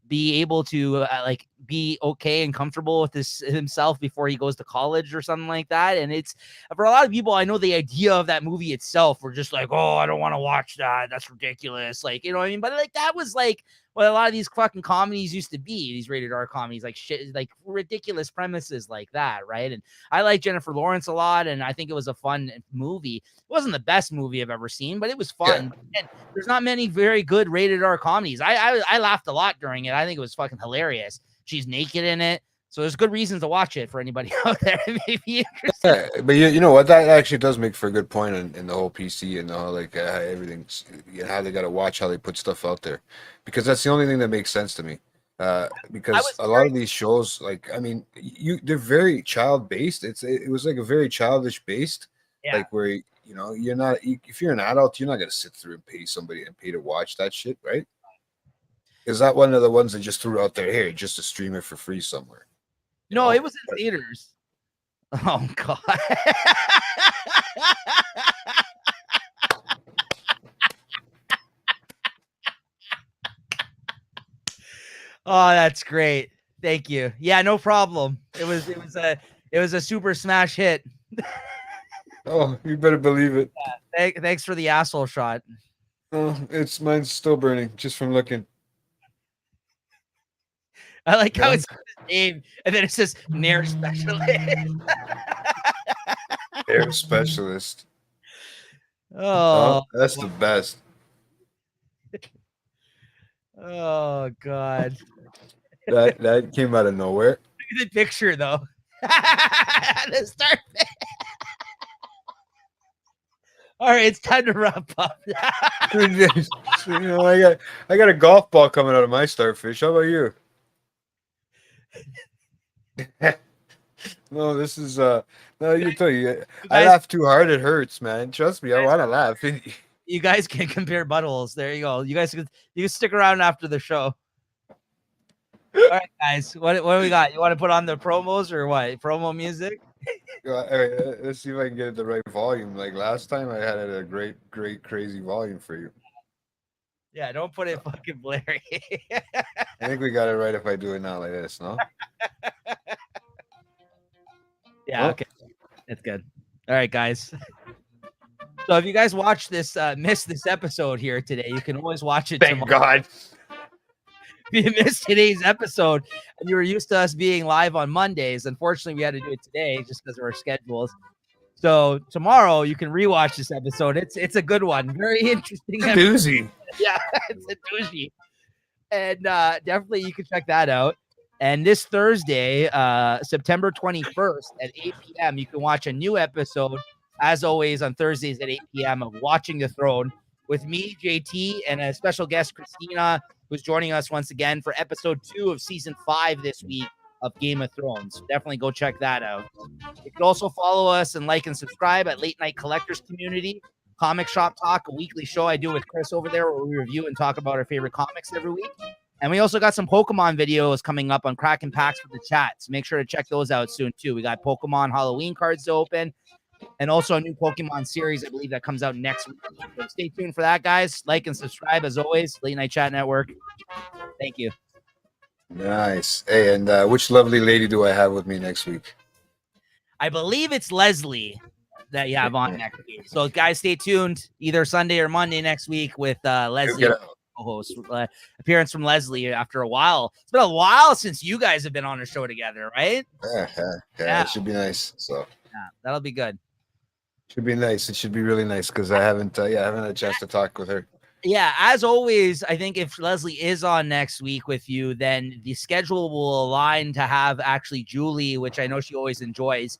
be able to like be okay and comfortable with this himself before he goes to college or something like that. And it's for a lot of people, I know the idea of that movie itself, we're just like, oh, I don't want to watch that. That's ridiculous. Like, you know what I mean? But like that was like what a lot of these fucking comedies used to be, these rated R comedies, like shit, like ridiculous premises like that, right? And I like Jennifer Lawrence a lot, and I think it was a fun movie. It wasn't the best movie I've ever seen, but it was fun. Yeah. And there's not many very good rated R comedies. I laughed a lot during it. I think it was fucking hilarious. She's naked in it. So there's good reasons to watch it for anybody out there who may be interested. Yeah, but you know what? That actually does make for a good point in the whole PC and all like everything's how they got to watch how they put stuff out there, because that's the only thing that makes sense to me. Because a lot of these shows, like I mean, they're very child based. It was like a very childish based, like where you're not if you're an adult, you're not gonna sit through and pay to watch that shit, right? Is that one of the ones that just threw out there? Here, just to stream it for free somewhere. No, it was in theaters. Oh God. Oh, that's great. Thank you. Yeah, no problem. It was a super smash hit. Oh, you better believe it. Yeah, thanks for the asshole shot. Oh, mine's still burning just from looking. I like how it's his name, and then it says Nair Specialist. Nair Specialist. Oh, that's the best. Oh God. That came out of nowhere. Look at the picture though. The start. All right, it's time to wrap up. I got a golf ball coming out of my starfish. How about you? No, this is no, you tell you. You I guys, laugh too hard, it hurts, man. Trust me, I want to laugh. you guys can compare buttholes. There you go. You can stick around after the show. All right, guys. What do we got? You want to put on the promos or what? Promo music? All right, let's see if I can get it the right volume. Like last time, I had it a great, crazy volume for you. Yeah, don't put it fucking blurry. I think we got it right if I do it now like this, no? Yeah, No? okay. That's good. All right, guys. So if you guys watch this, missed this episode here today, you can always watch it Thank tomorrow. God. If you missed today's episode and you were used to us being live on Mondays, unfortunately, we had to do it today just because of our schedules. So tomorrow you can rewatch this episode. It's a good one. Very interesting. Doozy. Yeah, it's a doozy. And definitely you can check that out. And this Thursday, September 21st at 8 p.m., you can watch a new episode, as always, on Thursdays at 8 p.m. of Watching the Throne with me, JT, and a special guest, Christina, who's joining us once again for episode 2 of season 5 this week of Game of Thrones. So definitely go check that out. You can also follow us and like and subscribe at Late Night Collectors Community, Comic Shop Talk, a weekly show I do with Chris over there where we review and talk about our favorite comics every week. And we also got some Pokemon videos coming up on Cracking Packs for the chat. So make sure to check those out soon, too. We got Pokemon Halloween cards to open and also a new Pokemon series, I believe, that comes out next week. So stay tuned for that, guys. Like and subscribe, as always. Late Night Chat Network. Thank you. Nice. Hey, and which lovely lady do I have with me next week? I believe it's Leslie that you have on next week. So, guys, stay tuned either Sunday or Monday next week with Leslie, co-host. Appearance from Leslie after a while. It's been a while since you guys have been on a show together, right? Yeah. It should be nice. So yeah, that'll be good. Should be nice. It should be really nice because I haven't had a chance to talk with her. Yeah, as always, I think if Leslie is on next week with you, then the schedule will align to have actually Julie, which I know she always enjoys,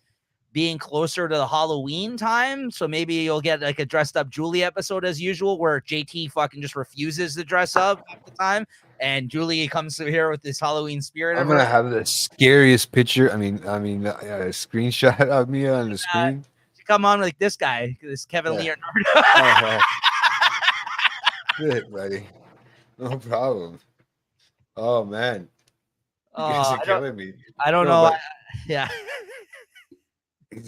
being closer to the Halloween time. So maybe you'll get like a dressed up Julie episode as usual, where JT fucking just refuses to dress up half the time. And Julie comes through here with this Halloween spirit. I'm gonna have the scariest picture. I mean, a screenshot of me on the screen. Come on, like this guy, this Kevin Leonardo. Good, buddy. No problem. Oh man, you guys are killing me. I don't know. Yeah. I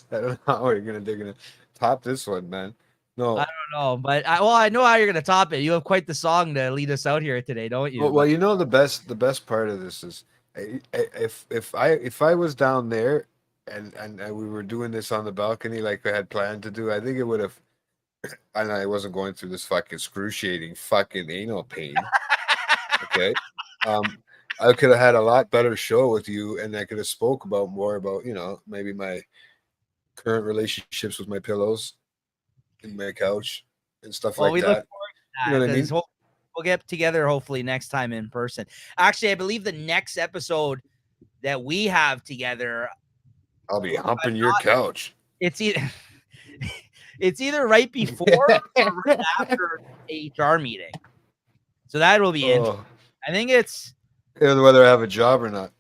don't know how they're gonna top this one, man. No, I don't know, but I know how you're gonna top it. You have quite the song to lead us out here today, don't you? Well, you know the best part of this is if I was down there and we were doing this on the balcony like I had planned to do, I think it would have. And I wasn't going through this fucking excruciating fucking anal pain. Okay. I could have had a lot better show with you and I could have spoke about more about, maybe my current relationships with my pillows and my couch and stuff like that. Look forward to that, you know what I mean? We'll get together hopefully next time in person. Actually, I believe the next episode that we have together, I'll be humping your couch. It's either right before or right after HR meeting. So that will be interesting. I think it's whether I have a job or not.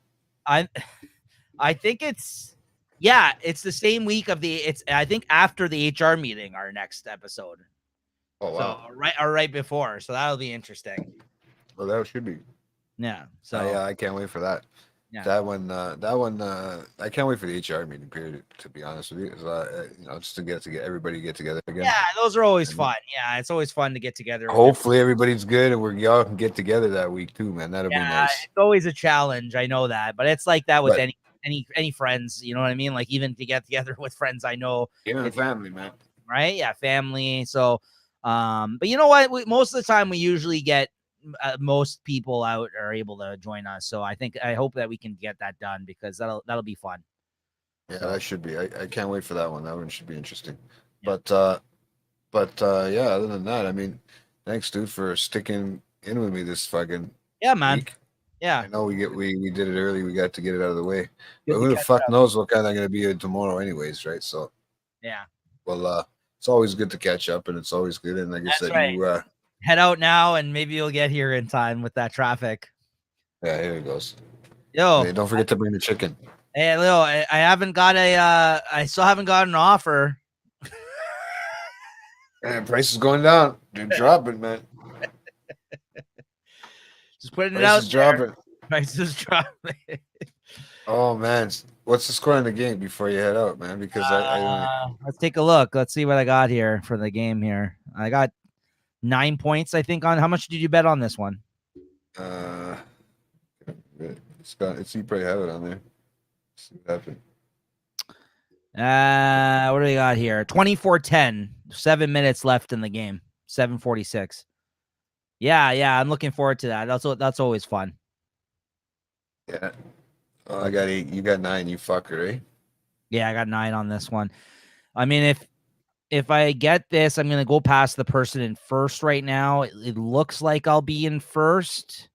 I think it's the same week of I think after the HR meeting, our next episode. Oh wow. So right before. So that'll be interesting. Well, that should be. Yeah. So I can't wait for that. Yeah. That one, I can't wait for the HR meeting period. To be honest with you, just to get everybody get together again. Yeah, those are always fun. Yeah, it's always fun to get together. Hopefully, everybody's good and y'all can get together that week too, man. That'll be nice. It's always a challenge. I know that, but it's like that with any friends. You know what I mean? Like even to get together with friends, I know. Even family, man. Right? Yeah, family. So, but you know what? Most of the time, we usually get. Most people out are able to join us, so I hope that we can get that done because that'll be fun. Yeah, that should be. I can't wait for that one. That one should be interesting. Yeah. But yeah. Other than that, I mean, thanks, dude, for sticking in with me this fucking man. Week. Yeah, I know we did it early. We got to get it out of the way. But who the fuck knows what kind I'm gonna be tomorrow, anyways, right? So yeah. Well, it's always good to catch up, and it's always good. And like I said, right. You head out now and maybe you'll get here in time with that traffic. Yeah, here it goes. Yo, hey, don't forget to bring the chicken. Hey, Leo, I haven't got I still haven't got an offer. Man, price is going down. They're dropping, man. Just putting it Price out is there. dropping. Prices dropping. Oh man, what's the score in the game before you head out, man? Because I don't. Let's take a look. Let's see what I got here for the game here. I got 9 points, I think. On how much did you bet on this one? It's you probably have it on there. Let's see what happened. What do we got here? 24-10. 7 minutes left in the game. 7:46. Yeah. I'm looking forward to that. That's always fun. Yeah. Oh, I got 8. You got 9. You fucker, eh? Yeah, I got 9 on this one. I mean, if I get this, I'm gonna go past the person in first right now. It looks like I'll be in first.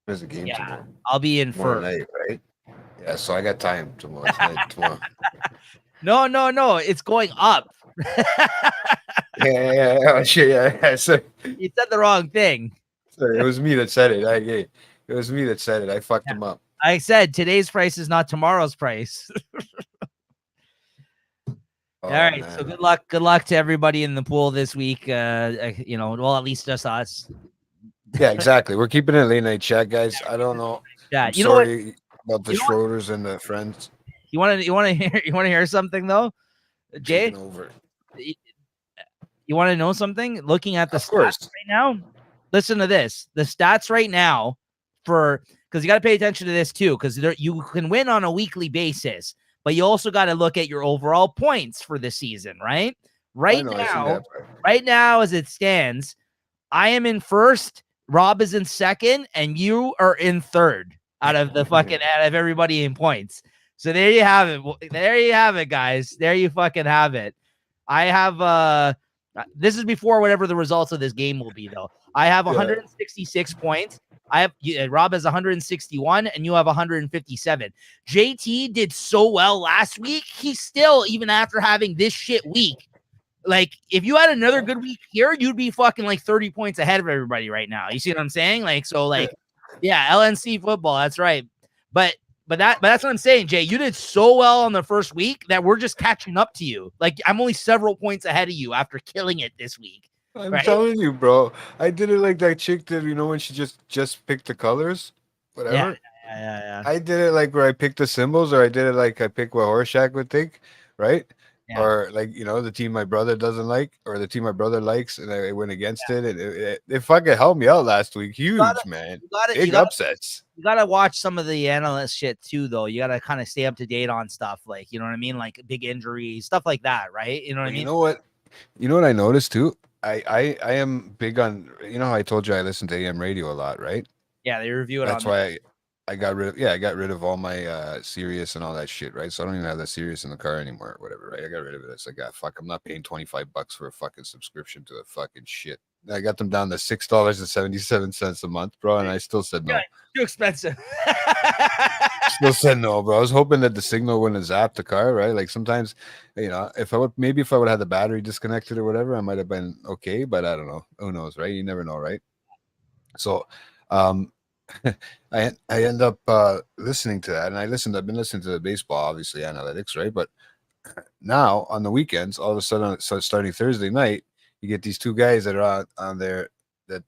There's a game tomorrow. I'll be in Tomorrow first. night, right? Yeah, so I got time tomorrow. Tomorrow. No. It's going up. Yeah. Shit, yeah. So, You said the wrong thing. sorry, it was me that said it. It was me that said it. I fucked him up. I said today's price is not tomorrow's price. Oh, All right. man. So good luck. Good luck to everybody in the pool this week. Well, at least just us. Yeah, exactly. We're keeping it late night chat, guys. I don't know. Yeah. I'm You know what? sorry about the You know what? Schroders and the friends You want to hear something though, Jay? taking over. You want to know something? Looking at the Of course. stats right now, listen to this. The stats right now because you got to pay attention to this too, because you can win on a weekly basis, but you also got to look at your overall points for the season, right? Right now, as it stands, I am in first, Rob is in second, and you are in third out of everybody in points. So there you have it. There you have it, guys. There you fucking have it. I have this is before whatever the results of this game will be, though. I have 166 points. Rob has 161, and you have 157. JT did so well last week. He's still, even after having this shit week, like if you had another good week here, you'd be fucking like 30 points ahead of everybody right now. You see what I'm saying? Yeah, LNC football. That's right. But that's what I'm saying, Jay. You did so well on the first week that we're just catching up to you. Like I'm only several points ahead of you after killing it this week. I'm telling you, bro. I did it like that chick did, when she just picked the colors, whatever. Yeah. I did it like where I picked the symbols, or I did it like I picked what Horseshack would think, right? Yeah. Or like the team my brother doesn't like, or the team my brother likes, and I went against it, and it fucking helped me out last week. Huge, man. Big upsets. You gotta watch some of the analyst shit too, though. You gotta kind of stay up to date on stuff, like you know what I mean, like big injuries, stuff like that, right? You know what I mean? You know what I noticed too? I am big on, how I told you I listen to AM radio a lot, right? Yeah, they review it. That's why I got rid of all my Sirius and all that shit, right? So I don't even have that Sirius in the car anymore or whatever, right? I got rid of it. It's like, fuck, I'm not paying $25 for a fucking subscription to the fucking shit. I got them down to $6.77 a month, bro, and I still said no. Yeah, too expensive. Still said no, bro. I was hoping that the signal wouldn't zap the car, right? Like sometimes, if I would have had the battery disconnected or whatever, I might have been okay, but I don't know. Who knows, right? You never know, right? So, I end up listening to that, and I've been listening to the baseball, obviously analytics, right? But now on the weekends, all of a sudden, so starting Thursday night, you get these two guys that are on there that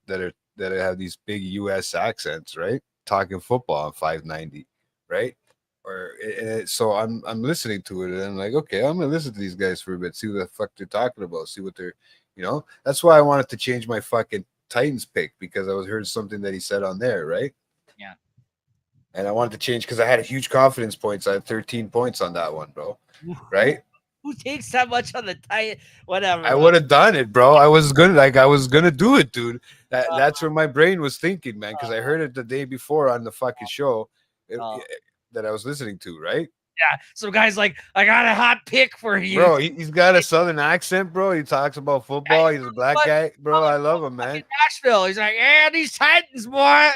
have these big U.S. accents, right? Talking football on 590, right? So I'm listening to it, and I'm like, okay, I'm gonna listen to these guys for a bit, see what the fuck they're talking about, see what they're, That's why I wanted to change my fucking Titans pick, because I was heard something that he said on there, right? Yeah. And I wanted to change because I had a huge confidence points. I had 13 points on that one, bro. Right? Who takes that much on the Titan? Whatever. I would have done it, bro. I was gonna do it, dude. That's where my brain was thinking, man, because I heard it the day before on the fucking show that I was listening to, right? Yeah. So guys, like, I got a hot pick for you, bro. He's got a southern accent, bro. He talks about football. He's a black guy, bro. I love him, man. Nashville. He's like, yeah, these Titans, boy.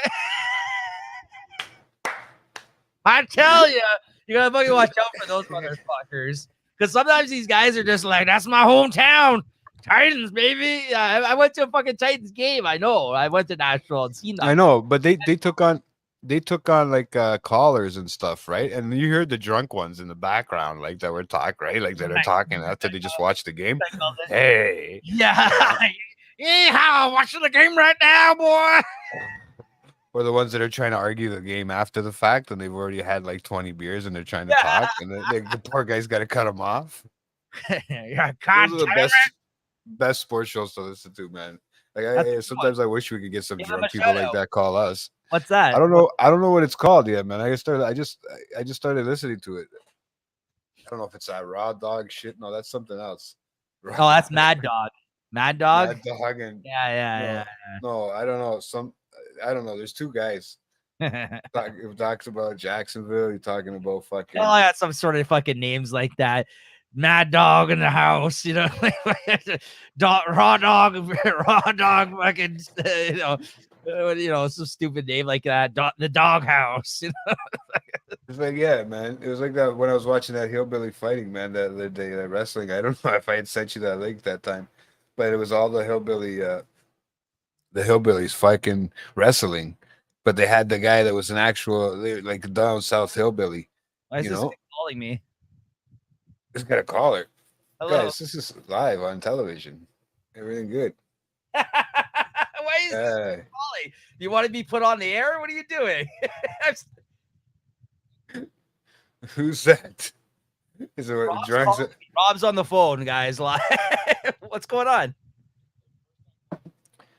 I tell you, you gotta fucking watch out for those motherfuckers, because sometimes these guys are just like, that's my hometown, Titans, baby. I went to a fucking Titans game. I know. I went to Nashville and seen that. I know, but they took on they took on like callers and stuff, right? And you heard the drunk ones in the background, like that were talking, right? Like that are talking after they just watched the game. Hey, Yeah. Yeehaw, watching the game right now, boy. or the ones that are trying to argue the game after the fact, and they've already had like 20 beers, and they're trying to talk, and the poor guy's got to cut them off. Yeah, Those are the best sports shows to listen to, man. Like sometimes I wish we could get some drunk people like that call us. What's that? I don't know. I don't know what it's called yet, man. I just started listening to it. I don't know if it's that raw dog shit. No, that's something else. Oh, that's Mad Dog. Mad Dog. Mad Dog and Yeah. no, I don't know. I don't know. There's two guys. Talks about Jacksonville. You're talking about fucking. Oh, I got some sort of fucking names like that. Mad Dog in the house, you know, raw dog, fucking, you know, some stupid name like that. The Dog House, you know. It's like, yeah, man. It was like that when I was watching that hillbilly fighting, man, that other day, that wrestling. I don't know if I had sent you that link that time, but it was all the hillbillies fucking wrestling. But they had the guy that was an actual, like, down south hillbilly. Why is this guy calling me? Just got a caller. Hello. Guys, this is live on television. Everything good. Why is this calling? Do you want to be put on the air? What are you doing? Who's that? Is it Rob's on the phone, guys. Live. What's going on?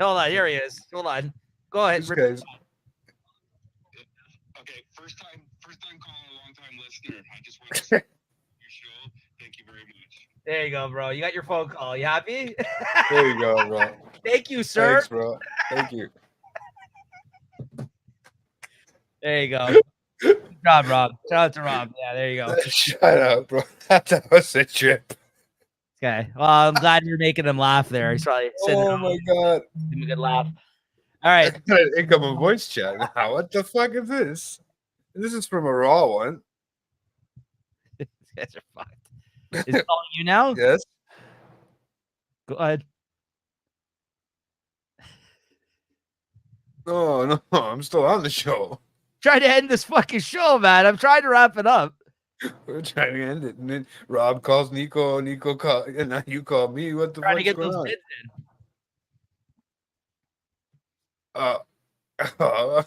Hold on, here he is. Hold on. Go ahead. Okay, first time calling, long time listener. I just want to say your show. Thank you very much. There you go, bro. You got your phone call. You happy? There you go, bro. Thank you, sir. Thanks, bro. Thank you. There you go. Good job, Rob. Shout out to Rob. Yeah, there you go. Shut up, bro. That was a trip. Okay. Well, I'm glad you're making him laugh there. He's probably sitting Oh my god. Give him a good laugh. All right. I got an incoming voice chat now. What the fuck is this? This is from a raw one. These guys are fucked. Is it calling you now? Yes. Go ahead. No, I'm still on the show. Trying to end this fucking show, man. I'm trying to wrap it up. We're trying to end it, and then Rob calls Nico. Nico calls, and now you call me. What the fuck is going on?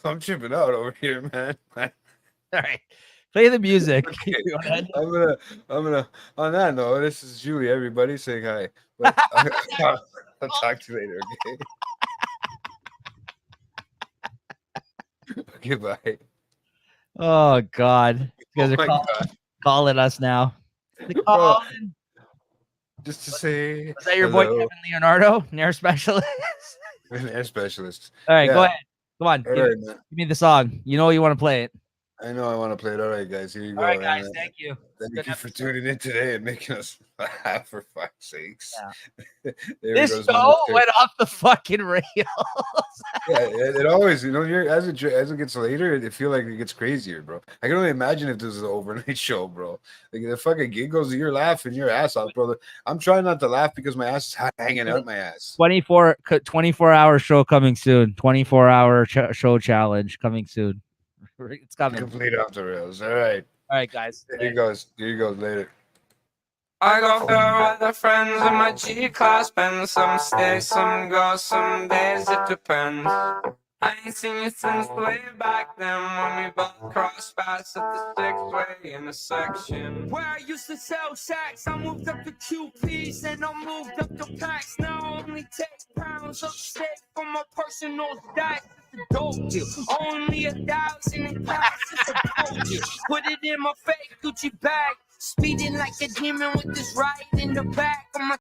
I'm tripping out over here, man. All right, play the music. Okay. I'm gonna. On that note, this is Julie. Everybody saying hi. But I'll talk to you later. Okay. Okay, bye. Oh God, you guys are calling us now. Just to say, was that your boy Kevin Leonardo, Nair Specialist? Nair Specialist. All right, go ahead. Come on, give me the song. You know you want to play it. I know I want to play it. All right, guys, here you go. All right, guys, thank you. Thank you for tuning in today and making us laugh, for fuck's sakes. Yeah. This show went off the fucking rails. Yeah, it always, you know, as it gets later, it feel like it gets crazier, bro. I can only imagine if this is an overnight show, bro. Like the fucking gig goes, you're laughing your ass off, brother. I'm trying not to laugh because my ass is hanging out my ass. 24-hour show coming soon. 24-hour show challenge coming soon. It's coming. Complete off the rails. All right, guys. Here he goes. Later. I go fair with the friends in my G-class Benz. Some stay, some go, some days it depends. I ain't seen you since way back then when we both crossed paths at the six-way intersection. Where I used to sell sacks, I moved up to QPs and I moved up to packs. Now I only take pounds of steak from my personal stash. It's a dope deal. Only 1,000 in cash. It's a dope deal. Put it in my fake Gucci bag. Speeding like a demon with this ride in the back.